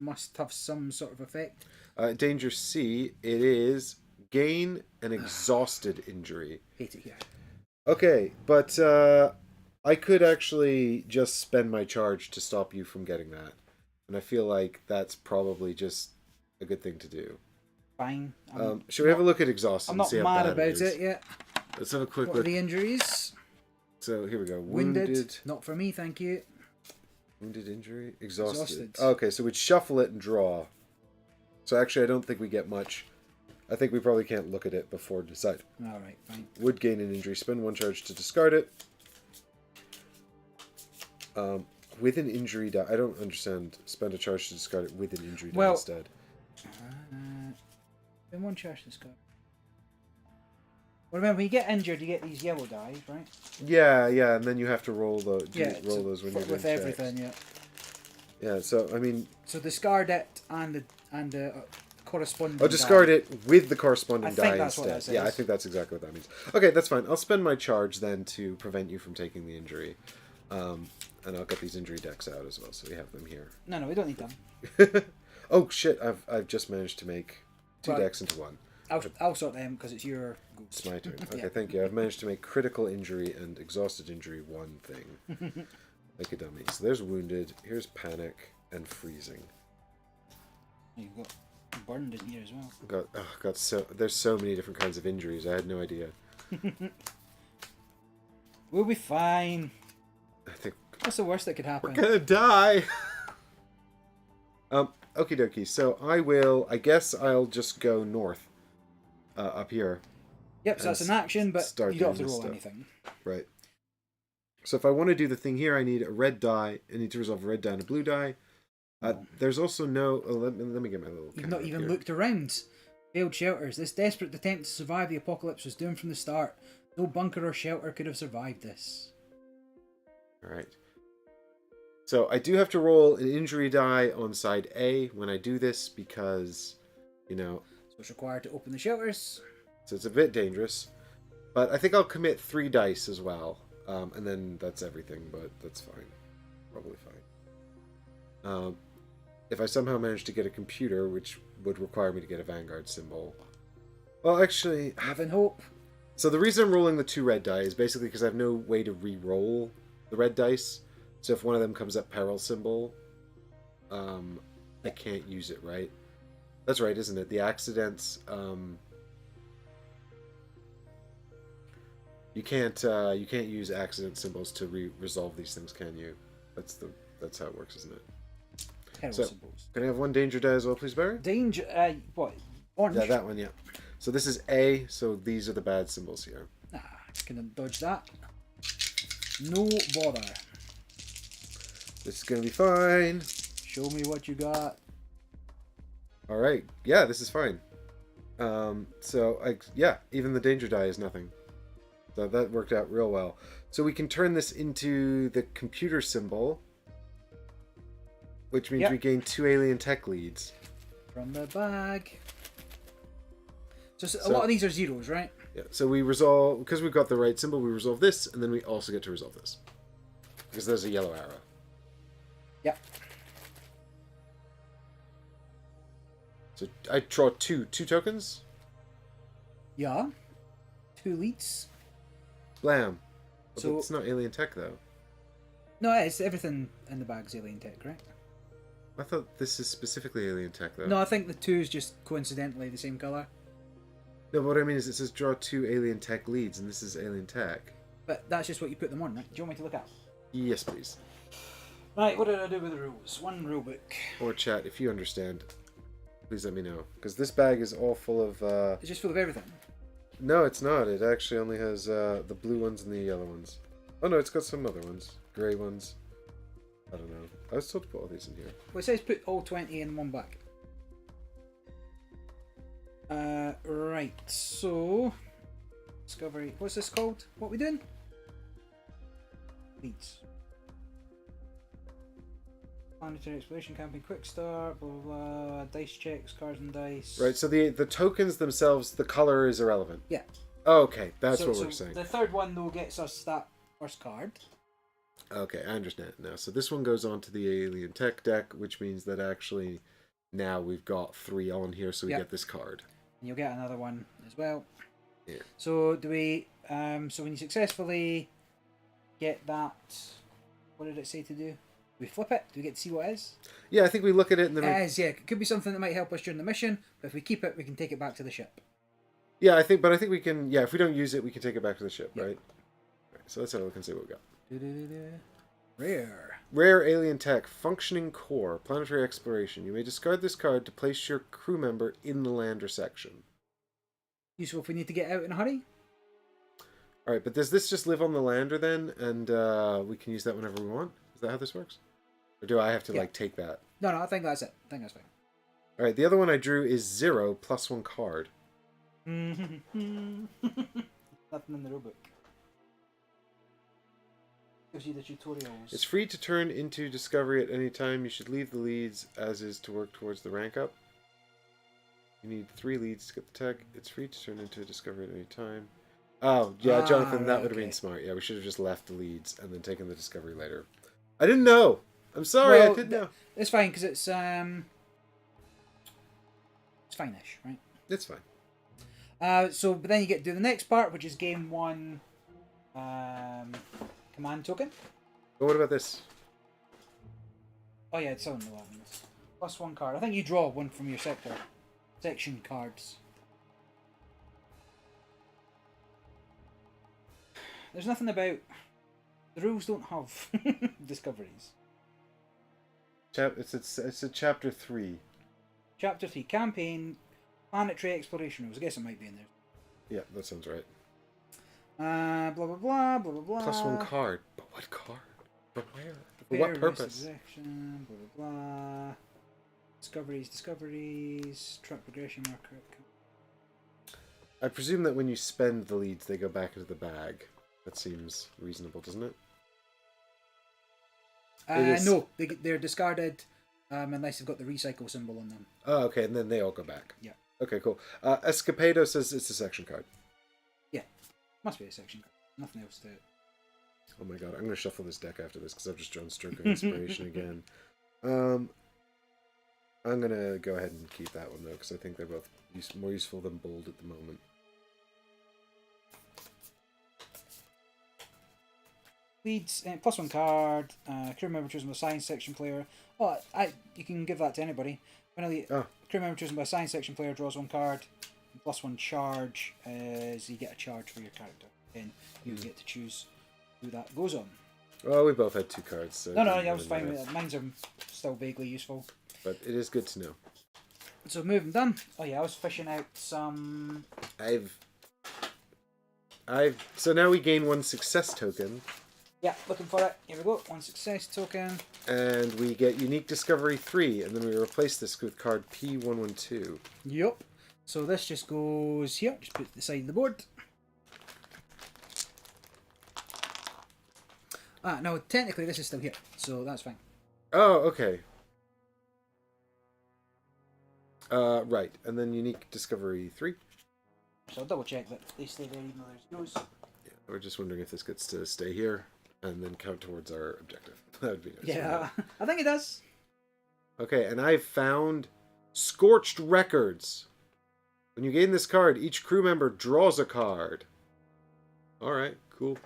must have some sort of effect. Danger C, it is gain an exhausted injury. Hate it here. Okay, but I could actually just spend my charge to stop you from getting that. And I feel like that's probably just a good thing to do. Fine. Should we have a look at exhausted? I'm not mad about it yet. Let's have a quick look. What are the injuries? So here we go. Wounded. Not for me, thank you. Wounded injury? Exhausted. Okay, so we'd shuffle it and draw. So actually, I don't think we get much. I think we probably can't look at it before decide. Alright, fine. Would gain an injury. Spend one charge to discard it. With an injury die. I don't understand. Spend a charge to discard it with an injury die instead. Spend one charge to discard. Well, remember, when you get injured, you get these yellow dies, right? Yeah, and then you have to roll those. Roll those when you're with doing everything, checks. Yeah. So I mean. So discard it and the corresponding. Oh, discard it with the corresponding die that's instead. What that says. Yeah, I think that's exactly what that means. Okay, that's fine. I'll spend my charge then to prevent you from taking the injury, and I'll get these injury decks out as well, so we have them here. No, we don't need them. Oh shit! I've just managed to make two decks into one. I'll sort them because it's your go. It's my turn. Okay, thank you. I've managed to make critical injury and exhausted injury one thing. Like a dummy. So there's wounded. Here's panic and freezing. You've got burned in here as well. There's so many different kinds of injuries. I had no idea. We'll be fine. I think. What's the worst that could happen? We're gonna die. Okie dokie. So I guess I'll just go north. Up here. Yep, so that's an action, but you don't have to roll anything. Right. So if I want to do the thing here, I need a red die. I need to resolve a red die and a blue die. There's also no... let me get my little... You've not even looked around. Failed shelters. This desperate attempt to survive the apocalypse was doomed from the start. No bunker or shelter could have survived this. Alright. So I do have to roll an injury die on side A when I do this because, So it's required to open the shelters. So it's a bit dangerous. But I think I'll commit 3 dice as well. And then that's everything, but that's fine. probably fine. If I somehow manage to get a computer, which would require me to get a Vanguard symbol... Well, actually... Live in hope. So the reason I'm rolling the 2 red die is basically because I have no way to re-roll the red dice. So if one of them comes up peril symbol, I can't use it, right? That's right, isn't it? The accidents... You can't use accident symbols to resolve these things, can you? That's how it works, isn't it? Peril So, symbols. can I have 1 danger die as well, please, Barry? Danger. What? Orange. Yeah, that one. Yeah. So this is A. So these are the bad symbols here. Gonna dodge that. No bother. This is gonna be fine. Show me what you got. All right. Yeah, this is fine. So yeah, even the danger die is nothing. So that worked out real well. So we can turn this into the computer symbol, which means we gain 2 alien tech leads. From the bag. So a lot of these are zeros, right? Yeah. So we resolve, because we've got the right symbol, we resolve this, and then we also get to resolve this. Because there's a yellow arrow. Yep. So I draw two tokens. Yeah. 2 leads. Blam. But So it's not alien tech, though. no, it's everything in the bag's alien tech, right? I thought this is specifically alien tech, though. No, I think the 2 is just coincidentally the same color. No, but what I mean is it says draw 2 alien tech leads, and this is alien tech. But that's just what you put them on, right? Do you want me to look at? Yes, please. Right, what did I do with the rules? 1 rule book. Or chat, if you understand, please let me know. Because this bag is all full of... It's just full of everything. No, it's not. It actually only has the blue ones and the yellow ones. Oh no, it's got some other ones. Grey ones. I don't know. I was told to put all these in here. Well, it says put all 20 in one bag. Right, so... Discovery... What's this called? What are we doing? Leads. Planetary Exploration Campaign Quick Start, blah blah blah, dice checks, cards and dice. Right, so the tokens themselves, the color is irrelevant. Yeah. Okay, that's what So we're saying. the third one, though, gets us that first card. Okay, I understand it now. So this one goes on to the alien tech deck, which means that actually now we've got 3 on here, so we get this card. And you'll get another one as well. Yeah. So do we... so when you successfully get that... What did it say to do? Do we flip it? Do we get to see what it is? Yeah, I think we look at it and then It is, yeah. It could be something that might help us during the mission, but if we keep it, we can take it back to the ship. Yeah, I think we can... Yeah, if we don't use it, we can take it back to the ship, Yep. right? So let's have a look and see what we got. Rare. Rare alien tech, functioning core, planetary exploration. You may discard this card to place your crew member in the lander section. Useful if we need to get out in a hurry. Alright, but does this just live on the lander then, and we can use that whenever we want? Is that how this works? Or do I have to, like, take that? No, I think that's it. I think that's fine. Alright, the other one I drew is 0 plus 1 card. Nothing in the rulebook. Gives you the tutorials. It's free to turn into discovery at any time. You should leave the leads as is to work towards the rank up. You need 3 leads to get the tech. It's free to turn into a discovery at any time. Oh, yeah, Jonathan, that would have been smart. Yeah, we should have just left the leads and then taken the discovery later. I didn't know. I'm sorry, I didn't know. It's fine because it's fine-ish, right? It's fine. But then you get to do the next part, which is game 1 command token. But what about this? Oh yeah, it's on the ones. Plus 1 card. I think you draw one from your section cards. There's nothing about... The rules don't have discoveries. It's a chapter 3. Chapter 3, Campaign, Planetary Exploration rules. I guess it might be in there. Yeah, that sounds right. Blah blah blah, blah blah blah. Plus 1 card. But what card? But where? For Prepare, what purpose? Section, blah blah blah. Discoveries, track progression marker. I presume that when you spend the leads, they go back into the bag. That seems reasonable, doesn't it? No, they're discarded unless they've got the recycle symbol on them. Oh, okay, and then they all go back. Yeah. Okay, cool. Escapado says it's a section card. Yeah, must be a section card. Nothing else to it. Oh my god, I'm going to shuffle this deck after this because I've just drawn Stroke of Inspiration again. I'm going to go ahead and keep that one though because I think they're both more useful than Bold at the moment. Leads, +1 card, crew member chosen by science section player. Oh, you can give that to anybody. Finally, crew member chosen by science section player draws 1 card. +1 charge is you get a charge for your character. And you get to choose who that goes on. Well, we both had 2 cards. So no, I was fine with it. Mine's are still vaguely useful. But it is good to know. So moving done. Oh yeah, I was fishing out some... So now we gain 1 success token. Yeah, looking for it. Here we go. 1 success token. And we get Unique Discovery 3, and then we replace this with card P112. Yup. So this just goes here. Just put it beside the board. No, technically this is still here, so that's fine. Oh, okay. Right, and then Unique Discovery 3. So I'll double check that they stay there even though there's goes. Yeah, we're just wondering if this gets to stay here and then count towards our objective. That would be nice. Yeah, I think it does. Okay, and I've found Scorched Records. When you gain this card, each crew member draws a card. Alright, cool.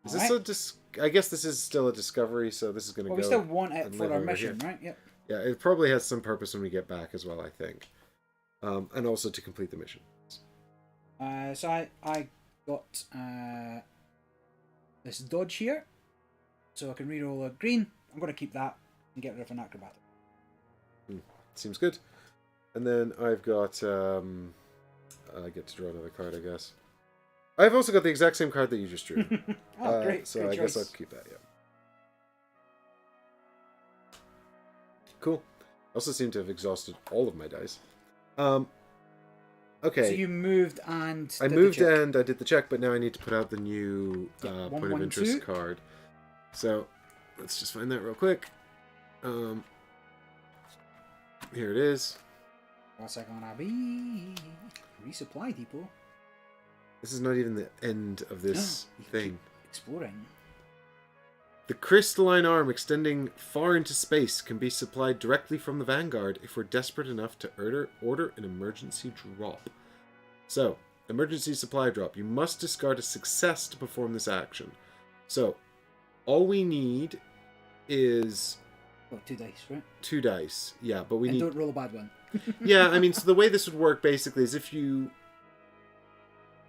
Is this I guess this is still a discovery, so this is going to go... we still want it for our mission, here. right? Yep. Yeah, it probably has some purpose when we get back as well, I think. And also to complete the mission. So I got this dodge here, so I can reroll a green. I'm going to keep that and get rid of an acrobatic. Seems good. And then I've got... I get to draw another card, I guess. I've also got the exact same card that you just drew. Oh, great. So great I choice. guess I'll keep that, yeah. Cool. I also seem to have exhausted all of my dice. Okay. So you moved and... I moved and I did the check, but now I need to put out the new point of interest 112 card. So let's just find that real quick. Here it is. What's it gonna be? Resupply depot. This is not even the end of this thing. Exploring. The crystalline arm extending far into space can be supplied directly from the Vanguard if we're desperate enough to order an emergency drop. So, emergency supply drop. You must discard a success to perform this action. So, all we need is... Oh, 2 dice, right? 2 dice. Yeah, but we and need... don't roll a bad one. Yeah, I mean, so the way this would work basically is if you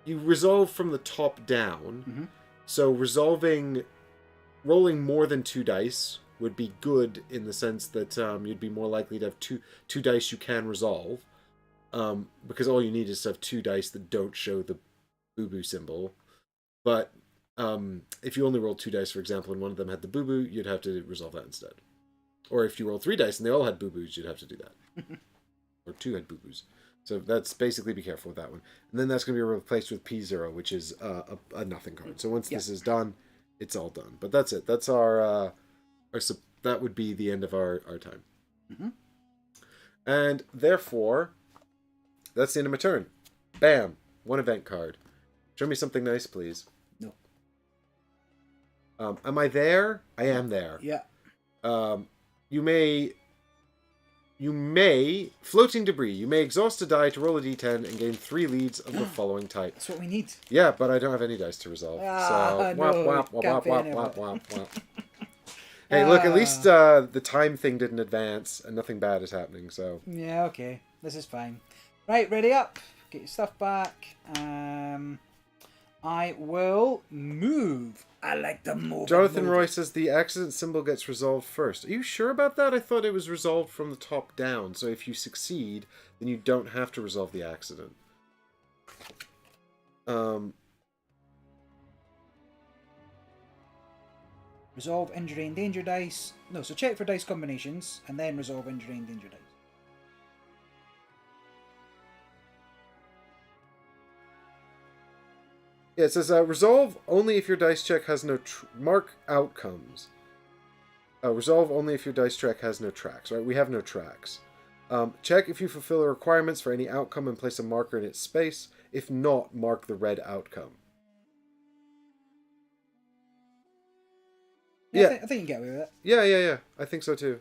resolve from the top down. Mm-hmm. So rolling more than 2 dice would be good in the sense that you'd be more likely to have two dice you can resolve. Because all you need is to have 2 dice that don't show the boo-boo symbol. But if you only rolled 2 dice, for example, and one of them had the boo-boo, you'd have to resolve that instead. Or if you rolled 3 dice and they all had boo-boos, you'd have to do that. Or 2 had boo-boos. So that's basically be careful with that one. And then that's going to be replaced with P0, which is a nothing card. So once this is done, it's all done. But that's it. That's our that would be the end of our time. Mm-hmm. And therefore, that's the end of my turn. Bam! 1 event card. Show me something nice, please. No. Am I there? I am there. Yeah. You may floating debris. You may exhaust a die to roll a d10 and gain 3 leads of the following type. That's what we need. Yeah, but I don't have any dice to resolve. So wop. Hey, look, at least the time thing didn't advance and nothing bad is happening. So yeah, okay, this is fine. Right, ready up. Get your stuff back. I will move. I like to move. Jonathan Roy says the accident symbol gets resolved first. Are you sure about that? I thought it was resolved from the top down. So if you succeed, then you don't have to resolve the accident. Resolve injury and danger dice. No, so check for dice combinations and then resolve injury and danger dice. Yeah, it says resolve only if your dice check has no mark outcomes. Resolve only if your dice check has no tracks. Right, we have no tracks. Check if you fulfill the requirements for any outcome and place a marker in its space. If not, mark the red outcome. Yeah, Yeah. I think you can get away with it. Yeah. I think so too.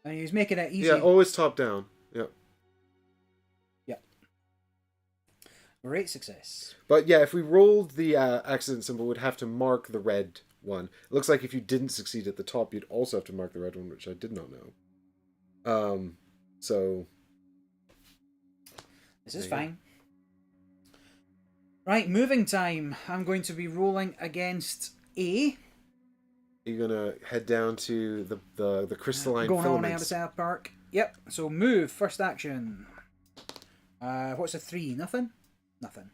And he was making it easy. Yeah, always top down. Yep. Yep. Great success. But yeah, if we rolled the accident symbol, we'd have to mark the red one. It looks like if you didn't succeed at the top, you'd also have to mark the red one, which I did not know. So this is fine. Right, moving time. I'm going to be rolling against A. You're gonna head down to the crystalline going filaments. on out of South Park. Yep. So move. First action. What's a 3? Nothing. Nothing.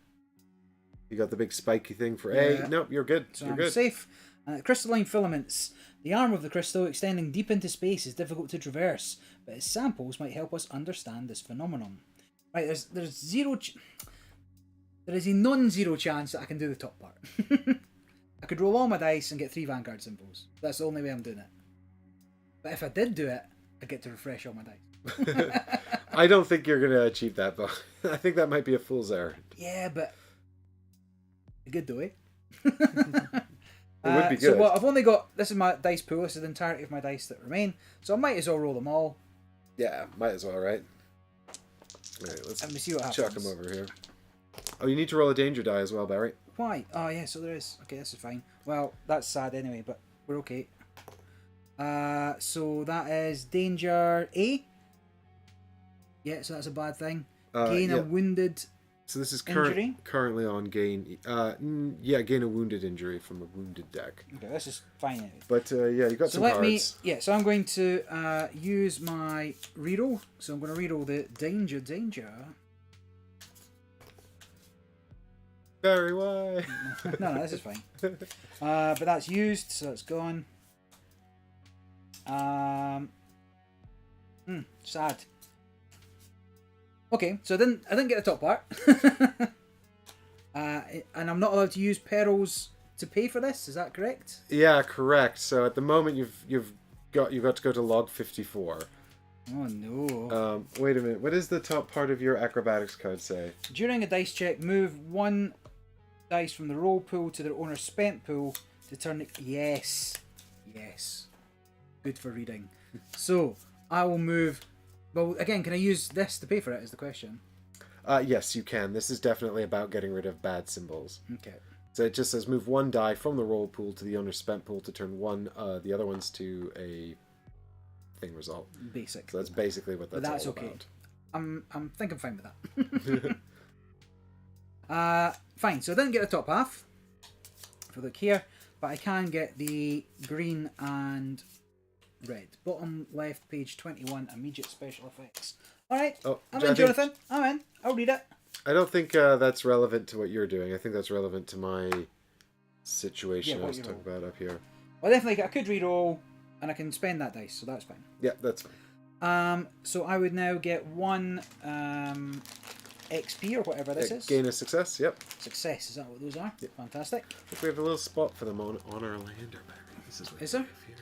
You got the big spiky thing for Yeah. A. Nope, you're good. So you're I'm good. safe. Crystalline filaments. The arm of the crystal extending deep into space is difficult to traverse, but its samples might help us understand this phenomenon. Right, there's zero. There is a non-zero chance that I can do the top part. I could roll all my dice and get 3 Vanguard symbols. That's the only way I'm doing it. But if I did do it, I get to refresh all my dice. I don't think you're gonna achieve that, though. I think that might be a fool's errand. Yeah, but good though, eh? It would be good. So well, I've only got, this is my dice pool. This is the entirety of my dice that remain. So I might as well roll them all. Yeah, might as well, right? All right, let's Let me see what happens. chuck them over here. Oh, you need to roll a danger die as well, Barry. Why? Oh yeah, so there is. Okay, this is fine. Well, that's sad anyway, but we're okay. So that is danger A. Yeah, so that's a bad thing. Gain a wounded. So this is injury? currently on gain. Gain a wounded injury from a wounded deck. Okay, this is fine anyway. But yeah, you got So some let cards. me. Yeah, so I'm going to use my reroll. So I'm going to reroll the danger. Barry, why? No, this is fine. But that's used, so it's gone. Sad. Okay, so I didn't get the top part. And I'm not allowed to use perils to pay for this. Is that correct? Yeah, correct. So at the moment you've got to go to log 54. Oh no. Wait a minute. What does the top part of your acrobatics card say? During a dice check, move 1 dice from the roll pool to their owner's spent pool to turn it. Yes. Good for reading. So I will move. Well, again, can I use this to pay for it? Is the question. Yes, you can. This is definitely about getting rid of bad symbols. Okay. So it just says move 1 die from the roll pool to the owner's spent pool to turn the other ones to a thing result. Basic. So that's basically what that's all okay. about. I'm think I'm fine with that. Fine. So I didn't get the top half. If I look here, but I can get the green and red. Bottom left, page 21, immediate special effects. All right. I'm in, Jonathan. I'm in. I'll read it. I don't think that's relevant to what you're doing. I think that's relevant to my situation I was talking about up here. Well, definitely, I could reroll, and I can spend that dice, so that's fine. Yeah, that's fine. So I would now get 1 XP or whatever this is. Gain a success. Yep. Success. Is that what those are? Yep. Fantastic. We have a little spot for them on our lander, Barry. This is what Is there? here,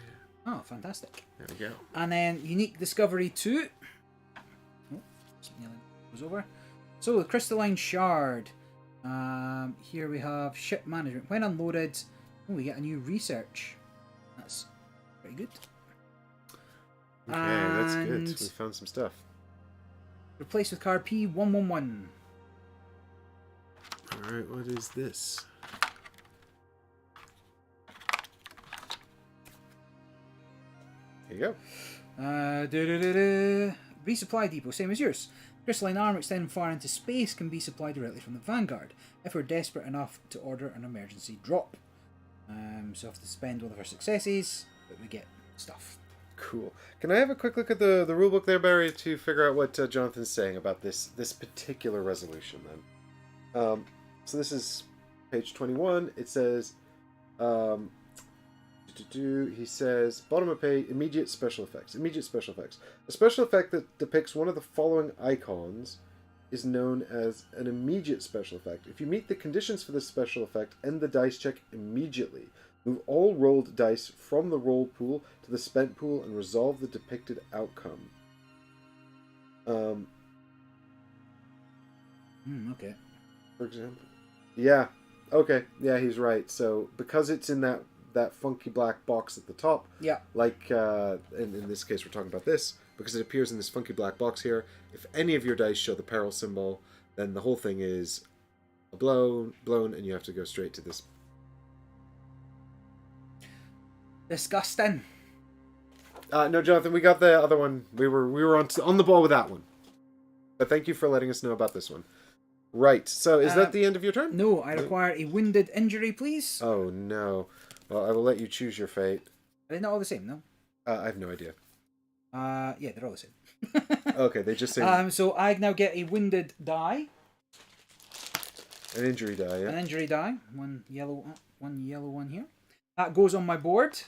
Oh, fantastic. There we go. And then unique discovery 2. Oh, nearly goes over. So the crystalline shard. Here we have ship management. When unloaded, we get a new research. That's pretty good. Okay, that's good. We found some stuff. Replace with card P111. All right, what is this? There you go. Resupply depot, same as yours. Crystalline arm extending far into space can be supplied directly from the Vanguard if we're desperate enough to order an emergency drop. So I have to spend one of our successes, but we get stuff. Cool. Can I have a quick look at the rulebook there, Barry, to figure out what Jonathan's saying about this particular resolution then? So this is page 21. It says, he says, bottom of page, immediate special effects. Immediate special effects. A special effect that depicts one of the following icons is known as an immediate special effect. If you meet the conditions for this special effect, end the dice check immediately. Move all rolled dice from the roll pool to the spent pool and resolve the depicted outcome. Okay. For example. Yeah. Okay. Yeah, he's right. So because it's in that that funky black box at the top. Yeah. Like, in this case, we're talking about this, because it appears in this funky black box here. If any of your dice show the peril symbol, then the whole thing is blown, and you have to go straight to this. Disgusting. No, Jonathan, we got the other one. We were on the ball with that one. But thank you for letting us know about this one. Right, so is that the end of your turn? No, I require a wounded injury, please. Oh, no. Well, I will let you choose your fate. Are they not all the same, no? I have no idea. Yeah, they're all the same. Okay, they just say... So I now get a wounded die. An injury die, yeah? An injury die. One yellow one here. That goes on my board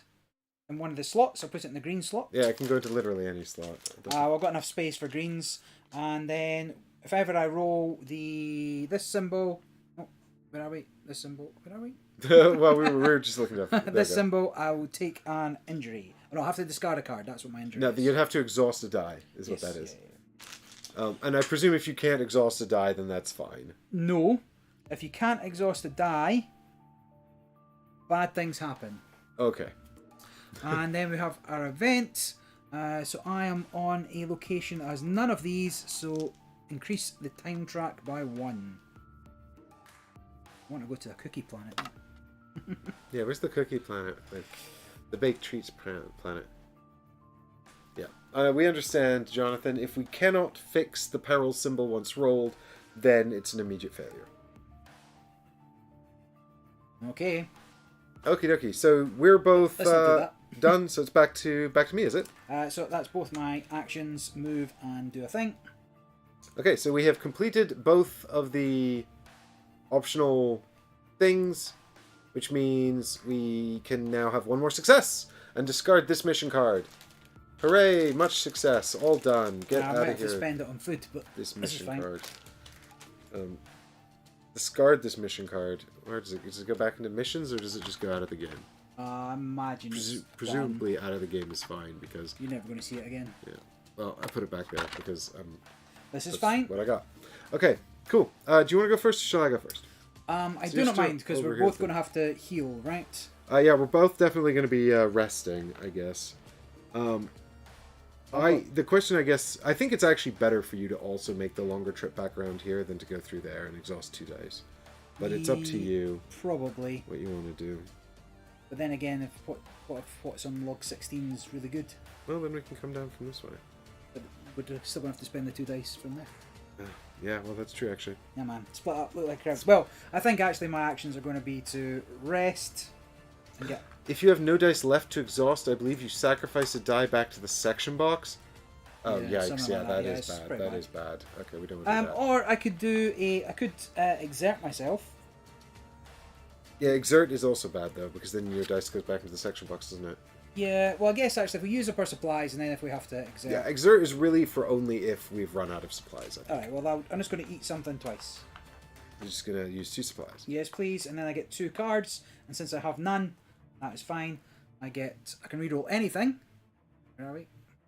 in one of the slots. I'll put it in the green slot. Yeah, it can go into literally any slot. I've got enough space for greens. And then if ever I roll this symbol... Oh, where are we? This symbol. Where are we? Well, we were just looking up. This symbol, I will take an injury. Oh, no, I have to discard a card. That's what my injury is. No, you'd have to exhaust a die, is what that is. Yeah. And I presume if you can't exhaust a die, then that's fine. No. If you can't exhaust a die, bad things happen. Okay. And then we have our event. So I am on a location that has none of these, so increase the time track by 1. I want to go to the cookie planet. Yeah, where's the cookie planet? Like, the baked treats planet. Yeah. We understand, Jonathan. If we cannot fix the peril symbol once rolled, then it's an immediate failure. Okay. Okie dokie. So we're both done. So it's back to me, is it? So that's both my actions, move and do a thing. Okay, so we have completed both of the optional things, which means we can now have one more success and discard this mission card. Hooray! Much success. All done. Get out of here. I might have to spend it on food, but this mission is fine. Card. Discard this mission card. Where does it go back into missions, or does it just go out of the game? I imagine presumably out of the game is fine, because you're never going to see it again. Yeah. Well, I put it back there because this is fine. What I got. Okay. Cool. Do you want to go first, or shall I go first? I do not mind, because we're both going to have to heal, right? Yeah, we're both definitely going to be resting, I guess. The question, I guess, I think it's actually better for you to also make the longer trip back around here than to go through there and exhaust 2 dice. But it's up to you. Probably. What you want to do. But then again, if what's on log 16 is really good. Well, then we can come down from this way. But we're still going to have to spend the 2 dice from there. Yeah, well, that's true, actually. Yeah, man. Split up, look like crabs. Well, I think actually my actions are going to be to rest and get... If you have no dice left to exhaust, I believe you sacrifice a die back to the section box. Oh, yeah, yikes. Yeah, that is bad. That is bad. Okay, we don't want to do that. Or I could exert myself. Yeah, exert is also bad, though, because then your dice goes back into the section box, doesn't it? Yeah, well, I guess actually if we use up our supplies and then if we have to exert... Yeah, exert is really for only if we've run out of supplies, I think. Alright, well, I'm just going to eat something twice. You're just going to use 2 supplies. Yes, please, and then I get 2 cards, and since I have none, that is fine. I can reroll anything. Where are we?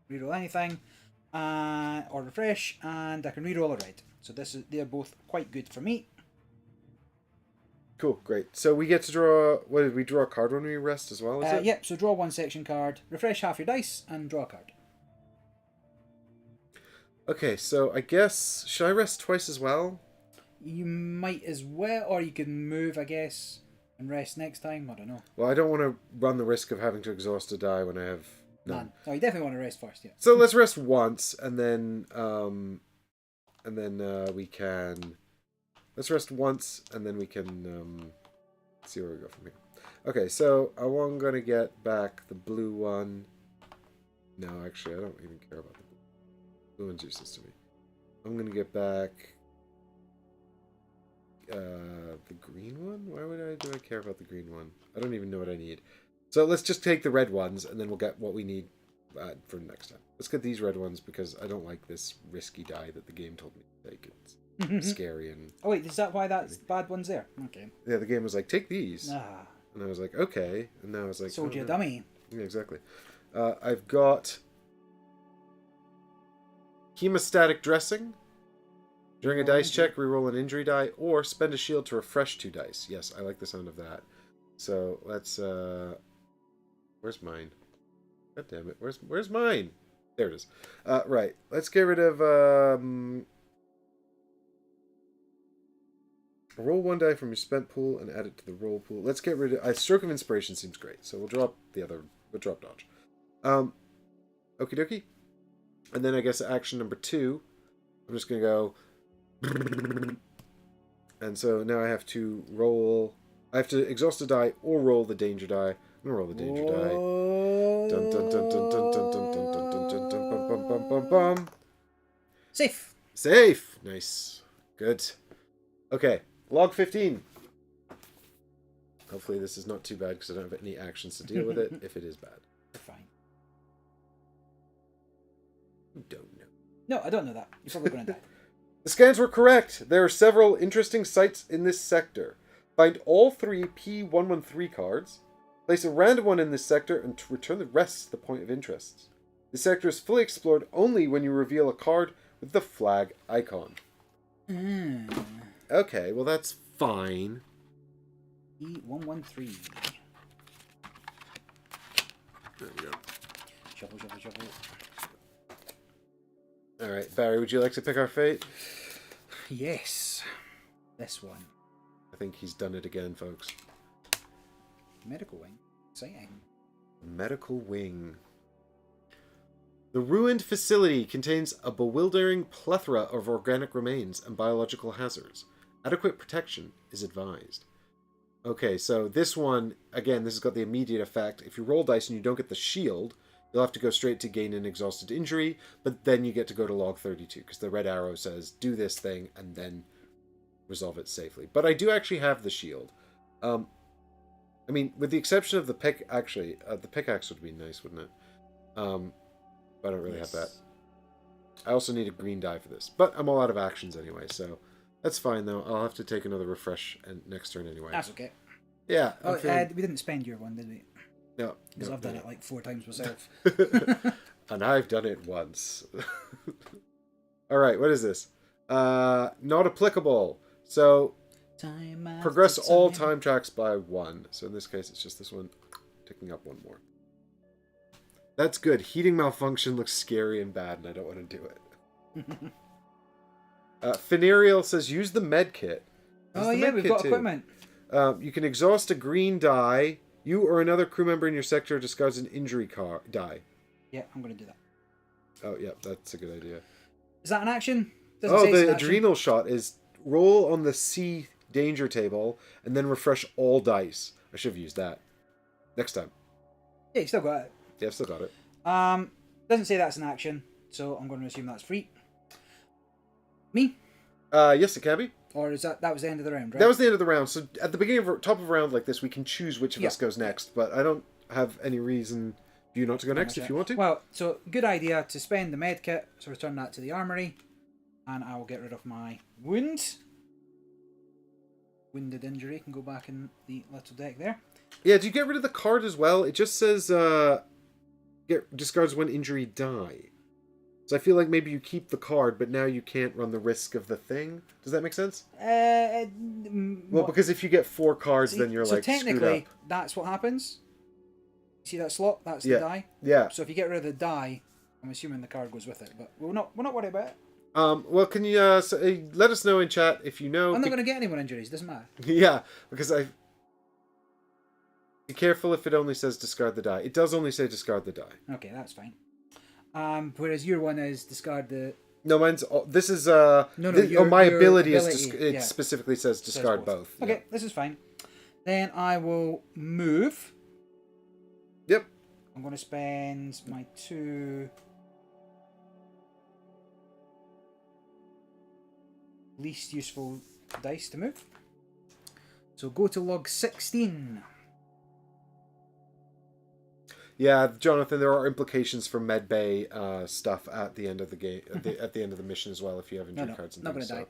Reroll anything, or refresh, and I can reroll a red. So they're both quite good for me. Cool, great. So we get to draw... What, did we draw a card when we rest as well, is it? Yep, so draw 1 section card, refresh half your dice, and draw a card. Okay, so I guess... Should I rest twice as well? You might as well, or you can move, I guess, and rest next time. I don't know. Well, I don't want to run the risk of having to exhaust a die when I have none. Oh, you definitely want to rest first, yeah. So let's rest once, and then we can... Let's rest once, and then we can see where we go from here. Okay, so I'm going to get back the blue one. No, actually, I don't even care about the blue. Blue one's useless to me. I'm going to get back the green one? Why do I care about the green one? I don't even know what I need. So let's just take the red ones, and then we'll get what we need for next time. Let's get these red ones, because I don't like this risky die that the game told me to take. It's scary and... Oh wait, is that why that bad one's there? Okay. Yeah, the game was like, take these. Ah. And I was like, okay. And now I was like... Sold you a dummy. Yeah, exactly. I've got... Hemostatic dressing. During a dice check, reroll an injury die, or spend a shield to refresh 2 dice. Yes, I like the sound of that. So let's where's mine? God damn it. Where's mine? There it is. Right. Let's get rid of roll 1 die from your spent pool and add it to the roll pool. Let's get rid of stroke of inspiration seems great. So we'll drop the other. We'll drop dodge. Okie dokie. And then I guess action number 2. I'm just gonna go. And so now I have to roll. I have to exhaust a die or roll the danger die. I'm gonna roll the danger die. Dun dun dun dun dun dun dun dun dun dun dun dun bum bum bum bum bum. Safe. Safe. Nice. Good. Okay. Log 15. Hopefully this is not too bad because I don't have any actions to deal with it. If it is bad, Fine. you don't know. No, I don't know that. You're probably going to die. The scans were correct. There are several interesting sites in this sector. Find all 3 P113 cards, place a random one in this sector, and return the rest to the point of interest. The sector is fully explored only when you reveal a card with the flag icon. Okay, well that's fine. P113. There we go. Shuffle, shuffle, shuffle. Alright, Barry, would you like to pick our fate? Yes. This one. I think he's done it again, folks. Medical wing. Exciting. Medical wing. The ruined facility contains a bewildering plethora of organic remains and biological hazards. Adequate protection is advised. Okay, so this one, again, this has got the immediate effect. If you roll dice and you don't get the shield, you'll have to go straight to gain an exhausted injury, but then you get to go to log 32, because the red arrow says, do this thing, and then resolve it safely. But I do actually have the shield. I mean, with the exception of the pick, actually, the pickaxe would be nice, wouldn't it? But I don't really have that. I also need a green die for this. But I'm all out of actions anyway, so that's fine, though. I'll have to take another refresh next turn anyway. That's okay. Yeah. Oh, we didn't spend your one, did we? No. Because I've done it like 4 times myself. And I've done it once. Alright, what is this? Not applicable. So, progress all time tracks by 1. So in this case, it's just this one ticking up 1 more. That's good. Heating malfunction looks scary and bad, and I don't want to do it. Funereal says, use the med kit. Oh yeah, we've got equipment. You can exhaust a green die. You or another crew member in your sector discards an injury die. Yeah, I'm going to do that. Oh, yeah, that's a good idea. Is that an action? The adrenal shot is roll on the C danger table and then refresh all dice. I should have used that. Next time. Yeah, you still got it. Yeah, I've still got it. Doesn't say that's an action, so I'm going to assume that's free. Me? Yes, it can be. Or is that was the end of the round, right? That was the end of the round. So at the beginning of top of a round like this, we can choose which of us goes next. But I don't have any reason for you not to go next if you want to. Well, so good idea to spend the med kit. So return that to the armory, and I will get rid of my wound. Wounded injury can go back in the little deck there. Yeah, do you get rid of the card as well? It just says discards 1 injury die. So I feel like maybe you keep the card, but now you can't run the risk of the thing. Does that make sense? Well, because if you get 4 cards, then you're like technically, screwed up. That's what happens. You see that slot? That's the die. Yeah. So if you get rid of the die, I'm assuming the card goes with it. But we're not worried about it. Well, can you let us know in chat if you know? I'm not going to get anyone injuries. Doesn't matter. Yeah, because be careful if it only says discard the die. It does only say discard the die. Okay, that's fine. Whereas your one is discard the... No, mine's... this is... my ability is... It specifically says discard both. Okay, this is fine. Then I will move. Yep. I'm going to spend my 2... least useful dice to move. So go to log 16. Yeah, Jonathan, there are implications for medbay stuff at the end of the game, at the end of the mission as well, if you have injury cards and things. Not going to die.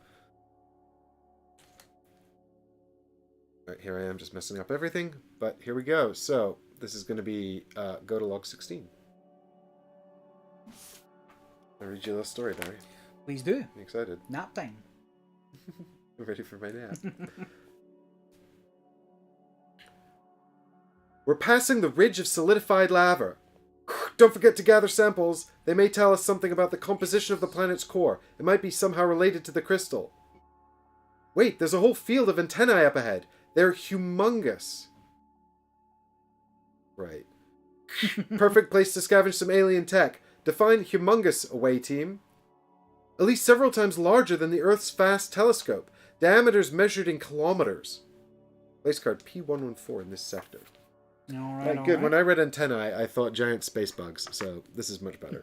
Right, here I am just messing up everything, but here we go. So this is going to be go to log 16. I'll read you a little story, Barry. Please do. I'm excited. Nap time. I'm ready for my nap. We're passing the ridge of solidified lava. Don't forget to gather samples. They may tell us something about the composition of the planet's core. It might be somehow related to the crystal. Wait, there's a whole field of antennae up ahead. They're humongous. Right. Perfect place to scavenge some alien tech. Define humongous, away team. At least several times larger than the Earth's vast telescope. Diameters measured in kilometers. Place card P114 in this sector. Alright, Good. When I read antennae, I thought giant space bugs, so this is much better.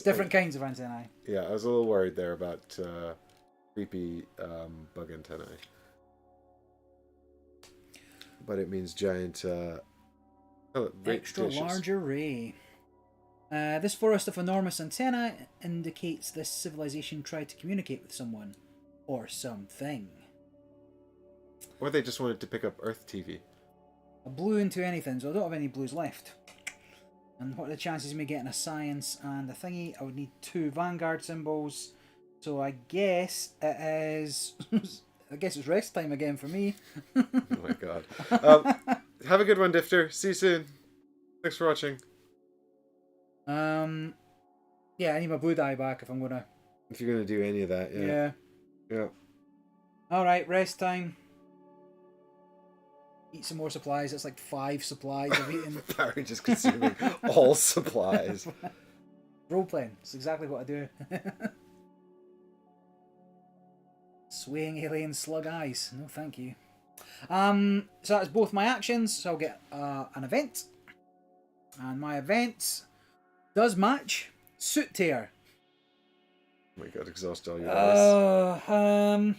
Different kinds of antennae. Yeah, I was a little worried there about creepy bug antennae. But it means giant... extra large array. This forest of enormous antennae indicates this civilization tried to communicate with someone. Or something. Or they just wanted to pick up Earth TV. I blew into anything, so I don't have any blues left. And what are the chances of me getting a science and a thingy? I would need 2 Vanguard symbols. So I guess it is... I guess it's rest time again for me. Oh my god. Have a good one, Difter. See you soon. Thanks for watching. Yeah, I need my blue die back if I'm gonna... If you're gonna do any of that, yeah. Yeah. Alright, rest time. Eat some more supplies. That's like 5 supplies I've eaten. Barry just consuming all supplies. Role playing. It's exactly what I do. Swaying alien slug eyes. No, thank you. So that's both my actions. So I'll get an event. And my event does match Suit Tear. Oh my god, exhaust all your dice.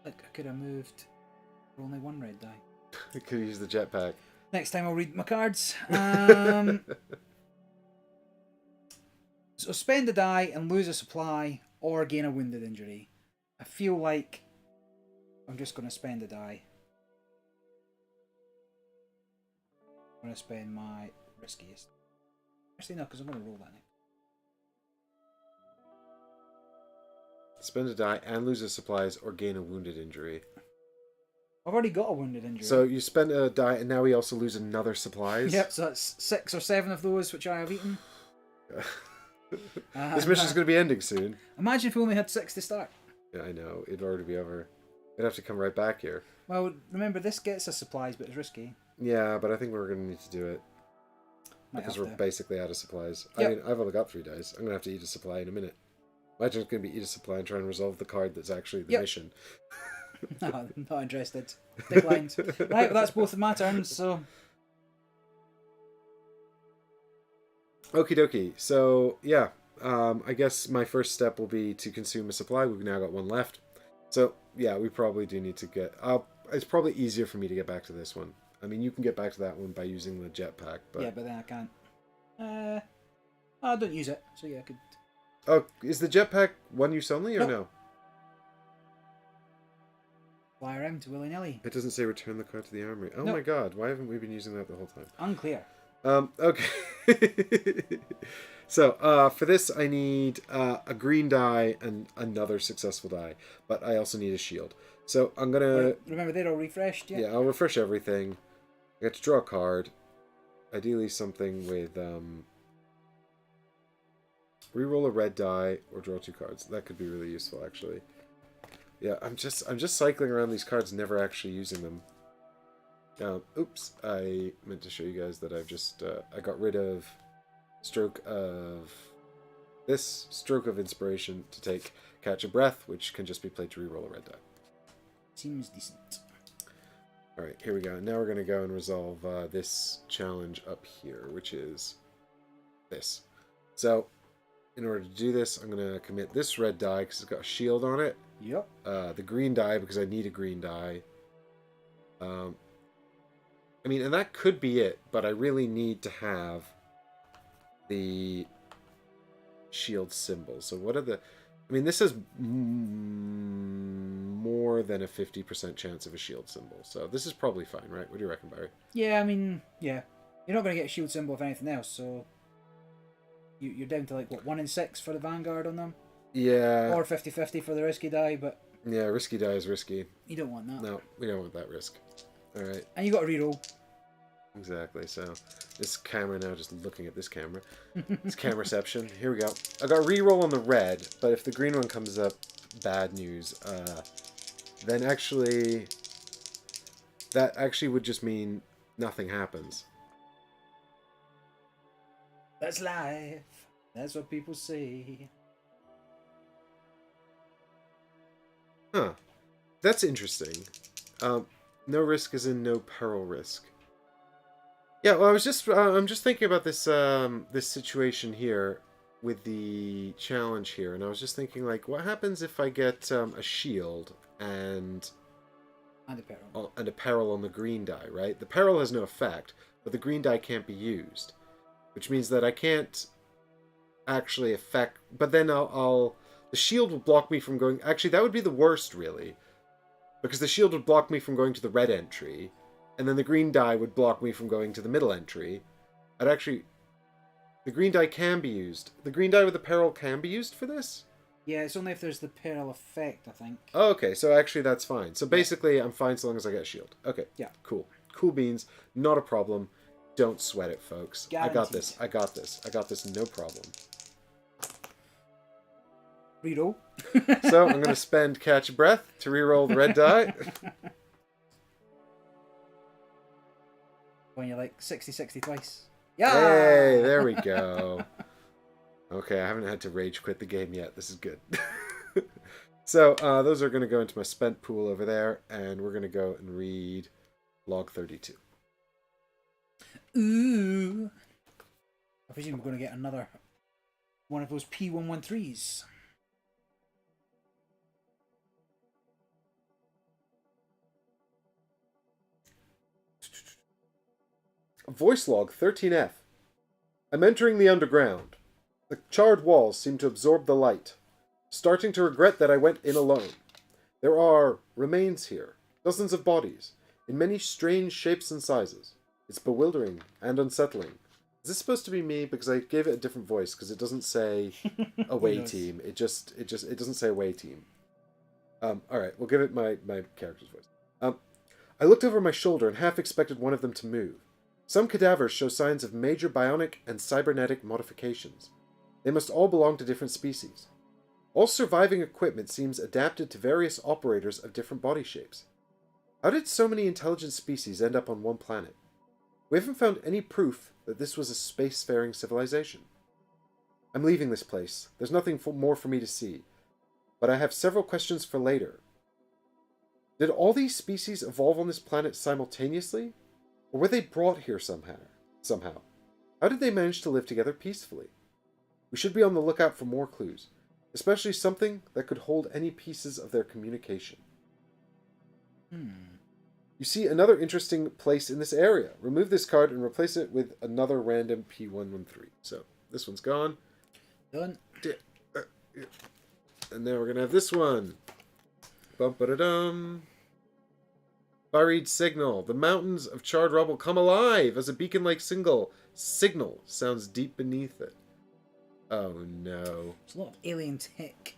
Like I could have moved for only 1 red die. I could use the jetpack. Next time I'll read my cards. So spend a die and lose a supply or gain a wounded injury. I feel like I'm just going to spend a die. I'm going to spend my riskiest. Actually no, because I'm going to roll that next. Spend a die and lose a supplies or gain a wounded injury. I've already got a wounded injury. So you spend a die and now we also lose another supplies? Yep, so that's 6 or 7 of those which I have eaten. This mission's going to be ending soon. Imagine if we only had 6 to start. Yeah, I know. It'd already be over. I'd have to come right back here. Well, remember, this gets us supplies, but it's risky. Yeah, but I think we're going to need to do it. Because we're basically out of supplies. Yep. I mean, I've only got 3 dice. I'm going to have to eat a supply in a minute. Imagine it's going to be eat a supply and try and resolve the card that's actually the mission. No, not interested. Declined. Right, well, that's both of my turns, so... Okie dokie. So, yeah. I guess my first step will be to consume a supply. We've now got 1 left. So, yeah, we probably do need to get... it's probably easier for me to get back to this one. I mean, you can get back to that one by using the jetpack, but... Yeah, but then I can't. I don't use it, so yeah, I could... Oh, is the jetpack 1 use only, or no? Fly around willy-nilly. It doesn't say return the card to the armory. Oh No. my god, why haven't we been using that the whole time? Unclear. Okay. So, for this I need a green die and another successful die. But I also need a shield. So, I'm gonna... Remember, they're all refreshed, yeah? Yeah, I'll refresh everything. I get to draw a card. Ideally something with... Reroll a red die or draw 2 cards. That could be really useful, actually. Yeah, I'm just cycling around these cards, never actually using them. Oops, I meant to show you guys that I've just I got rid of Stroke of Inspiration to take Catch a Breath, which can just be played to reroll a red die. Seems decent. All right, here we go. Now we're going to go and resolve this challenge up here, which is this. So, in order to do this, I'm going to commit this red die because it's got a shield on it. Yep. The green die because I need a green die. I mean, and that could be it, but I really need to have the shield symbol. So what are the... I mean, this is more than a 50% chance of a shield symbol. So this is probably fine, right? What do you reckon, Barry? Yeah, I mean, yeah. You're not going to get a shield symbol if anything else, so... You're down to, like, what, 1 in 6 for the Vanguard on them? Yeah. Or 50-50 for the risky die, but... Yeah, risky die is risky. You don't want that. No, we don't want that risk. All right. And you got to reroll. Exactly. So this camera now, just looking at this camera. It's camera reception. Here we go. I got reroll on the red, but if the green one comes up, bad news. Then actually, that actually would just mean nothing happens. That's life. That's what people say. Huh. That's interesting. No risk is in no peril risk. Yeah, well, I'm just thinking about this this situation here with the challenge here, and I was just thinking, like, what happens if I get a shield and a peril on the green die, right? The peril has no effect, but the green die can't be used, which means that I can't actually affect. But then the shield will block me from going. Actually, that would be the worst, really, because the shield would block me from going to the red entry. And then the green die would block me from going to the middle entry. The green die can be used. The green die with the peril can be used for this? Yeah, it's only if there's the peril effect, I think. Oh, okay, so actually that's fine. So basically, I'm fine so long as I get a shield. Okay, yeah, cool. Cool beans, not a problem. Don't sweat it, folks. Guaranteed. I got this. I got this. I got this, no problem. Reroll. So I'm going to spend catch a breath to reroll the red die. When you're like 60-60 twice. Yeah! Hey, there we go. Okay, I haven't had to rage quit the game yet. This is good. So, those are going to go into my spent pool over there, and we're going to go and read log 32. Ooh. I presume we're going to get another one of those P113s. Voice log 13F. I'm entering the underground. The charred walls seem to absorb the light. Starting to regret that I went in alone. There are remains here, dozens of bodies, in many strange shapes and sizes. It's bewildering and unsettling. Is this supposed to be me? Because I gave it a different voice, because it doesn't say away team. It doesn't say away team. Alright, we'll give it my character's voice. I looked over my shoulder and half expected one of them to move. Some cadavers show signs of major bionic and cybernetic modifications. They must all belong to different species. All surviving equipment seems adapted to various operators of different body shapes. How did so many intelligent species end up on one planet? We haven't found any proof that this was a spacefaring civilization. I'm leaving this place. There's nothing more for me to see. But I have several questions for later. Did all these species evolve on this planet simultaneously? Or were they brought here somehow? How did they manage to live together peacefully? We should be on the lookout for more clues, especially something that could hold any pieces of their communication. You see another interesting place in this area. Remove this card and replace it with another random P113. So, this one's gone. Done. And now we're going to have this one. Bum-ba-da-dum. Buried signal. The mountains of charred rubble come alive as a beacon-like signal sounds deep beneath it. Oh no. There's a lot of alien tech.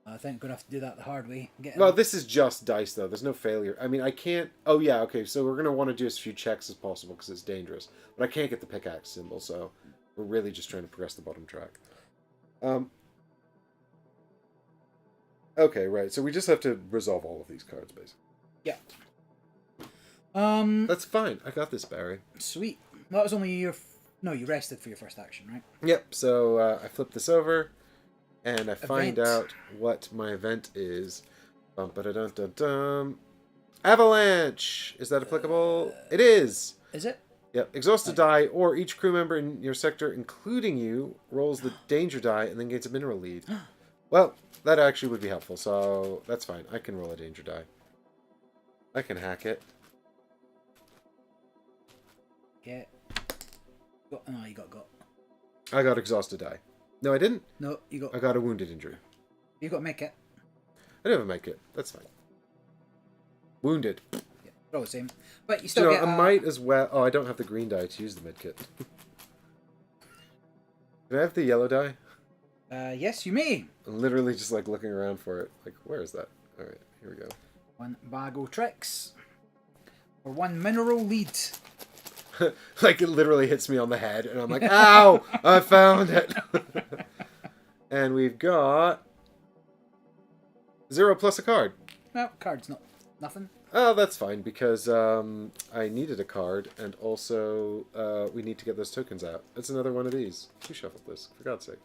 I think I'm going to have to do that the hard way. Well, this is just dice, though. There's no failure. I mean, I can't... Oh, yeah, okay, so we're going to want to do as few checks as possible because it's dangerous. But I can't get the pickaxe symbol, so we're really just trying to progress the bottom track. Okay, right. So we just have to resolve all of these cards, basically. Yeah. That's fine. I got this, Barry. Sweet. Well, that was only your... No, you rested for your first action, right? Yep. So I flip this over, and I find out what my event is. Bum-ba-da-dum-dum-dum. Avalanche! Is that applicable? It is! Is it? Yep. Exhaust a die, or each crew member in your sector, including you, rolls the danger die and then gains a mineral lead. Well, that actually would be helpful, so that's fine. I can roll a danger die. I can hack it. Yeah. No, you got. I got exhausted die. No, I didn't. No, you got... I got a wounded injury. You got make it. I don't have a med kit. That's fine. Wounded. Yeah, they're all the same. But you still get... I might as well... Oh, I don't have the green die to use the med kit. Can I have the yellow die? Yes, you may. I'm literally just like looking around for it. Like, where is that? All right, here we go. 1 bag o' tricks. Or 1 mineral lead. Like it literally hits me on the head, and I'm like, "Ow! I found it!" And we've got 0 plus a card. No, card's not nothing. Oh, that's fine because I needed a card, and also we need to get those tokens out. It's another one of these. Who shuffled this? For God's sake.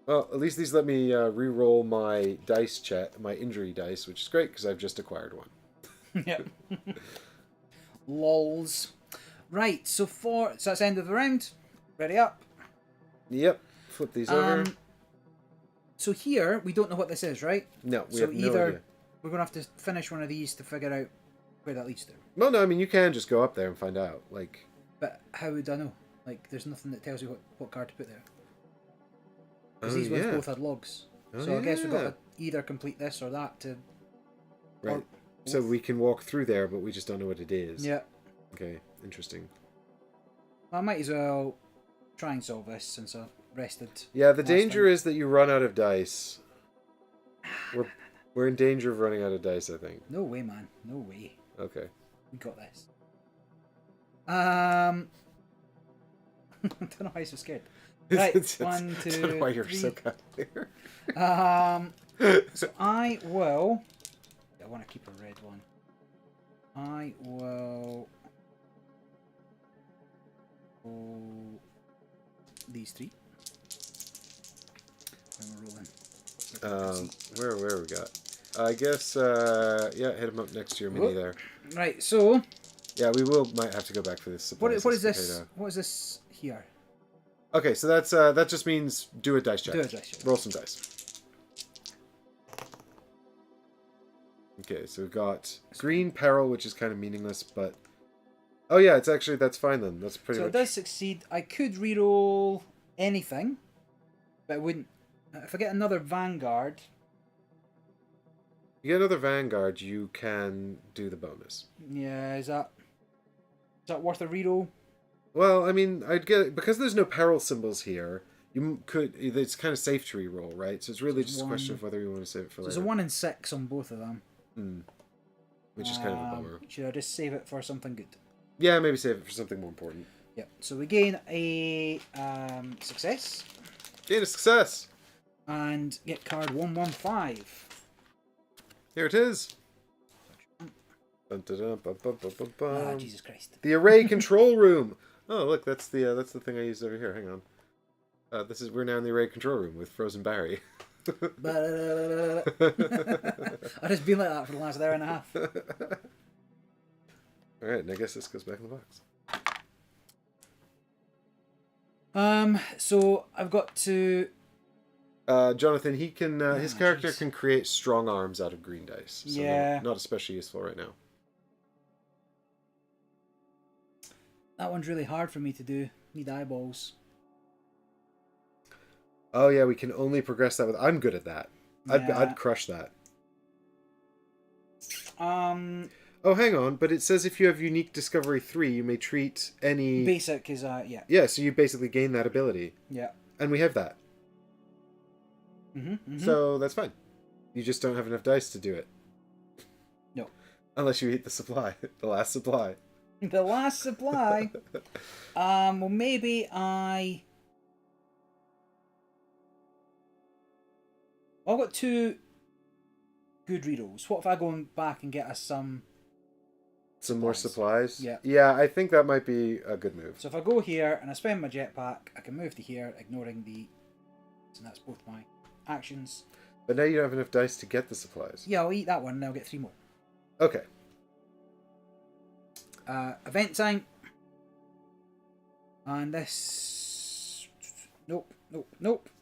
Well, at least these let me re-roll my dice check, my injury dice, which is great because I've just acquired one. Yeah. Lols. Right, so that's the end of the round. Ready up. Yep. Flip these over. So here, we don't know what this is, right? No, we so have no idea. We're going to have to finish one of these to figure out where that leads to. Well, no, I mean, you can just go up there and find out. Like, but how would I know? Like, there's nothing that tells you what card to put there. Because oh, these ones both had logs. Oh, so I guess we've got to either complete this or that to... Right. So we can walk through there, but we just don't know what it is. Yeah. Okay, interesting. Well, I might as well try and solve this since I rested. Yeah, the danger is that you run out of dice. We're in danger of running out of dice, I think. No way, man. No way. Okay. We got this. I don't know why you're so scared. Right, 1, 2, I don't know why you're 3. so cavalier. So I will... I want to keep a red one. I will... these 3. And we're rolling. Where we got? I guess, yeah, hit him up next to your mini there. Right, so... Yeah, might have to go back for this. What is this? What is this here? Okay, so that just means do a dice check. Do a dice check. Roll some dice. Okay, so we've got green peril, which is kind of meaningless, but... Oh yeah, that's fine then. That's pretty much... So it does succeed. I could reroll anything, but it wouldn't... If I get another Vanguard... You get another Vanguard, you can do the bonus. Yeah, is that worth a reroll? Well, I mean, I'd get... Because there's no peril symbols here, you could... It's kind of safe to reroll, right? So it's really just a question of whether you want to save it for later. There's a 1 and 6 on both of them. Which is kind of a bummer. Should I just save it for something good? Yeah, maybe save it for something more important. Yep. So we gain a success. Gain a success! And get card 115. Here it is. Dun, dun, dun, bum, bum, bum, bum, bum. Ah, Jesus Christ. The array control room. Oh, look, that's the thing I used over here. Hang on. We're now in the array control room with Frozen Barry. I've just been like that for the last hour and a half. Alright, and I guess this goes back in the box. So I've got to... Jonathan, he can, his character can create strong arms out of green dice. So yeah. Not especially useful right now. That one's really hard for me to do. Need eyeballs. Oh yeah, we can only progress that with... I'm good at that. Yeah. I'd crush that. Oh, hang on, but it says if you have unique discovery 3, you may treat any... Basic is, yeah. Yeah, so you basically gain that ability. Yeah. And we have that. Mm-hmm. So that's fine. You just don't have enough dice to do it. No. Unless you eat the supply. The last supply. The last supply. Well, maybe I've got 2 good rerolls. What if I go back and get us some more supplies? Yeah. Yeah, I think that might be a good move. So if I go here and I spend my jetpack, I can move to here, ignoring the... And that's both my actions. But now you don't have enough dice to get the supplies. Yeah, I'll eat that one and I'll get 3 more. Okay. Event time. And this... Nope.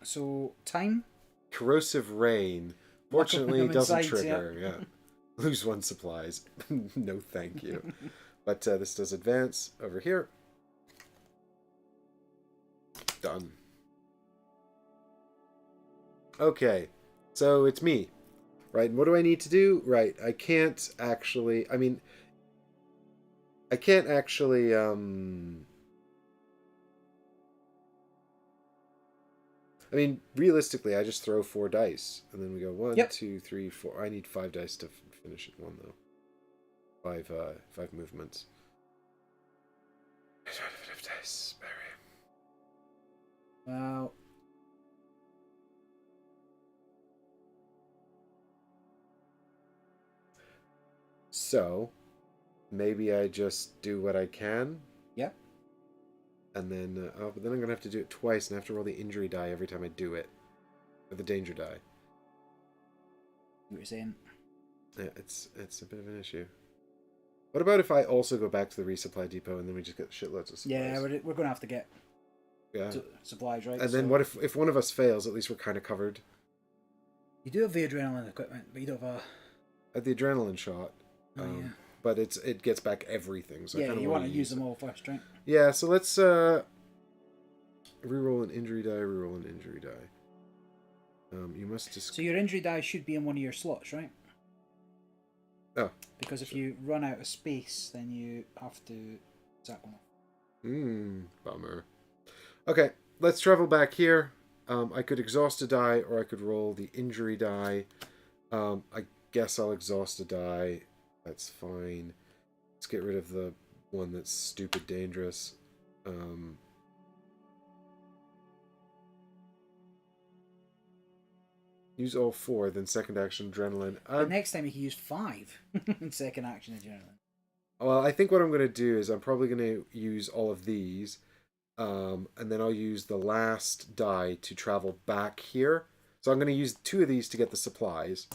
So, time. Corrosive rain. Fortunately, it doesn't trigger. Yeah. Lose 1 supplies. No, thank you. But this does advance over here. Done. Okay. So it's me. Right, and what do I need to do? Right, I can't actually... I mean, realistically, I just throw 4 dice, and then we go 1, Yep. 2, 3, 4. I need 5 dice to finish it 1 though. 5 movements. I don't even have dice, Barry. Well, so maybe I just do what I can. yeah. And then, but then I'm gonna have to do it twice, and I have to roll the injury die every time I do it, or the danger die. What you're saying? Yeah, it's a bit of an issue. What about if I also go back to the resupply depot, and then we just get shitloads of supplies? Yeah, we're going to have to get Yeah. supplies, right? And then what if one of us fails? At least we're kind of covered. You do have the adrenaline equipment, but you don't have a... At the adrenaline shot. Oh, yeah. But it gets back everything. So I Yeah, kinda you want to use it. them all first, right? Yeah, so let's reroll an injury die, reroll an injury die. You must just... So your injury die should be in one of your slots, right? Oh. Because if you run out of space, then you have to sack one off. Bummer. Okay, let's travel back here. I could exhaust a die, or I could roll the injury die. I guess I'll exhaust a die. That's fine. Let's get rid of the one that's stupid dangerous. Use all 4, then second action adrenaline. But next time you can use 5 in second action adrenaline. Well, I think what I'm going to do is I'm probably going to use all of these, and then I'll use the last die to travel back here. So I'm going to use 2 of these to get the supplies,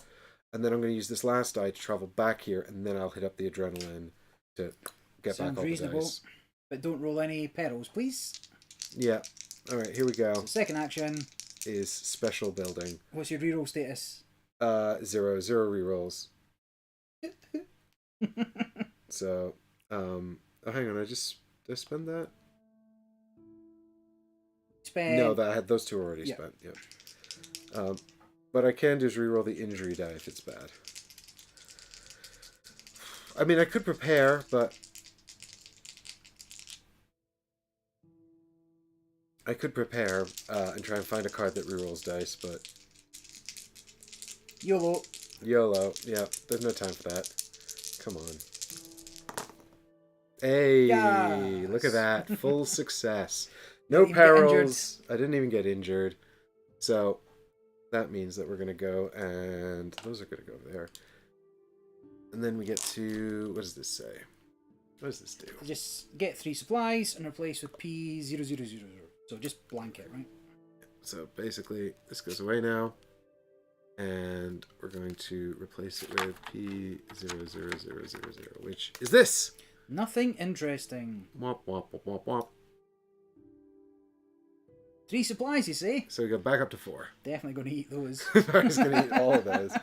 and then I'm going to use this last die to travel back here, and then I'll hit up the adrenaline to get Sounds back all reasonable, the dice. but don't roll any perils, please. Yeah. All right, here we go. So second action is special building. What's your reroll status? 0 rerolls. So, oh, hang on, did I spend that? Spend... No, that I had those 2 already spent. Yeah. But I can just reroll the injury die if it's bad. I mean, I could prepare, but I could prepare and try and find a card that rerolls dice, but YOLO. YOLO. Yeah, there's no time for that. Come on. Hey, Yes. Look at that. Full success. No Didn't even get perils. I didn't even get injured. So that means that we're going to go, and those are going to go over there. And then we get to, what does this say? What does this do? Just get 3 supplies and replace with P0000. So just blank it, right? So basically, this goes away now. And we're going to replace it with P00000, which is this. Nothing interesting. Womp, womp, womp, womp, womp. 3 supplies, you say? So we go back up to 4. Definitely going to eat those. Barry's going to eat all of those.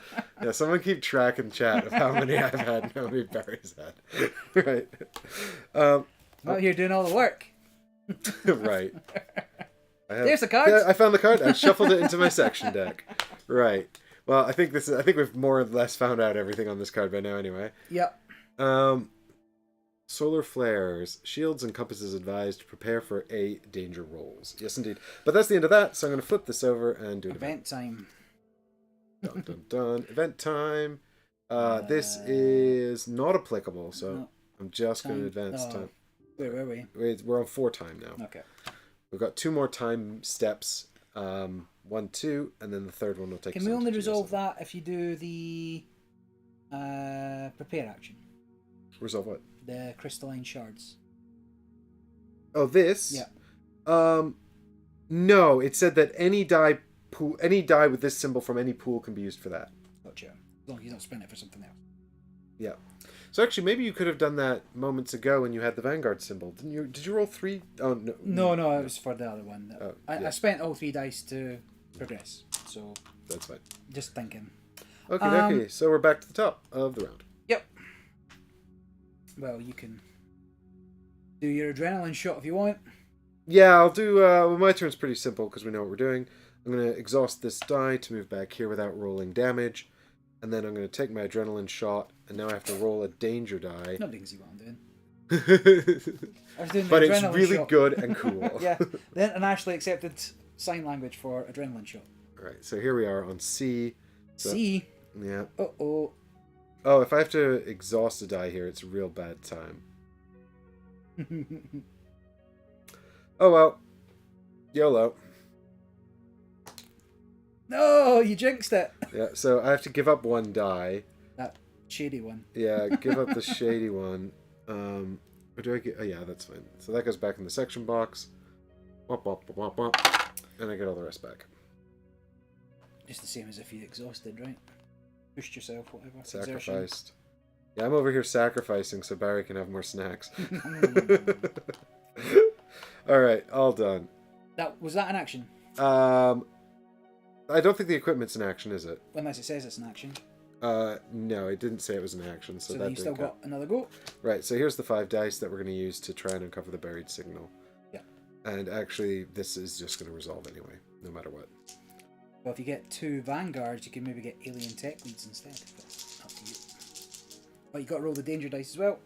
Yeah, someone keep track in chat of how many I've had and how many Barry's had. Right. Out here doing all the work. Right. There's the card. Yeah, I found the card. I shuffled it into my section deck. Right. Well, I think we've more or less found out everything on this card by now anyway. Yep. Solar flares. Shields and compasses advised. Prepare for A danger rolls. Yes, indeed. But that's the end of that, so I'm going to flip this over and do an event. Time. Dun, dun, dun. Event time. This is not applicable, so No. I'm just going to advance time. Where were we? We're on 4 time now. Okay. We've got 2 more time steps. 1, 2, and then the third one will take. Can we only resolve that if you do the prepare action? Resolve what? The crystalline shards. Oh, this? Yeah. No, it said that any die with this symbol from any pool can be used for that. Gotcha. As long as you don't spend it for something else. Yeah. So actually, maybe you could have done that moments ago when you had the Vanguard symbol, didn't you? Did you roll 3? Oh no. No, it was for the other one. Oh, I spent all 3 dice to progress, so that's fine. just thinking. Okay. So we're back to the top of the round. Yep. Well, you can do your adrenaline shot if you want. Yeah, I'll do. Well, my turn's pretty simple because we know what we're doing. I'm going to exhaust this die to move back here without rolling damage. And then I'm going to take my adrenaline shot, and now I have to roll a danger die. Nobody can see what I'm doing. I was doing the But it's adrenaline really shot. good and cool. Yeah, the internationally accepted sign language for adrenaline shot. Alright, so here we are on C. So, C. Yeah. Uh-oh. Oh, if I have to exhaust a die here, it's a real bad time. Oh well. YOLO. No, you jinxed it. Yeah, so I have to give up one die. That shady one. Yeah, give up the shady one. Or do I get... Oh, yeah, that's fine. So that goes back in the section box. Wop, wop, wop, wop. And I get all the rest back. Just the same as if you exhausted, right? Pushed yourself, whatever. Sacrificed. Yeah, I'm over here sacrificing so Barry can have more snacks. Alright, all done. Was that an action? I don't think the equipment's an action, is it? Unless it says it's an action. No, it didn't say it was an action, so So that then you still didn't count. got another go. Right, so here's the 5 dice that we're going to use to try and uncover the buried signal. Yeah. And actually, this is just going to resolve anyway, no matter what. Well, if you get 2 Vanguards, you can maybe get alien tech leads instead. But up to you. Oh, you got to roll the danger dice as well.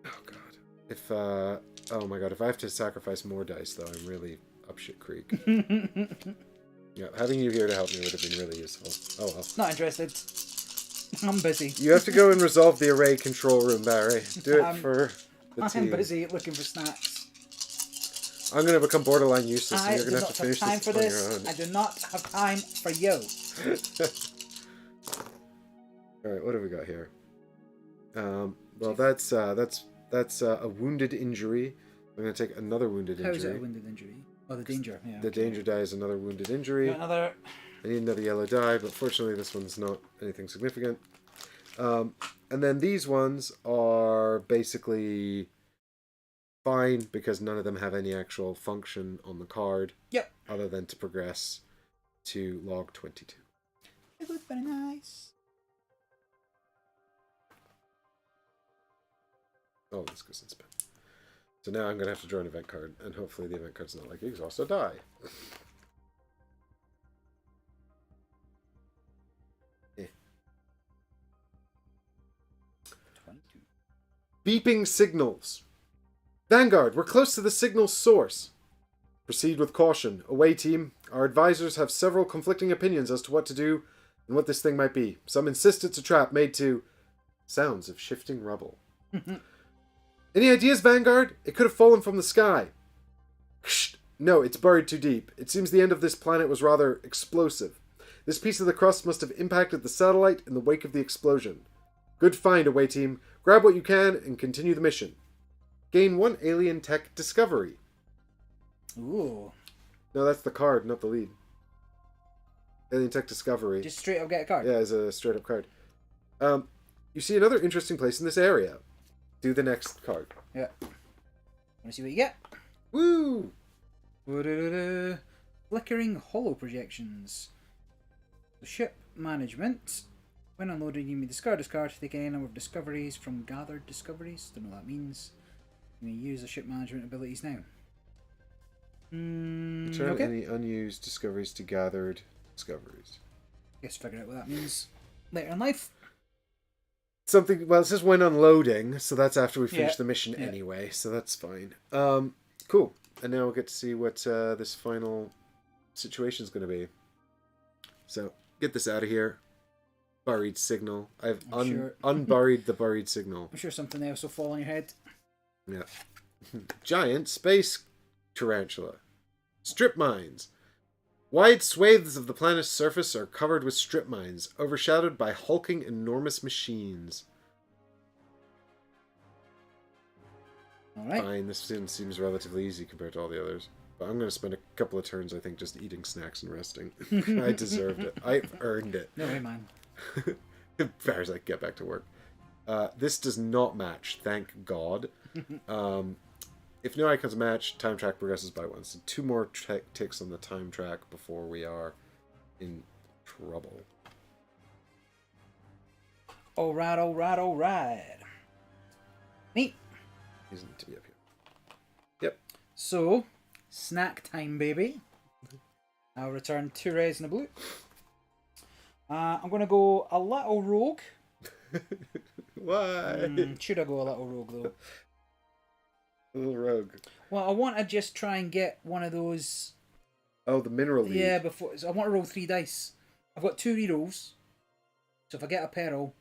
Oh, God. If, oh my God, if I have to sacrifice more dice, though, I'm really up shit creek. Yeah, having you here to help me would have been really useful. Oh, well. Not interested. I'm busy. You have to go and resolve the array control room, Barry. Do it for the team. I'm busy looking for snacks. I'm going to become borderline useless, and I you're do going to not have to finish have time for this on your this. own. I do not have time for you. Alright, what have we got here? Well, that's a wounded injury. I'm going to take another wounded How injury. is it a wounded injury? Oh, the danger. Yeah. The danger die is another wounded injury. Got another. I need another yellow die, but fortunately this one's not anything significant. And then these ones are basically fine because none of them have any actual function on the card. Yep. Other than to progress to log 22. It looks very nice. Oh, this goes in spin. So now I'm going to have to draw an event card, and hopefully the event card's not like exhaust a die. Eh. 22. Beeping signals. Vanguard, we're close to the signal source. Proceed with caution. Away team. Our advisors have several conflicting opinions as to what to do and what this thing might be. Some insist it's a trap made to sounds of shifting rubble. Any ideas, Vanguard? It could have fallen from the sky. No, it's buried too deep. It seems the end of this planet was rather explosive. This piece of the crust must have impacted the satellite in the wake of the explosion. Good find, away team. Grab what you can and continue the mission. Gain 1 alien tech discovery. Ooh. No, that's the card, not the lead. Alien tech discovery. Just straight up get a card. Yeah, as a straight up card. You see another interesting place in this area. Do the next card. Yeah. Want to see what you get? Woo! Wa-da-da-da. Flickering hollow projections. So ship management. When unloading, you may discard this card to take any number of discoveries from gathered discoveries. Don't know what that means. You may use the ship management abilities now. Return Okay. any unused discoveries to gathered discoveries. Guess figure out what that means later in life. Something, well, it says when unloading, so that's after we finish Yeah. the mission Yeah. anyway, so that's fine. Cool. And now we'll get to see what this final situation is going to be. So, get this out of here. Buried signal. I've sure. unburied the buried signal. I'm sure something else will fall on your head. Yeah. Giant space tarantula. Strip mines. Wide swathes of the planet's surface are covered with strip mines, overshadowed by hulking enormous machines. Alright. Fine, this seems relatively easy compared to all the others. But I'm going to spend a couple of turns, I think, just eating snacks and resting. I deserved it. I've earned it. No way, man. Bears, I get back to work. This does not match, thank God. If no icons match, time track progresses by 1. So 2 more ticks on the time track before we are in trouble. Alright, alright, alright. Neat. He doesn't need to be up here. Yep. So, snack time, baby. I'll return 2 reds and a blue. I'm going to go a little rogue. Why? Should I go a little rogue, though? A little rogue. Well, I want to just try and get one of those Oh, the mineral lead. Yeah, before. So I want to roll 3 dice. I've got 2 rerolls. So if I get a peril...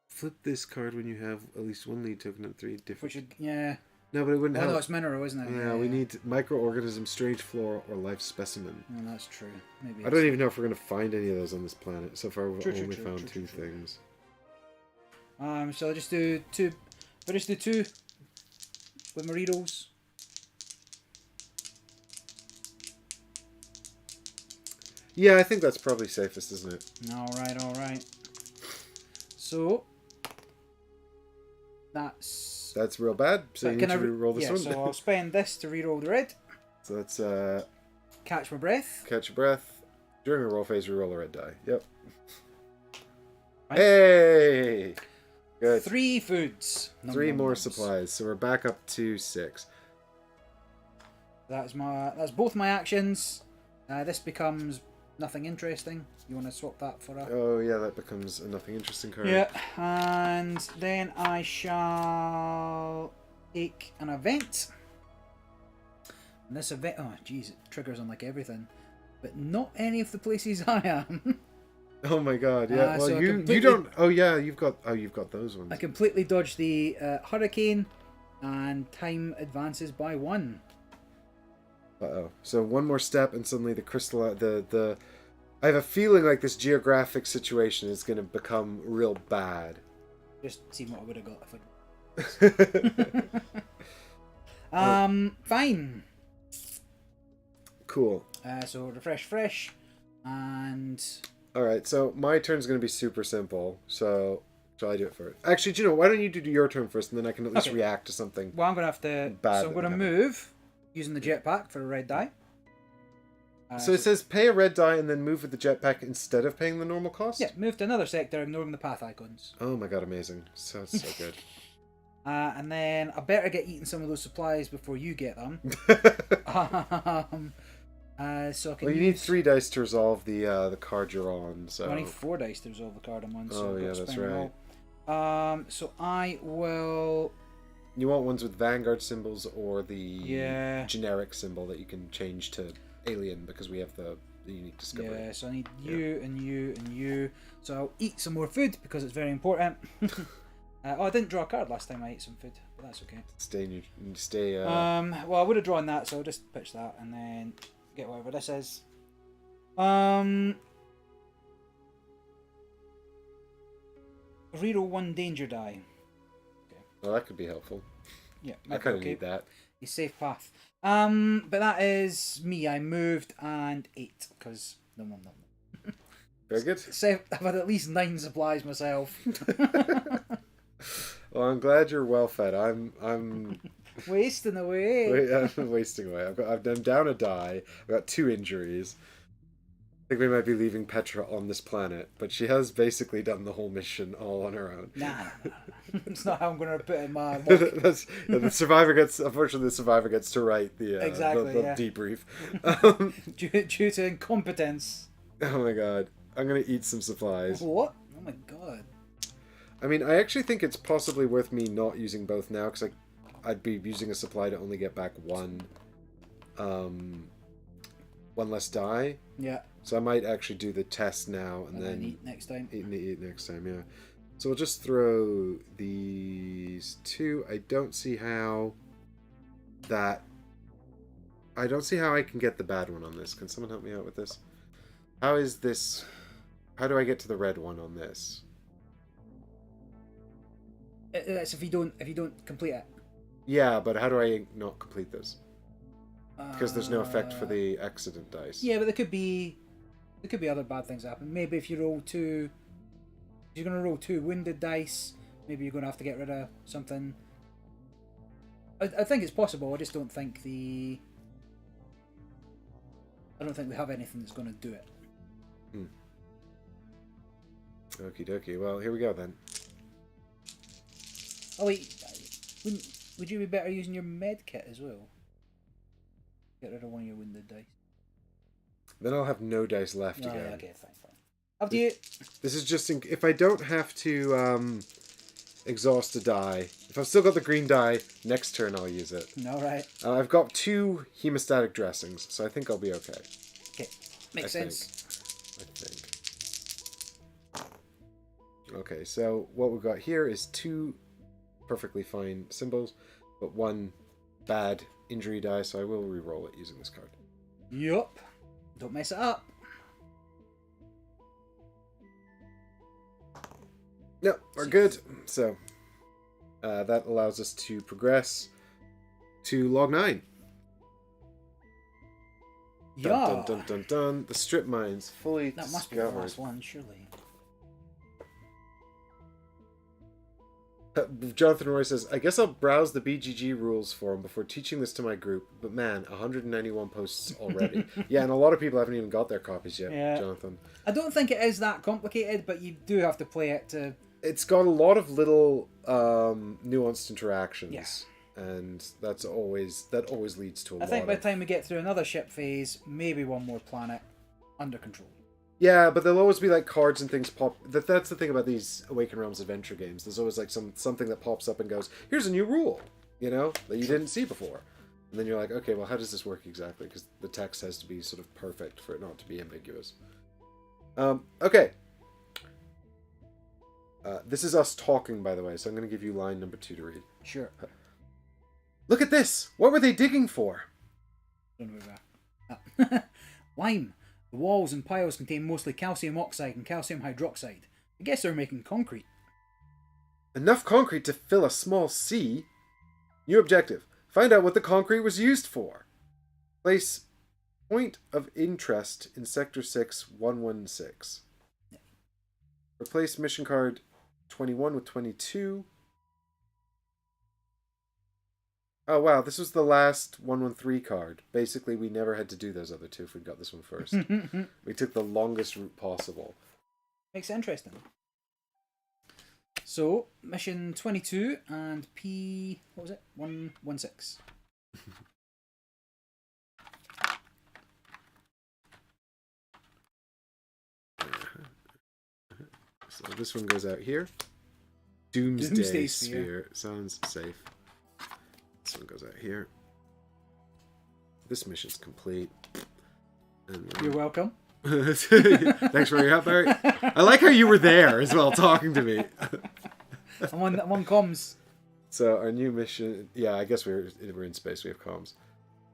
Flip this card when you have at least 1 lead token and 3 different... Which would, yeah. No, but it wouldn't Oh, help. no, it's mineral, isn't it? Yeah, we need microorganism, strange flora, or life specimen. Oh, that's true. Maybe I don't even know if we're going to find any of those on this planet. So far, we've only found 2 things. So I'll just do 2. I'll just do 2 with my rerolls. Yeah, I think that's probably safest, isn't it? Alright. So... That's real bad, so you need to re-roll this one. So I'll spend this to re-roll the red. So that's catch my breath. Catch your breath. During a roll phase, re-roll a red die. Yep. Right. Hey! Good. 3 foods. 3 more supplies, so we're back up to 6. That's both my actions. This becomes nothing interesting. You want to swap that for a... Oh yeah, that becomes a nothing interesting card. Yeah, and then I shall take an event. And this event... Oh, jeez, it triggers on like everything. But not any of the places I am. Oh my god, yeah. Well, so you don't... Oh yeah, you've got those ones. I completely dodged the hurricane, and time advances by 1. Uh-oh. So 1 more step, and suddenly the crystal... I have a feeling like this geographic situation is going to become real bad. Just see what I would have got if I... Fine. Cool. So refresh fresh, and... Alright, so my turn's going to be super simple, so shall I do it first? Actually, do you know, why don't you do your turn first, and then I can at least react to something. Well, I'm going to have to... bad. So I'm going to move, using the jetpack for a red die. So it says pay a red die and then move with the jetpack instead of paying the normal cost? Yeah, move to another sector, ignoring the path icons. Oh my god, amazing. So good. And then I better get eating some of those supplies before you get them. So I can you need 3 dice to resolve the card you're on. So I need 4 dice to resolve the card I'm on. So oh yeah, that's right. So I will... You want ones with Vanguard symbols or the Yeah. generic symbol that you can change to alien because we have the unique discovery. Yeah, so I need you and you and you. So I'll eat some more food because it's very important. Oh, I didn't draw a card last time I ate some food, but that's okay. Stay. Well, I would have drawn that, so I'll just pitch that and then get whatever this is. Reroll 1 danger die. Okay. Well, that could be helpful. Yeah, I kind of need that. A safe path. But that is me. I moved and ate because no. Very good. I've had at least 9 supplies myself. Well, I'm glad you're well fed. I'm wasting away. I'm wasting away. I'm down a die. I've got 2 injuries. I think we might be leaving Petra on this planet, but she has basically done the whole mission all on her own. Nah. It's not how I'm going to put it in my the survivor gets. Unfortunately, the survivor gets to write the debrief. Due to incompetence. Oh my god! I'm gonna eat some supplies. What? Oh my god! I mean, I actually think it's possibly worth me not using both now because I'd be using a supply to only get back 1 less die. Yeah. So I might actually do the test now and then eat next time. Eat next time, yeah. So we'll just throw these 2. I don't see how I can get the bad one on this. Can someone help me out with this? How do I get to the red one on this? That's if you don't complete it. Yeah, but how do I not complete this? Because there's no effect for the accident dice. Yeah, but there could be other bad things happen. Maybe if you roll 2, you're going to roll 2 wounded dice. Maybe you're going to have to get rid of something. I think it's possible. I just don't think we have anything that's going to do it. Okie dokie. Well, here we go then. Oh wait, would you be better using your med kit as well? Get rid of one of your wounded dice. Then I'll have no dice left again. Okay, fine. Up to you. This is just if I don't have to exhaust a die. If I've still got the green die, next turn I'll use it. All right. I've got 2 hemostatic dressings, so I think I'll be okay. Okay, makes sense. I think. Okay, so what we've got here is 2 perfectly fine symbols, but 1 bad injury die, so I will re-roll it using this card. Yup. Don't mess it up. No, we're good. So that allows us to progress to log 9. Yeah. Dun, dun, dun, dun, dun. The strip mines fully That must be the discovered. last one, surely. Jonathan Roy says, I guess I'll browse the BGG rules forum before teaching this to my group, but man, 191 posts already. Yeah, and a lot of people haven't even got their copies yet, Jonathan. I don't think it is that complicated, but you do have to play it to... It's got a lot of little nuanced interactions. Yeah. And that always leads to a lot I think by of... the time we get through another ship phase, maybe one more planet under control. Yeah, but there'll always be like cards and things pop. That's the thing about these Awaken Realms adventure games. There's always like something that pops up and goes, "Here's a new rule," that you didn't see before, and then you're like, "Okay, well, how does this work exactly?" Because the text has to be sort of perfect for it not to be ambiguous. Okay. This is us talking, by the way, so I'm going to give you line number 2 to read. Sure. Look at this. What were they digging for? Don't know that. Lime. The walls and piles contain mostly calcium oxide and calcium hydroxide. I guess they're making concrete. Enough concrete to fill a small sea? New objective. Find out what the concrete was used for. Place point of interest in Sector 6-116. Replace mission card 21 with 22. Oh wow, this was the last 113 card. Basically, we never had to do those other 2 if we got this one first. We took the longest route possible. Makes it interesting. So, mission 22 and P... what was it? 116. So this one goes out here. Doomsday Sphere. Sounds safe. This one goes out here. This mission's complete. And You're welcome. Thanks for your help, Barry. I like how you were there as well, talking to me. I'm on comms. So our new mission... Yeah, I guess we're in space. We have comms.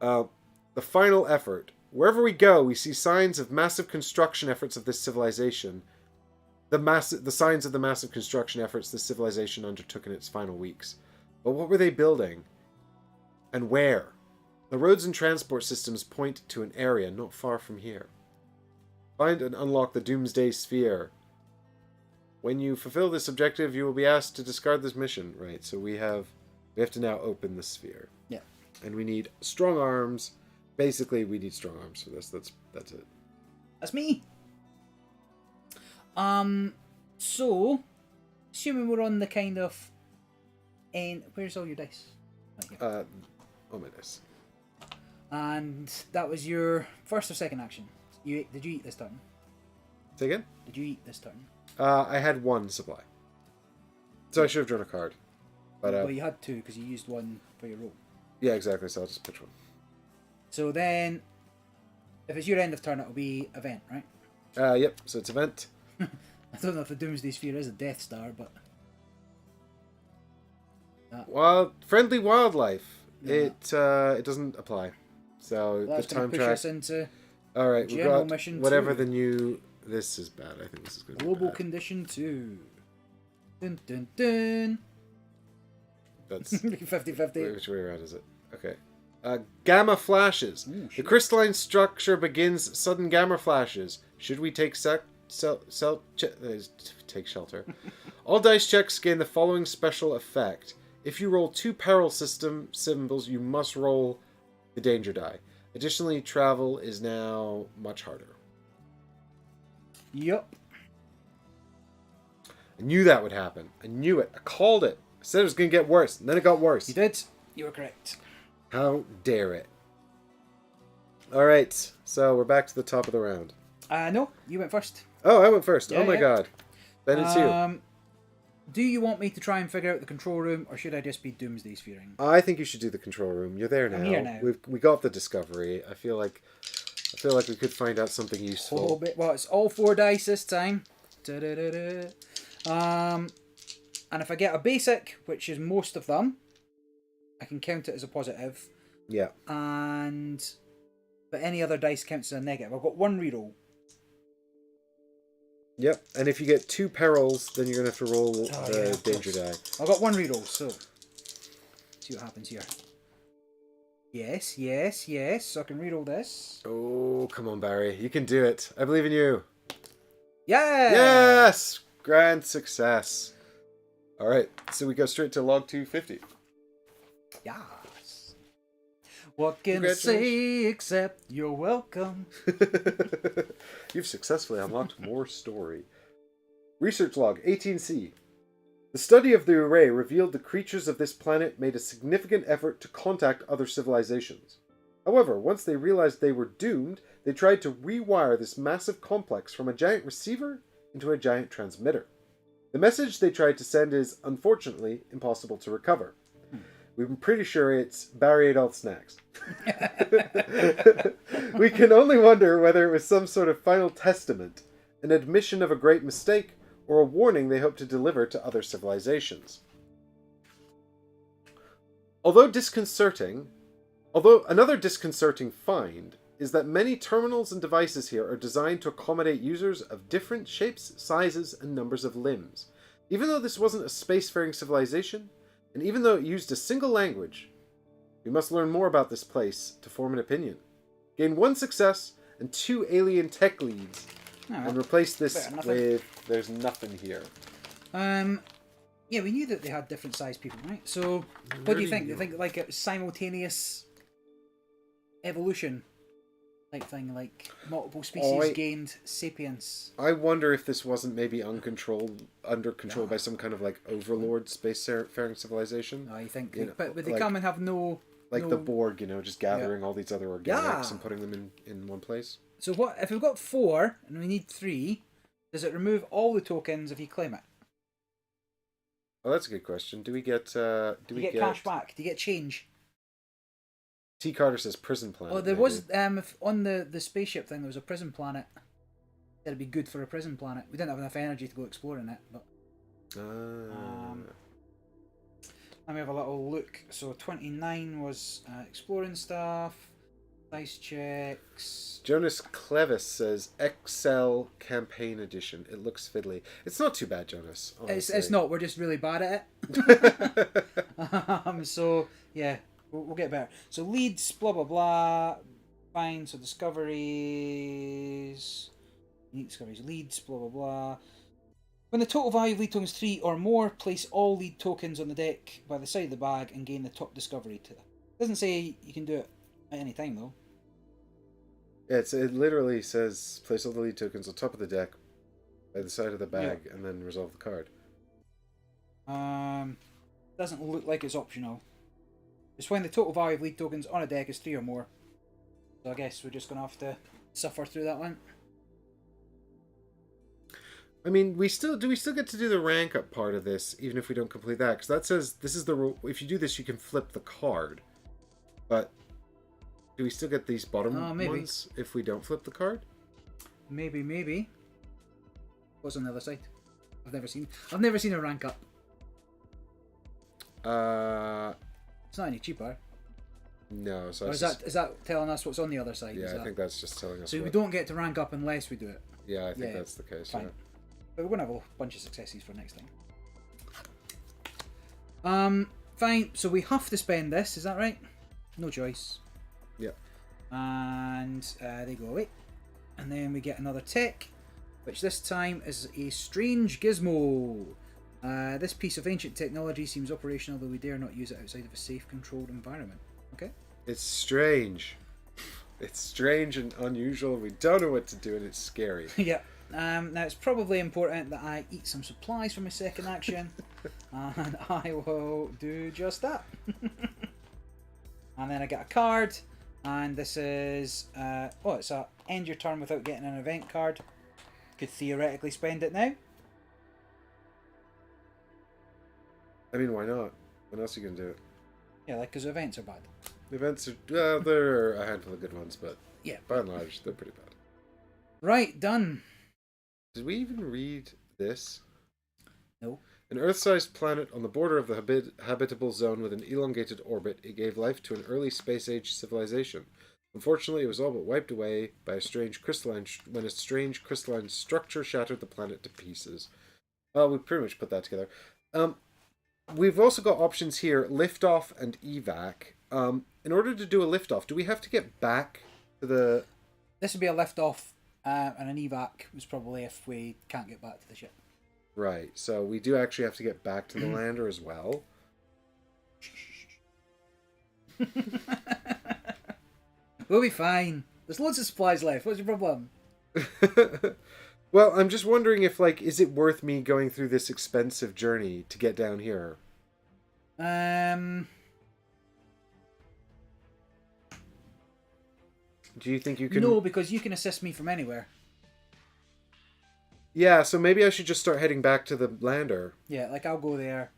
The final effort. Wherever we go, we see signs of massive construction efforts of this civilization. The signs of the massive construction efforts this civilization undertook in its final weeks. But what were they building? And where? The roads and transport systems point to an area not far from here. Find and unlock the Doomsday Sphere. When you fulfill this objective, you will be asked to discard this mission. Right, so we have to now open the sphere. Yeah. And we need strong arms. Basically, we need strong arms for this. That's it. That's me. So, assuming we're on the kind of end... Where's all your dice? Right here. Oh my dice. And that was your first or second action. Did you eat this turn? Say again? Did you eat this turn? I had 1 supply. So I should have drawn a card. But well, you had 2 because you used 1 for your roll. Yeah, exactly. So I'll just pitch 1. So then, if it's your end of turn, it'll be event, right? Yep. So it's event. I don't know if the Doomsday Sphere is a Death Star, but... Friendly wildlife. Yeah. It doesn't apply. So that's the going time to push track. us into All right, we've General got Mission whatever 2. the new. This is bad. I think this is going to be Global bad. Condition 2. Dun dun dun. That's 50-50. which way around is it? Okay. Gamma flashes. Ooh, The shit. crystalline structure begins sudden gamma flashes. Should we take take shelter? All dice checks gain the following special effect. If you roll 2 peril system symbols, you must roll the danger die. Additionally, travel is now much harder. Yup. I knew that would happen. I knew it. I called it. I said it was going to get worse, and then it got worse. You did. You were correct. How dare it? Alright, so we're back to the top of the round. No, you went first. Oh, I went first. Yeah, oh my yeah. god. Then it's you. Do you want me to try and figure out the control room, or should I just be doomsday sphering? I think you should do the control room. You're there now. I'm here now. We got the discovery. I feel like we could find out something useful. Oh, well, it's all 4 dice this time. Da-da-da-da. And if I get a basic, which is most of them, I can count it as a positive. Yeah. But any other dice counts as a negative. I've got 1 reroll. Yep. And if you get 2 perils, then you're gonna have to roll the danger die. I've got 1 reroll, so see what happens here. Yes. So I can reroll this. Oh, come on, Barry. You can do it. I believe in you. Yeah. Yes. Grand success. All right. So we go straight to log 250. Yes. What can I say except you're welcome? You've successfully unlocked more story. Research log 18C. The study of the array revealed the creatures of this planet made a significant effort to contact other civilizations. However, once they realized they were doomed, they tried to rewire this massive complex from a giant receiver into a giant transmitter. The message they tried to send is, unfortunately, impossible to recover. We're pretty sure it's Barry ate all the snacks. We can only wonder whether it was some sort of final testament, an admission of a great mistake, or a warning they hope to deliver to other civilizations. Although another disconcerting find is that many terminals and devices here are designed to accommodate users of different shapes, sizes, and numbers of limbs. Even though this wasn't a spacefaring civilization, and even though it used a single language, we must learn more about this place to form an opinion. Gain 1 success and 2 alien tech leads, and replace this with there's nothing here. Yeah, we knew that they had different sized people, right? So, what do you think? Do you think like a simultaneous evolution type thing, like multiple species gained sapience? I wonder if this wasn't maybe under control by some kind of like overlord spacefaring civilization. Oh, you think? But they come and have no... Like the Borg, just gathering all these other organics and putting them in one place. So what if we've got 4 and we need 3? Does it remove all the tokens if you claim it? Oh, that's a good question. Do we get get cash back? Do you get change? T. Carter says prison planet. Oh, there was on the spaceship thing. There was a prison planet. It'd be good for a prison planet. We didn't have enough energy to go exploring it, but. Let me have a little look. So 29 was exploring stuff, dice checks. Jonas Clevis says Excel Campaign Edition. It looks fiddly. It's not too bad, Jonas. It's not. We're just really bad at it. So yeah, we'll get better. So leads, blah blah blah. Fine. So discoveries. Unique discoveries. Leads, blah blah blah. When the total value of lead tokens 3 or more, place all lead tokens on the deck by the side of the bag and gain the top discovery to them. It doesn't say you can do it at any time though. Yeah, it literally says place all the lead tokens on top of the deck by the side of the bag and then resolve the card. Doesn't look like it's optional. It's when the total value of lead tokens on a deck is 3 or more. So I guess we're just going to have to suffer through that one. I mean, do we still get to do the rank up part of this, even if we don't complete that? Because that says this is the rule. If you do this, you can flip the card. But do we still get these bottom ones if we don't flip the card? Maybe. What's on the other side? I've never seen a rank up. It's not any cheaper. No. So or is that telling us what's on the other side? Yeah, I think that's just telling us. So we don't get to rank up unless we do it. Yeah, I think that's the case. Fine. Yeah. But we're going to have a bunch of successes for next time. Fine. So we have to spend this, is that right? No choice. Yeah. And they go away. And then we get another tech, which this time is a strange gizmo. This piece of ancient technology seems operational, though we dare not use it outside of a safe, controlled environment. Okay? It's strange. It's strange and unusual. We don't know what to do, and it's scary. Yeah. Now it's probably important that I eat some supplies for my second action, and I will do just that. And then I get a card, and this is it's a end your turn without getting an event card. Could theoretically spend it now. I mean, why not? When else are you gonna do it? Yeah, like, because events are bad. The events are there are a handful of good ones, but Yeah. by and large, they're pretty bad. Right, done. Did we even read this? No. An Earth-sized planet on the border of the habitable zone with an elongated orbit, it gave life to an early space-age civilization. Unfortunately, it was all but wiped away by a strange crystalline structure shattered the planet to pieces. Well, we pretty much put that together. We've also got options here: liftoff and evac. In order to do a liftoff, do we have to get back to the? This would be a liftoff, and an evac was probably if we can't get back to the ship. Right. So we do actually have to get back to the lander as well. We'll be fine. There's loads of supplies left. What's your problem? Well, I'm just wondering if, like, is it worth me going through this expensive journey to get down here? Do you think you can? No, because you can assist me from anywhere. Yeah, so maybe I should just start heading back to the lander. Yeah, like I'll go there.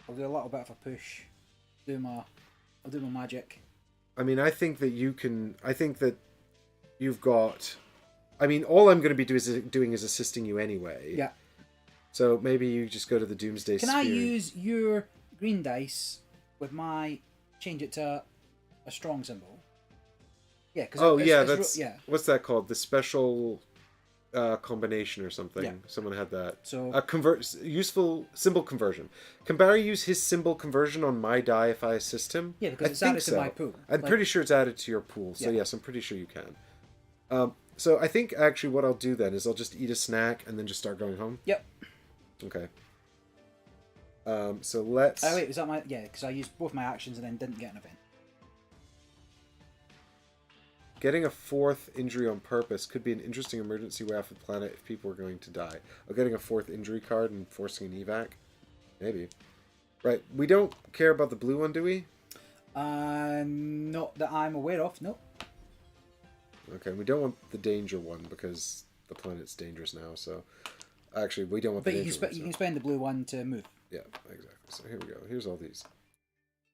I'll do a little bit of a push. I'll do my magic. I mean, I think that you can. I think that you've got. I mean, all I'm going to be doing is assisting you anyway. Yeah. So maybe you just go to the Doomsday Can Sphere. I use your green dice with change it to a strong symbol? Yeah. Cause yeah. What's that called? The special combination or something. Yeah. Someone had that. So useful symbol conversion. Can Barry use his symbol conversion on my die if I assist him? Yeah, because it's added to my pool. I'm pretty sure it's added to your pool. So yes, I'm pretty sure you can. So I think actually what I'll do then is I'll just eat a snack and then just start going home. Yep. Okay. So let's. Oh wait, was that my? Yeah, because I used both my actions and then didn't get an event. Getting a fourth injury on purpose could be an interesting emergency way off the planet if people were going to die. Oh, getting a fourth injury card and forcing an evac? Maybe. Right, we don't care about the blue one, do we? Not that I'm aware of, no. Okay, we don't want the danger one because the planet's dangerous now, so... Actually, we don't want the danger one. But you can spend the blue one to move. Yeah, exactly. So here we go. Here's all these.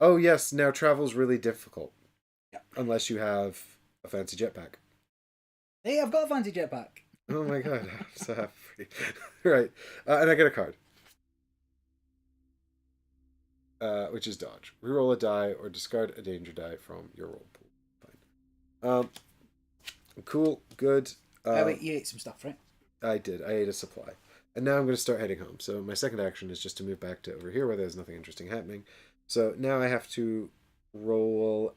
Oh, yes, now travel's really difficult. Yeah. Unless you have a fancy jetpack. Hey, I've got a fancy jetpack. Oh my god, I'm so happy. Right, and I get a card. Which is dodge. Reroll a die or discard a danger die from your roll pool. Fine. Cool, good. Wait, you ate some stuff, right? I did. I ate a supply. And now I'm going to start heading home. So my second action is just to move back to over here where there's nothing interesting happening. So now I have to roll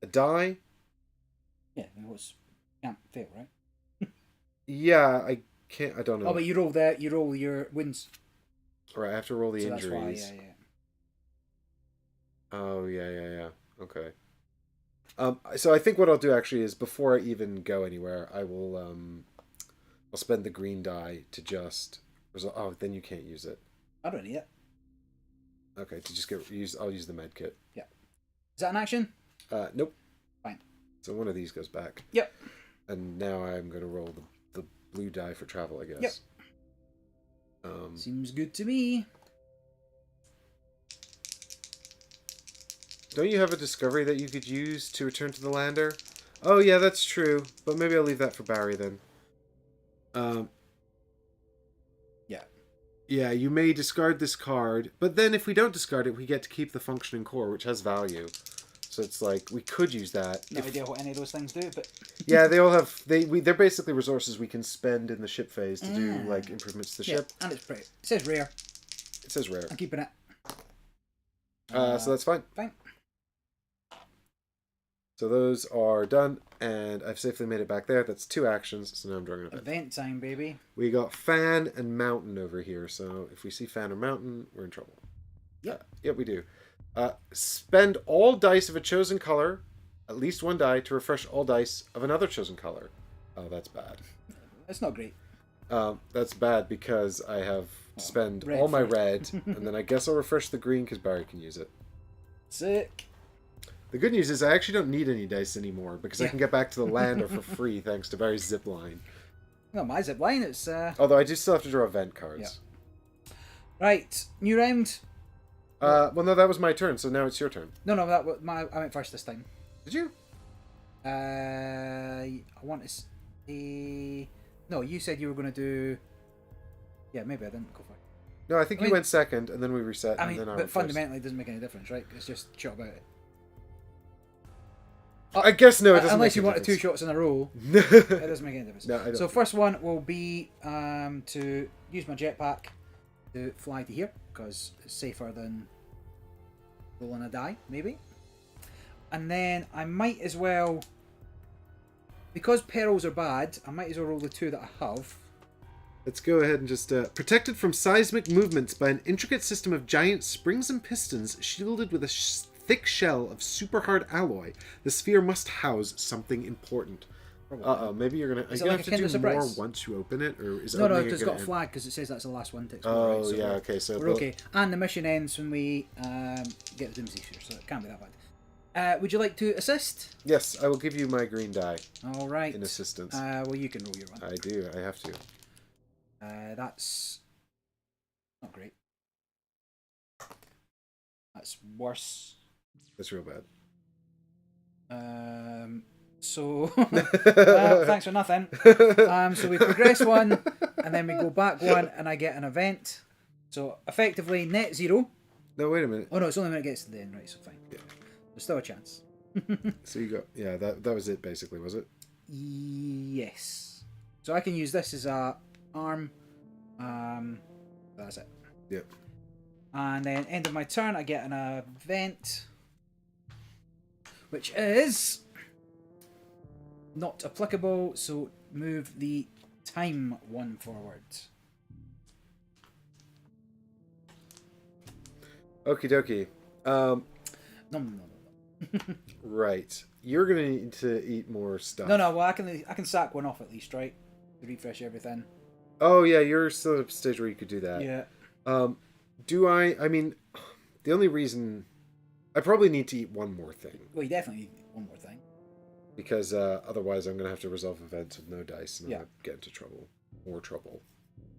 a die. Yeah, can't fail, right? Yeah, I can't. I don't know. Oh, but you roll your wins. Right, I have to roll the injuries. That's why, yeah. Oh, yeah. Okay. So I think what I'll do actually is before I even go anywhere, I will I'll spend the green die to just resolve. Oh, then you can't use it. I don't need it. Okay, to just I'll use the med kit. Yeah. Is that an action? Nope. Fine. So one of these goes back. Yep. And now I'm going to roll the blue die for travel, I guess. Yep. Seems good to me. Don't you have a discovery that you could use to return to the lander? Oh, yeah, that's true. But maybe I'll leave that for Barry then. Yeah. Yeah, you may discard this card, but then if we don't discard it, we get to keep the functioning core, which has value. So it's like, we could use that. No idea what any of those things do, but... Yeah, they all have... They're basically resources we can spend in the ship phase to do, like, improvements to the ship. And it's pretty. It says rare. It says rare. I'm keeping it. So that's fine. Fine. So those are done, and I've safely made it back there. That's 2 actions, so now I'm drawing an event. Event time, baby. We got Fan and Mountain over here, so if we see Fan or Mountain, we're in trouble. Yep. Yep, we do. Spend all dice of a chosen color, at least 1 die, to refresh all dice of another chosen color. Oh, that's bad. That's not great. That's bad because I have to spend red all my first. red, and then I guess I'll refresh the green because Barry can use it. Sick. The good news is I actually don't need any dice anymore because I can get back to the lander for free thanks to Barry's zip line. No, my zip line, it's... Although I do still have to draw event cards. Right, new round. Well, no, that was my turn, so now it's your turn. No, I went first this time. Did you? I want to say... No, you said you were going to do... Yeah, maybe I didn't go first. No, I think you went second, and then we reset, and then I went but fundamentally it doesn't make any difference, right? It's just shot about it. I guess no, it doesn't. Unless you wanted 2 shots in a row, it doesn't make any difference. No, I don't. So first one will be to use my jetpack to fly to here, because it's safer than rolling a die, maybe. And then I might as well, because perils are bad, I might as well roll the 2 that I have. Let's go ahead and just... protected from seismic movements by an intricate system of giant springs and pistons shielded with a thick shell of super hard alloy, the sphere must house something important. Uh-oh, maybe you're going to... Are you going to have to do more once you open it? Or is no, it's got a flag because it says that's the last one to explode. Oh, right? So yeah, okay. So we're okay. And the mission ends when we get the Doomsday Sphere, so it can't be that bad. Would you like to assist? Yes, I will give you my green die. All right. In assistance. Well, you can roll your one. I do. I have to. That's not great. That's worse. That's real bad. So well, thanks for nothing. So we progress 1, and then we go back 1, and I get an event. So effectively net 0. No, wait a minute. Oh no, it's only when it gets to the end, right? So fine. Yeah. There's still a chance. So you got... Yeah, that was it basically, was it? Yes. So I can use this as a arm. That's it. Yep. And then end of my turn, I get an event, which is not applicable. So move the time 1 forward. Okie dokie. No. Right. You're gonna need to eat more stuff. No. Well, I can sack 1 off at least, right? To refresh everything. Oh yeah, you're still at a stage where you could do that. Yeah. Do I mean, the only reason... I probably need to eat one more thing. Well, you definitely need 1 more thing. Because otherwise I'm going to have to resolve events with no dice, and I'm Yeah. going to get into trouble. More trouble.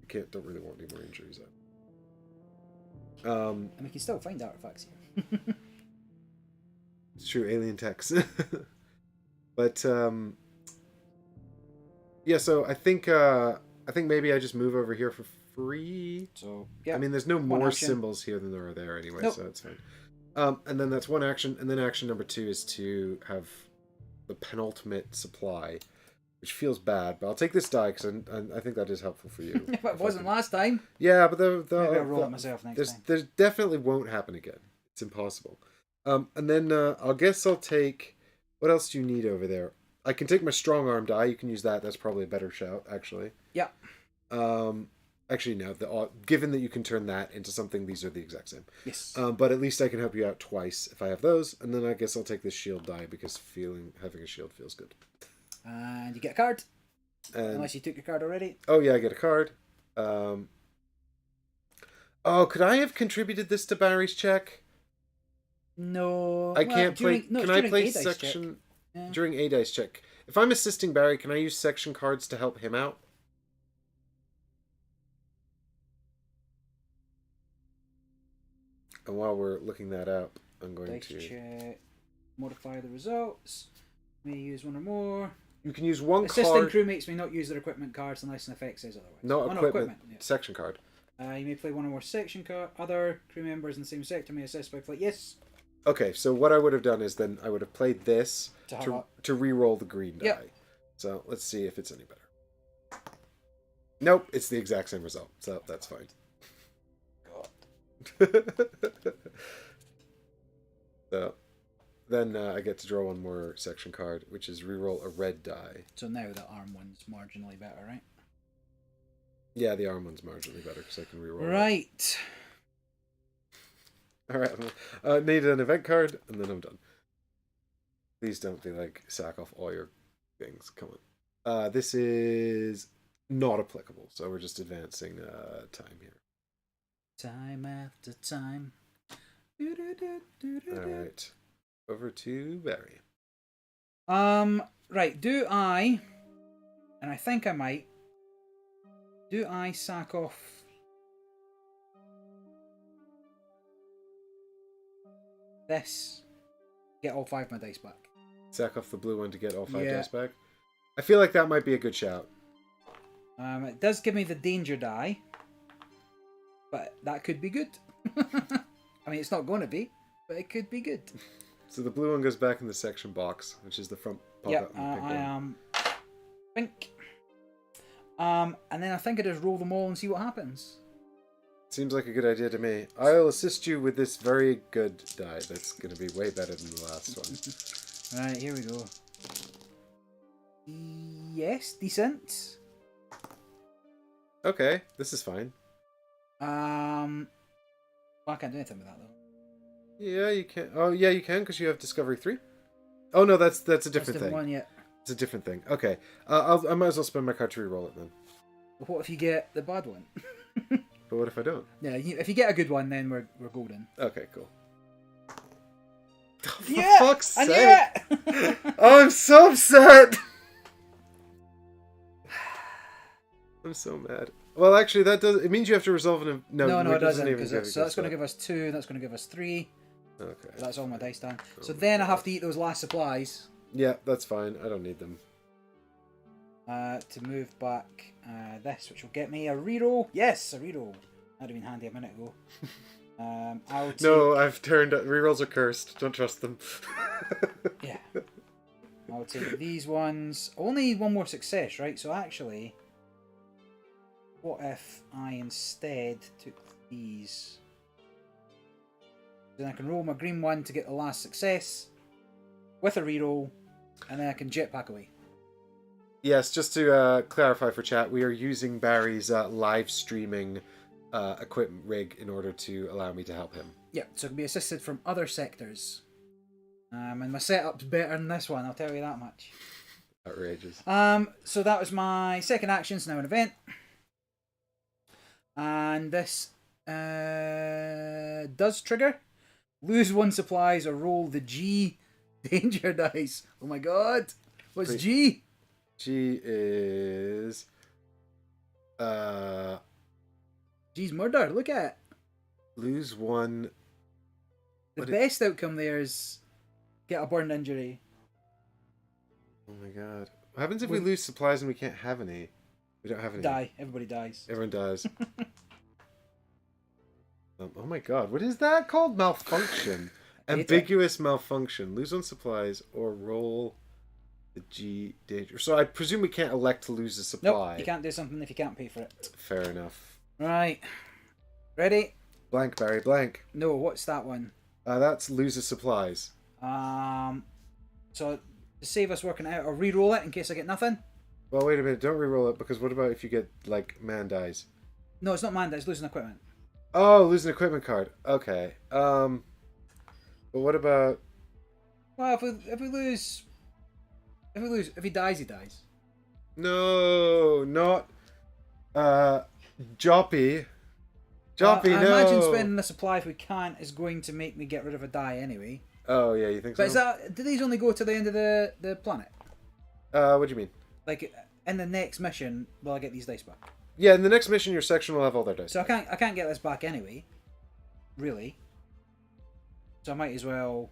Don't really want any more injuries. And we can still find artifacts here. It's true, alien techs. But, yeah, so I think maybe I just move over here for free. So, yeah. I mean, there's no more action. symbols here than there are there anyway, Nope. so it's fine. And then that's 1 action, and then action number 2 is to have the penultimate supply, which feels bad, but I'll take this die because I think that is helpful for you. But it wasn't last time. Yeah, but Maybe I'll roll it myself next time. There's definitely won't happen again. It's impossible. And then I guess I'll take... What else do you need over there? I can take my strong arm die. You can use that. That's probably a better shout, actually. Yeah. Actually, no. Given that you can turn that into something, these are the exact same. Yes. But at least I can help you out twice if I have those. And then I guess I'll take this shield die because having a shield feels good. And you get a card. Unless you took your card already. Oh, yeah, I get a card. Oh, could I have contributed this to Barry's check? No. I can't play... No, can I play A-dice section... Yeah. During a dice check? If I'm assisting Barry, can I use section cards to help him out? And while we're looking that up, I'm going Dice to... check. Modify the results. May use 1 or more. You can use 1 Assisting card... crewmates may not use their equipment cards unless an effect says otherwise. Not equipment. Yeah. Section card. You may play 1 or more section card. Other crew members in the same sector may assist by play. Yes. Okay, so what I would have done is then I would have played this to re-roll the green die. Yep. So let's see if it's any better. Nope, it's the exact same result, so that's fine. God. So then I get to draw 1 more section card, which is re-roll a red die. So now the arm one's marginally better, right? Yeah, the arm one's marginally better because I can re-roll. Right. Alright, I need an event card, and then I'm done. Please don't be like, sack off all your things. Come on. This is not applicable, so we're just advancing time here. Time after time. Alright. Over to Barry. Right, do I, and I think I might, do I sack off this, get all 5 of my dice back. Sack off the blue one to get all 5 Yeah. dice back. I feel like that might be a good shout. It does give me the danger die, but that could be good. I mean, it's not going to be, but it could be good. So the blue one goes back in the section box, which is the front pop-up. I am pink. And then I think I just roll them all and see what happens. Seems like a good idea to me. I'll assist you with this very good die. That's going to be way better than the last one. Right, here we go. Yes, decent. Okay, this is fine. Well, I can't do anything with that though. Yeah, you can. Oh, yeah, you can because you have Discovery 3. Oh no, that's a different thing. One, yeah. It's a different thing. Okay, I might as well spend my card to reroll it then. What if you get the bad one? But what if I don't? Yeah, if you get a good one, then we're golden. Okay, cool. For Yeah, fuck's sake! It! Oh, I'm so upset. I'm so mad. Well, actually, that does. It means you have to resolve it. No, it doesn't. Even Because so that's going to give us 2. That's going to give us 3. Okay. That's all my dice done. So Oh, then I have to eat those last supplies. Yeah, that's fine. I don't need them. To move back this, which will get me a reroll. Yes, a reroll. That'd have been handy a minute ago. I'll take... No, I've turned. Rerolls are cursed. Don't trust them. Yeah. I'll take these ones. I only need one more success, right? So actually, what if I instead took these? Then I can roll my green one to get the last success with a reroll, and then I can jetpack away. Yes, just to clarify for chat, we are using Barry's live streaming equipment rig in order to allow me to help him. Yeah, so it can be assisted from other sectors. And my setup's better than this one, I'll tell you that much. Outrageous. So that was my second action, it's now an event. And this does trigger. Lose 1 supplies or roll the G danger dice. Oh my god. What's G? G is... G's murder, look at it. Lose 1... The best outcome there is get a burn injury. Oh my god. What happens if we lose supplies and we can't have any? We don't have any. Die. Everybody dies. Everyone dies. Oh my god. What is that called? Malfunction. Ambiguous malfunction. Lose 1 supplies or roll the G danger. So I presume we can't elect to lose a supply. Nope, you can't do something if you can't pay for it. Fair enough. Right. Ready? Blank, Barry, blank. No, what's that one? That's lose the supplies. So to save us working it out, I'll re-roll it in case I get nothing. Well, wait a minute. Don't re-roll it because what about if you get, like, man dies? No, it's not man dies, losing equipment. Oh, lose an equipment card. Okay. But what about... Well, if he dies, he dies. No, not... Joppy. Joppy, I no! imagine spending the supply if we can't is going to make me get rid of a die anyway. Oh, yeah, you think so? But is that... Do these only go to the end of the planet? What do you mean? Like, in the next mission, will I get these dice back? Yeah, in the next mission, your section will have all their dice. So I can't get this back anyway. Really. So I might as well...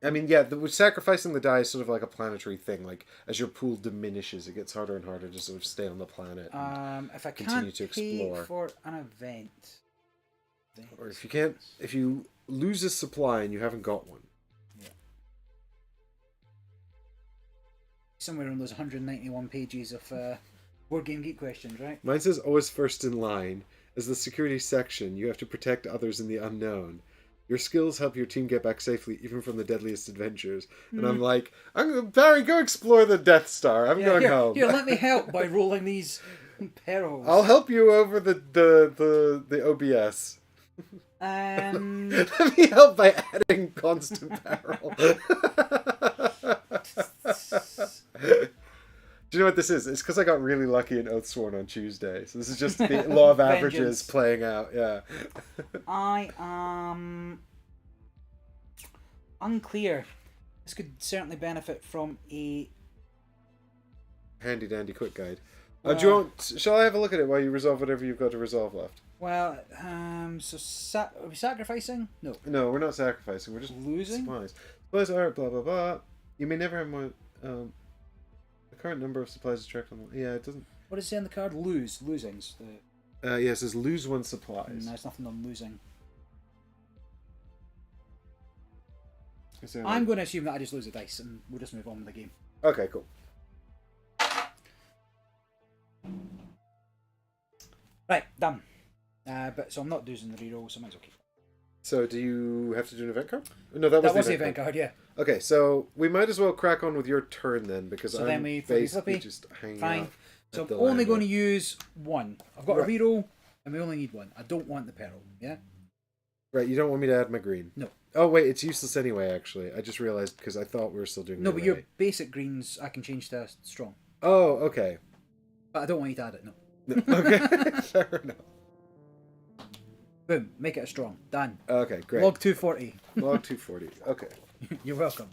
I mean, yeah, sacrificing the die is sort of like a planetary thing. Like, as your pool diminishes, it gets harder and harder to sort of stay on the planet. If I continue can't to pay explore. for an event... Or if you can't... If you lose a supply and you haven't got one. Yeah. Somewhere on those 191 pages of Board Game Geek questions, right? Mine says always first in line. As the security section, you have to protect others in the unknown. Your skills help your team get back safely, even from the deadliest adventures. And I'm like, Barry, go explore the Death Star. I'm going home. Here, let me help by rolling these perils. I'll help you over the OBS. Let me help by adding constant peril. Do you know what this is? It's because I got really lucky in Oathsworn on Tuesday. So this is just the law of averages playing out. Yeah. I am unclear. This could certainly benefit from a handy dandy quick guide. Do you want? Shall I have a look at it while you resolve whatever you've got to resolve left? Well, are we sacrificing? No. No, we're not sacrificing. We're just Losing. supplies. Supplies are blah blah blah. You may never have more. The current number of supplies is tracked on. Yeah, it doesn't. What does it say on the card? Losings. Yeah, it says lose one supplies. There's nothing on losing. Is there I'm going to assume that I just lose a dice and we'll just move on with the game. Okay, cool. Right, done. So I'm not doing the reroll, so I might as well keep it. So do you have to do an event card? No, that was the event card, yeah. Okay, so we might as well crack on with your turn then, because So I'm then we basically just hanging Fine. out. So at I'm the only land going to there. use one. I've got a reroll, and we only need one. I don't want the peril, yeah? Right, you don't want me to add my green? No. Oh, wait, it's useless anyway, actually. I just realized, because I thought we were still doing No, it but your basic greens I can change to strong. Oh, okay. But I don't want you to add it, no. No, okay, fair enough. Boom, make it a strong. Done. Okay, great. Log 240. Log 240, okay. You're welcome.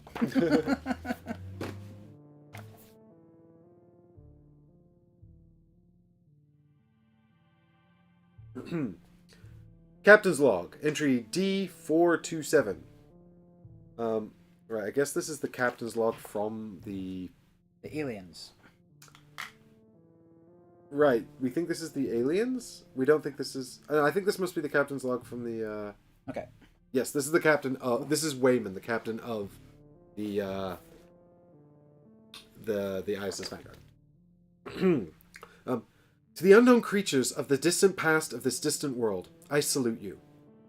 Captain's log, entry D427. Right, I guess this is the captain's log from the... The aliens. Right, we think this is the aliens? We don't think this is... I think this must be the captain's log from the... Okay. Yes, this is the captain of... This is Wayman, the captain of the ISS Vanguard. To the unknown creatures of the distant past of this distant world, I salute you.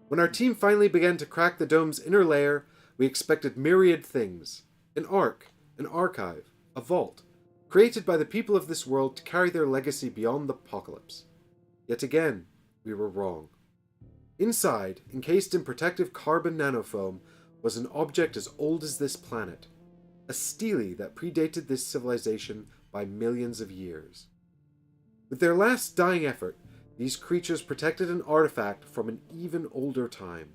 When our team finally began to crack the dome's inner layer, we expected myriad things. An ark, an archive, a vault, created by the people of this world to carry their legacy beyond the apocalypse. Yet again, we were wrong. Inside, encased in protective carbon nanofoam, was an object as old as this planet. A stele that predated this civilization by millions of years. With their last dying effort, these creatures protected an artifact from an even older time.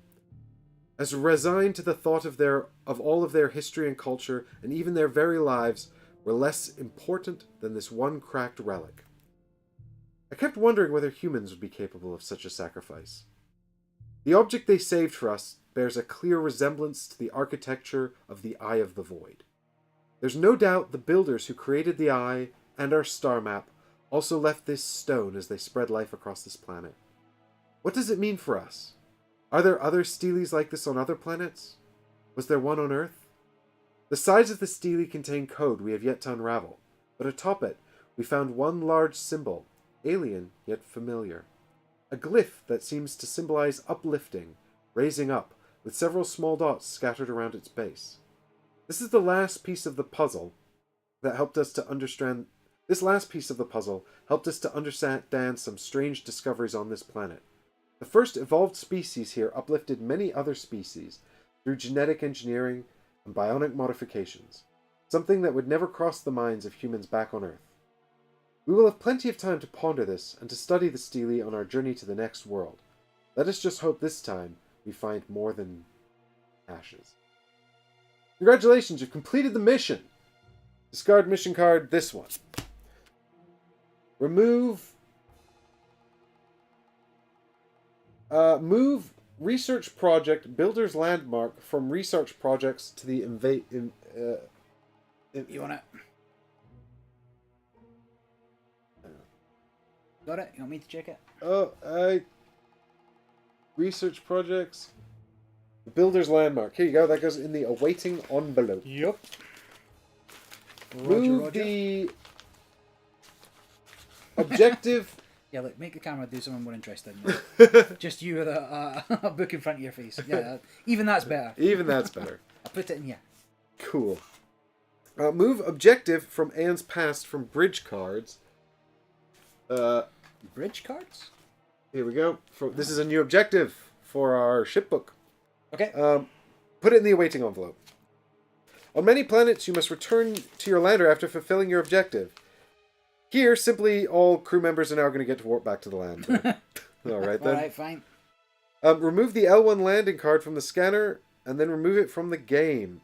As resigned to the thought of all of their history and culture, and even their very lives, were less important than this one cracked relic. I kept wondering whether humans would be capable of such a sacrifice. The object they saved for us bears a clear resemblance to the architecture of the Eye of the Void. There's no doubt the builders who created the Eye and our star map also left this stone as they spread life across this planet. What does it mean for us? Are there other steles like this on other planets? Was there one on Earth? The sides of the stele contain code we have yet to unravel, but atop it we found one large symbol, alien yet familiar. A glyph that seems to symbolize uplifting, raising up, with several small dots scattered around its base. This is the last piece of the puzzle that helped us to understand... This last piece of the puzzle helped us to understand some strange discoveries on this planet. The first evolved species here uplifted many other species through genetic engineering and bionic modifications, something that would never cross the minds of humans back on Earth. We will have plenty of time to ponder this and to study the stele on our journey to the next world. Let us just hope this time we find more than ashes. Congratulations, you've completed the mission! Discard mission card, this one. Remove... move research project Builder's Landmark from research projects to the You want it? Got it? You want me to check it? Research projects. Builder's Landmark. Here you go. That goes in the awaiting envelope. Yep. Move the objective. Yeah, look, make the camera do something more interesting. Just you with a book in front of your face. Yeah, even that's better. Even that's better. I'll put it in here. Cool. Move objective from Anne's past from bridge cards. Bridge cards? Here we go. This is a new objective for our shipbook. Okay. Put it in the awaiting envelope. On many planets, you must return to your lander after fulfilling your objective. Here, simply all crew members are now going to get to warp back to the land. All right, then. All right, fine. Remove the L1 landing card from the scanner, and then remove it from the game.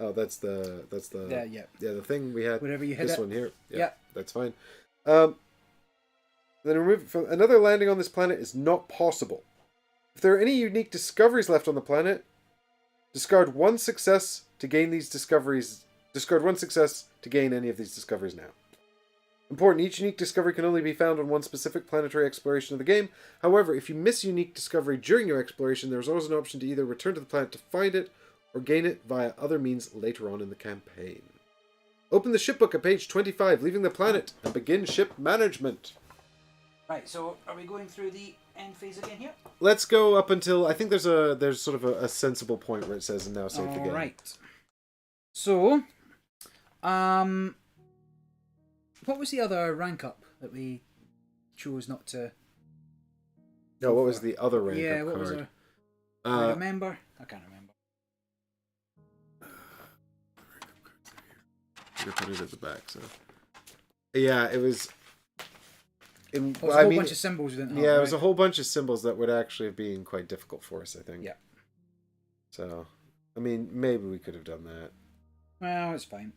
Oh, that's the Yeah. the thing we had. Whenever you hit this it. one here. Yeah. That's fine. Then remove from another landing on this planet is not possible. If there are any unique discoveries left on the planet, discard one success to gain these discoveries. Discard one success to gain any of these discoveries now. Important, each unique discovery can only be found on one specific planetary exploration of the game. However, if you miss unique discovery during your exploration, there's always an option to either return to the planet to find it, or gain it via other means later on in the campaign. Open the shipbook at page 25, leaving the planet, and begin ship management. Right, so are we going through the end phase again here? Let's go up until, I think there's sort of a sensible point where it says, and now save the game. Alright. So, what was the other rank up that we chose not to... No, what was the other rank up what card? was it? I remember? I can't remember. You're putting it at the back, so... Yeah, it was... A whole bunch of symbols we didn't have, yeah, it was a whole bunch of symbols that would actually have been quite difficult for us, I think. Yeah. So, I mean, maybe we could have done that. Well, it's fine.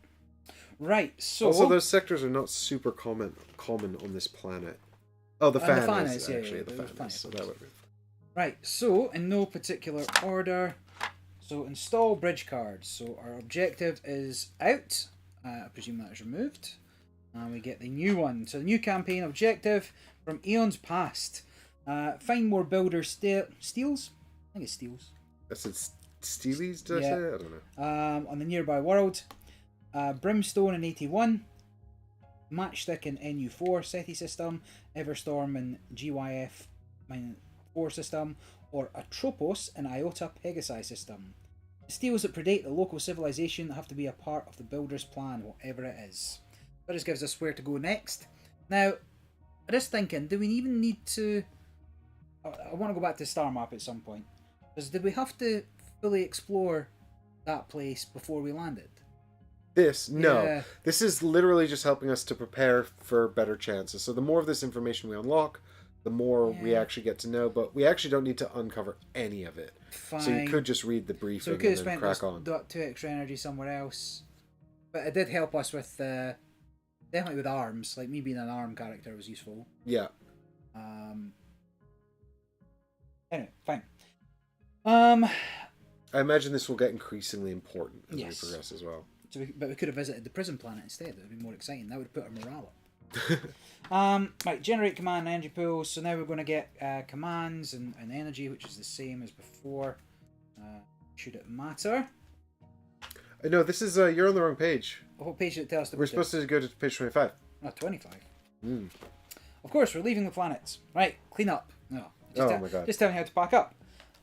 Right, so... Also, those sectors are not super common on this planet. Oh, the fan is, actually. The fan is, so that would be... Right, so, in no particular order... So, install bridge cards. So, our objective is out. I presume that is removed. And we get the new one. So, the new campaign objective from eons past. Find more builder steals. I think it's steals. I said steelies, did I say? I don't know. On the nearby world. Brimstone in 81. Matchstick in NU4 SETI system. Everstorm in GYF-4 system. Or Atropos in Iota Pegasi system. Steals that predate the local civilization have to be a part of the builder's plan, whatever it is. That just gives us where to go next. Now, I'm just thinking, do we even need to... I want to go back to the star map at some point. Because did we have to fully explore that place before we landed? No. Yeah. This is literally just helping us to prepare for better chances. So the more of this information we unlock, the more we actually get to know, but we actually don't need to uncover any of it. Fine. So you could just read the briefing and then crack on. So we could have spent 2 extra energy somewhere else. But it did help us with, definitely with arms. Like, me being an arm character was useful. Yeah. Anyway, fine. I imagine this will get increasingly important as we progress as well. So but we could have visited the prison planet instead. That would be more exciting. That would put our morale up. Right, generate command and energy pools. So now we're going to get commands and energy, which is the same as before. Should it matter? No, this is you're on the wrong page. What page did it tell us to We're supposed to go to page 25. Oh, 25. Of course, we're leaving the planets. Right, clean up. No, my god. Just tell me how to pack up.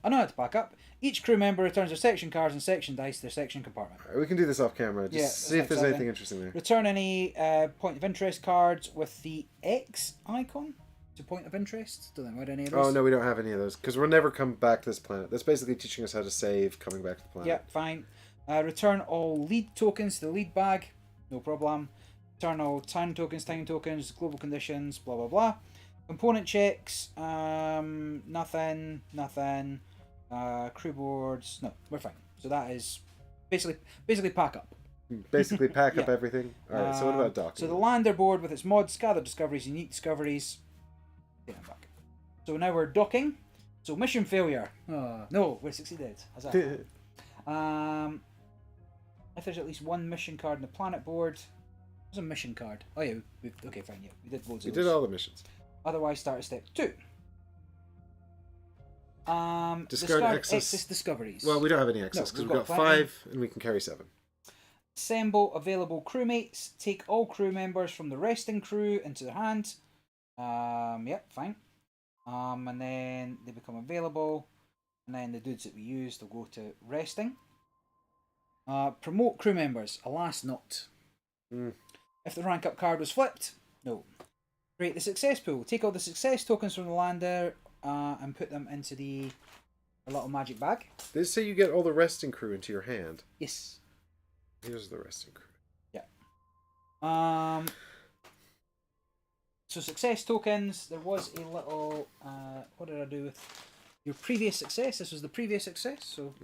I know how to pack up. Each crew member returns their section cards and section dice to their section compartment. Right, we can do this off camera. Just see if there's anything interesting there. Return any point of interest cards with the X icon to point of interest. Don't think we had any of those. Oh, no, we don't have any of those because we'll never come back to this planet. That's basically teaching us how to save coming back to the planet. Yeah, fine. Return all lead tokens to the lead bag. No problem. Return all time tokens, global conditions, blah, blah, blah. Component checks. Nothing. Crew boards. No, we're fine. So that is basically pack up. Basically pack up everything. Alright, so what about docking? So the lander board with its mods, gather discoveries, unique discoveries. Get them back. So now we're docking. So mission failure. No, we succeeded. How's that? If there's at least one mission card on the planet board. There's a mission card. Oh yeah, okay, fine, yeah. We did loads of those. We did all the missions. Otherwise, start at step 2. Discard excess discoveries. Well, we don't have any excess because we've got 5 and we can carry 7. Assemble available crewmates. Take all crew members from the resting crew into their hand. Yep, fine. And then they become available. And then the dudes that we used will go to resting. Promote crew members. Alas, not. If the rank up card was flipped, no. Create the success pool. Take all the success tokens from the lander and put them into the little magic bag. Did it say you get all the resting crew into your hand? Yes. Here's the resting crew. Yeah. So success tokens. There was a little. What did I do with your previous success? This was the previous success. So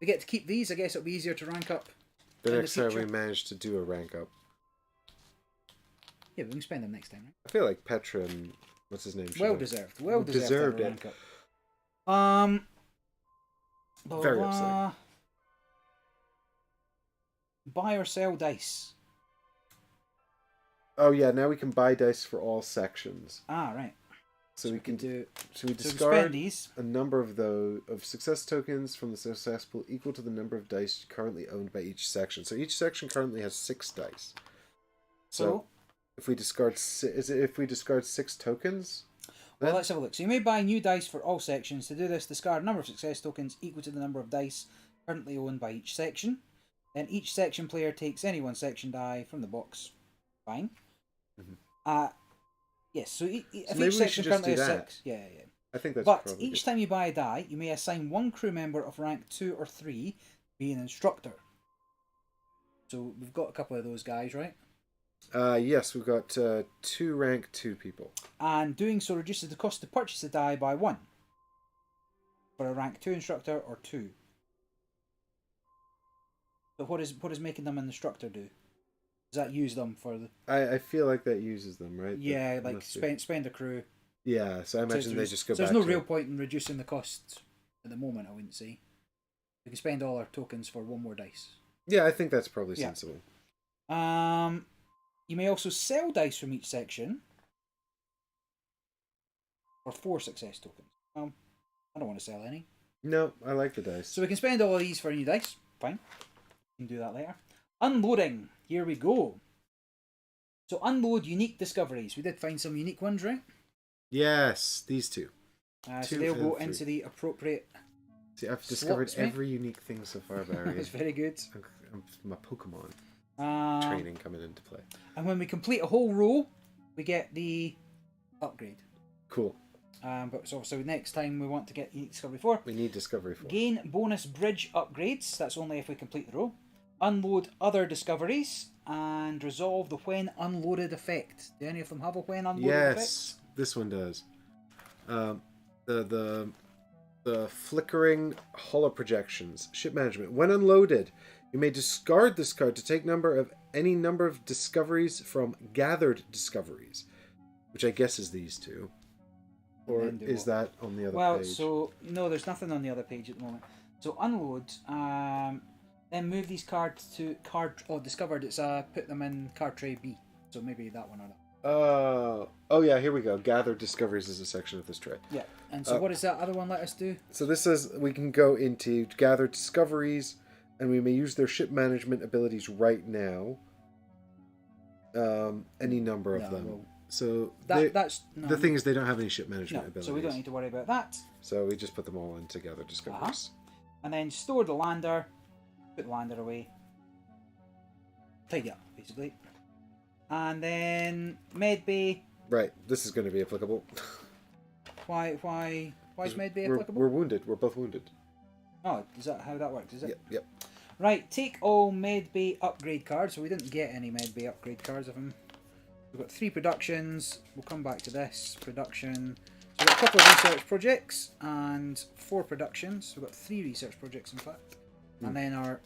we get to keep these. I guess it'll be easier to rank up. The next time we manage to do a rank up. Yeah, we can spend them next time, right? I feel like Petra and What's his name? Well deserved. Well deserved. Deserved it. Rank up. Blah, Very blah, upsetting. buy or sell dice. Oh yeah, now we can buy dice for all sections. Ah, right. So we can do. So we So discard spend these. a number of success tokens from the success pool equal to the number of dice currently owned by each section. So each section currently has 6 dice. So if we discard if we discard 6 tokens? Well, let's have a look. So you may buy new dice for all sections. To do this, discard a number of success tokens equal to the number of dice currently owned by each section. Then each section player takes any one section die from the box. Fine. Mm-hmm. Yes, so if maybe each section currently has that. 6. Yeah. I think that's But probably each good. time you buy a die, you may assign one crew member of rank 2 or 3 to be an instructor. So we've got a couple of those guys, right? Yes, we've got 2 rank 2 people. And doing so reduces the cost to purchase the die by 1 for a rank 2 instructor or 2. But what is making them an instructor do? Does that use them for the... I feel like that uses them, right? Yeah, like spend a crew. Yeah, so I imagine they just go back. There's no real point in reducing the cost at the moment, I wouldn't say. We can spend all our tokens for 1 more dice. Yeah, I think that's probably sensible. You may also sell dice from each section for 4 success tokens. I don't want to sell any. No, I like the dice. So we can spend all of these for new dice. Fine. We can do that later. Unloading. Here we go. So unload unique discoveries. We did find some unique ones, right? Yes, these 2. So they'll go into the appropriate... See, I've discovered slots, every unique thing so far, Barry. That's very good. My Pokemon training coming into play. And when we complete a whole row, we get the upgrade. Cool. But so next time we want to get unique discovery 4. We need discovery 4. Gain bonus bridge upgrades. That's only if we complete the row. Unload other discoveries and resolve the when unloaded effect. Do any of them have a when unloaded effect? Yes, this one does. The flickering holo projections. Ship management. When unloaded, you may discard this card to take any number of discoveries from gathered discoveries, which I guess is these 2. Or is that on the other page? Well, so no, there's nothing on the other page at the moment. So unload. Then move these cards to card. Oh, discovered. It's put them in card tray B. So maybe that one or that. Oh yeah, here we go. Gather discoveries is a section of this tray. Yeah, and so what does that other one let us do? So this says we can go into gather discoveries, and we may use their ship management abilities right now. Any number of them. Well, so that's the thing is they don't have any ship management abilities. So we don't need to worry about that. So we just put them all into gather discoveries. And then store the lander. Put the lander away. Tidy up, basically. And then med bay. Right, this is going to be applicable. Why is med bay applicable? We're wounded. We're both wounded. Oh, is that how that works? Is it? Yep. Right, take all med bay upgrade cards. So we didn't get any med bay upgrade cards of them. We've got 3 productions. We'll come back to this production. So we've got a couple of research projects and 4 productions. We've got 3 research projects, in fact. And then our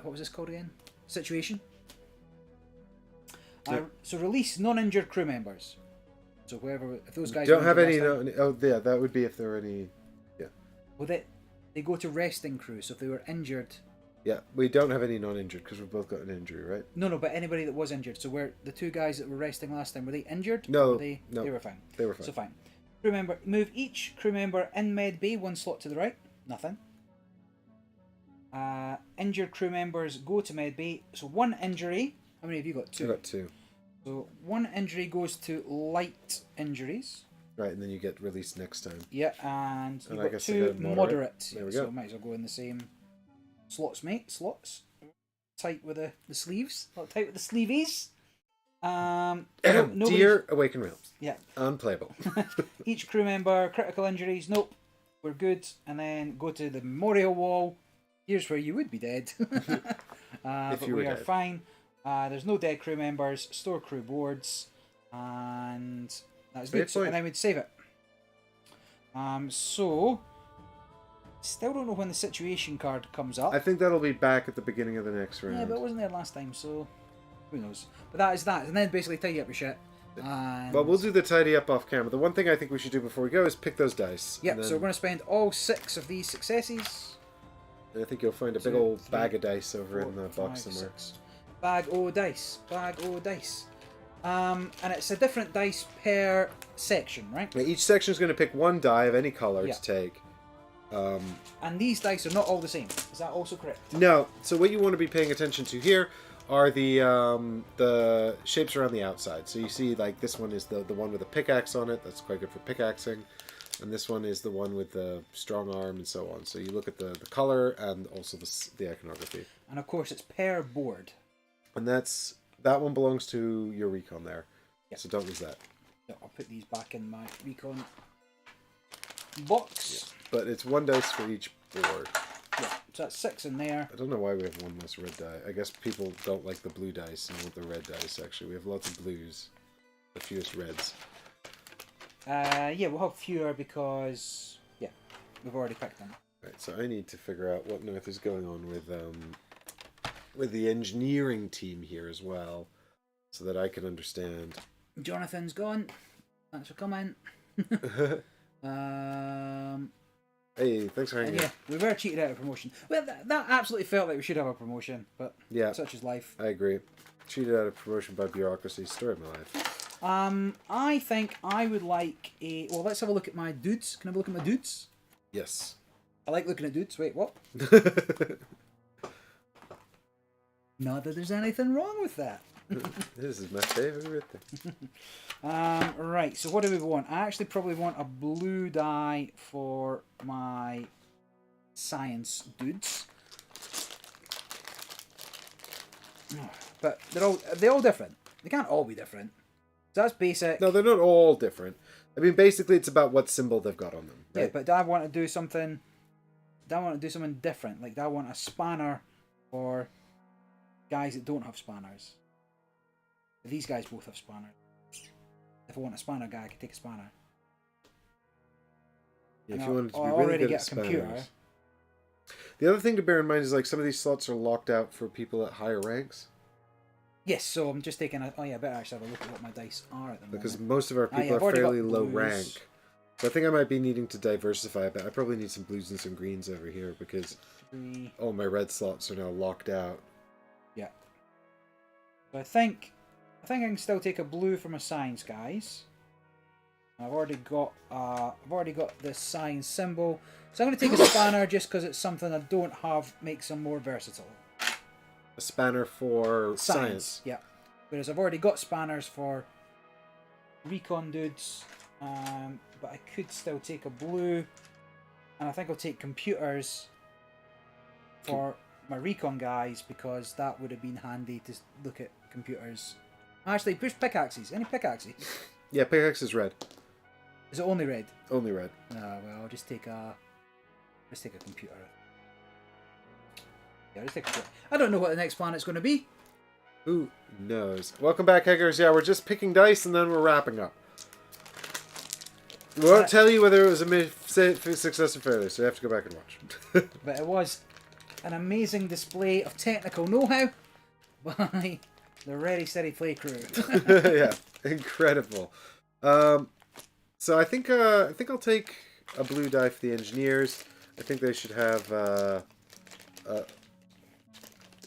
what was this called again? Situation. So release non-injured crew members. So if those guys don't have any. That would be if there were any. Yeah. Well, they go to resting crew. So if they were injured. Yeah, we don't have any non-injured because we've both got an injury, right? No, but anybody that was injured. So the 2 guys that were resting last time, were they injured? No, they were fine. They were fine. So fine. Crew member, move each crew member in med bay 1 slot to the right. Nothing. Injured crew members go to med bay. So 1 injury. How many have you got? 2. I got 2. So 1 injury goes to light injuries. Right, and then you get released next time. Yeah, and you've I got 2 moderate. There we go. So might as well go in the same slots, mate. Slots. Tight with the sleeves. Not tight with the sleeveys. Dear Awakened Realms. Yeah. Unplayable. Each crew member, critical injuries. Nope. We're good. And then go to the memorial wall. Here's where you would be dead. But we are fine. There's no dead crew members. Store crew boards. And that's good. So, and then we'd save it. So still don't know when the situation card comes up. I think that'll be back at the beginning of the next round. Yeah, but it wasn't there last time, so who knows. But that is that. And then basically tidy up your shit. And Well, we'll do the tidy up off camera. The one thing I think we should do before we go is pick those dice. Yep, and so then- we're going to spend all 6 of these successes. and I think you'll find a big 2, old 3, bag of dice over 4, in the 5, box somewhere. 6. Bag o' dice. Bag o' dice. And it's a different dice per section, right? Now, each section is going to pick one die of any color Yeah. to take. And these dice are not all the same. Is that also correct? No, so what you want to be paying attention to here are the shapes around the outside. So you see, like, this one is the one with a pickaxe on it. That's quite good for pickaxing. And this one is the one with the strong arm and so on. So you look at the color and also the iconography. And of course, it's per board. And that one belongs to your recon there. Yep. So don't lose that. So I'll put these back in my recon box. Yeah. But it's one dice for each board. Yeah, so that's 6 in there. I don't know why we have one less red die. I guess people don't like the blue dice and want the red dice, actually. We have lots of blues. The fewest reds. Yeah, we'll have fewer because, yeah, we've already picked them. Right, so I need to figure out what on earth is going on with the engineering team here as well, so that I can understand. Jonathan's gone. Thanks for coming. Hey, thanks for hanging And out. yeah, we were cheated out of promotion. Well, that absolutely felt like we should have a promotion, but Yeah, such is life. I agree. Cheated out of promotion by bureaucracy. Story of my life. I think I would like a... Well, let's have a look at my dudes. Can I have a look at my dudes? Yes. I like looking at dudes. Wait, what? Not that there's anything wrong with that. This is my favorite thing. Right, so what do we want? I actually probably want a blue die for my science dudes. But they're all different. They can't all be different. So that's basic. No, they're not all different. I mean, basically, it's about what symbol they've got on them. Right? Yeah, but do I want to do something? Do I want to do something different? Like, do I want a spanner for guys that don't have spanners? These guys both have spanners. If I want a spanner guy, I can take a spanner. Yeah, if And you wanted to I be really already good get at a computer. spanners. The other thing to bear in mind is, like, some of these slots are locked out for people at higher ranks. Yes, so I'm just taking a... Oh yeah, I better actually have a look at what my dice are at the moment. Because most of our yeah, people I've are already got fairly low blues. rank. So I think I might be needing to diversify a bit. I probably need some blues and some greens over here because 3. all my red slots are now locked out. Yeah. So I think I can still take a blue for my science guys. I've already got the science symbol. So I'm going to take a spanner just because it's something I don't have, makes them more versatile. A spanner for science. Yeah. Whereas I've already got spanners for recon dudes, but I could still take a blue, and I think I'll take computers for my recon guys because that would have been handy to look at computers. Actually, push pickaxes. Any pickaxes? Yeah, pickaxe is red. Is it only red? Only red. Well, I'll just take a computer. Yeah, I'll just take a computer. I don't know what the next planet's going to be. Who knows? Welcome back, Eggers. Yeah, we're just picking dice and then we're wrapping up. We won't tell you whether it was a success or failure, so you have to go back and watch. But it was an amazing display of technical know-how by the Ready Steady Play crew. Yeah, incredible. So I think I'll take a blue die for the engineers. I think they should have.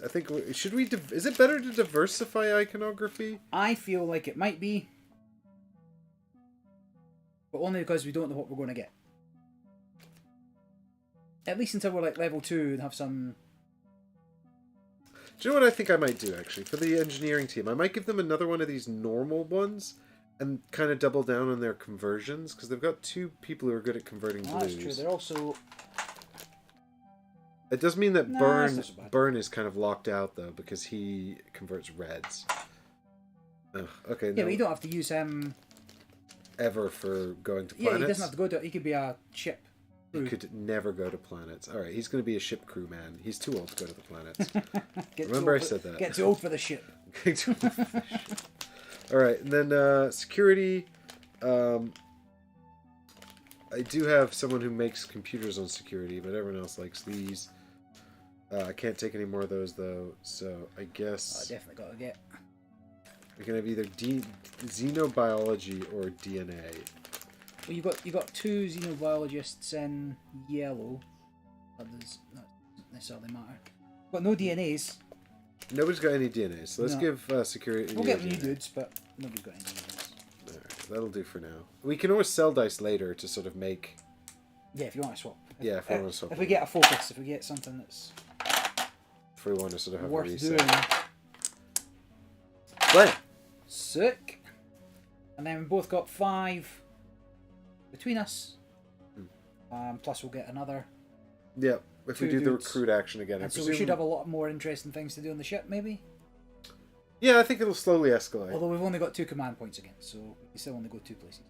I think should we? Is it better to diversify iconography? I feel like it might be, but only because we don't know what we're going to get. At least until we're like level 2 and have some. Do you know what I think I might do actually for the engineering team? I might give them another one of these normal ones and kind of double down on their conversions because they've got 2 people who are good at converting Oh, blues. that's true. They're also. It does mean that Nah, that's not so bad. Burn is kind of locked out though because he converts reds. Ugh, okay, Yeah, no, but you don't have to use him. ever for going to Yeah, planets. he doesn't have to go to. He could be a ship. He could never go to planets. All right, he's going to be a ship crew man. He's too old to go to the planets. Get too Remember I old said for- that. Get too old for the ship. All right, and then security. I do have someone who makes computers on security, but everyone else likes these. I can't take any more of those though, so I I guess definitely got to get. We can have either xenobiology or DNA. Well, you got 2 xenobiologists in yellow. That doesn't necessarily matter. But no DNAs. Nobody's got any DNA, so let's No. give security. We'll get new dudes, but nobody's got any DNAs. Alright, that'll do for now. We can always sell dice later to sort of make. Yeah, if you want to swap. Yeah, if we want to swap. If we get a focus, if we get something that's If we want to sort of have a worth reset. doing. Play. Sick. And then we both got 5 between us. Plus we'll get another. Yeah, if we 2 do the dudes. recruit action again. And so we should have a lot more interesting things to do on the ship, maybe? Yeah, I think it'll slowly escalate. Although we've only got 2 command points again, so we still only go 2 places.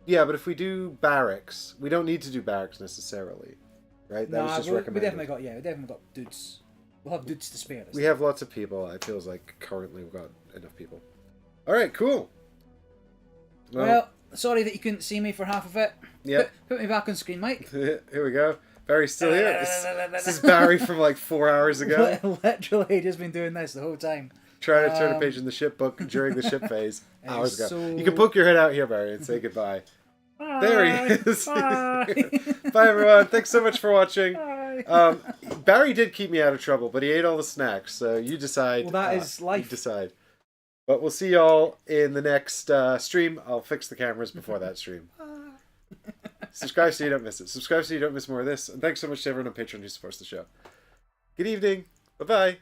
Yeah, but if we do barracks, we don't need to do barracks necessarily. Right? That was just we recommended. definitely got dudes. We'll have dudes to spare us. We have lots of people. It feels like currently we've got enough people. Alright, cool. Well, sorry that you couldn't see me for half of it. Yeah. Put me back on screen, Mike. Here we go. Barry's still here. This is Barry from like 4 hours ago. Literally just been doing this the whole time. Trying to turn a page in the ship book during the ship phase hours ago. so- You can poke your head out here, Barry, and say goodbye. Bye. There he is. Bye. Bye, everyone. Thanks so much for watching. Bye. Barry did keep me out of trouble, but he ate all the snacks, so you decide. Well, that is life. You decide. But we'll see y'all in the next stream. I'll fix the cameras before that stream. Subscribe so you don't miss it. Subscribe so you don't miss more of this. And thanks so much to everyone on Patreon who supports the show. Good evening. Bye-bye.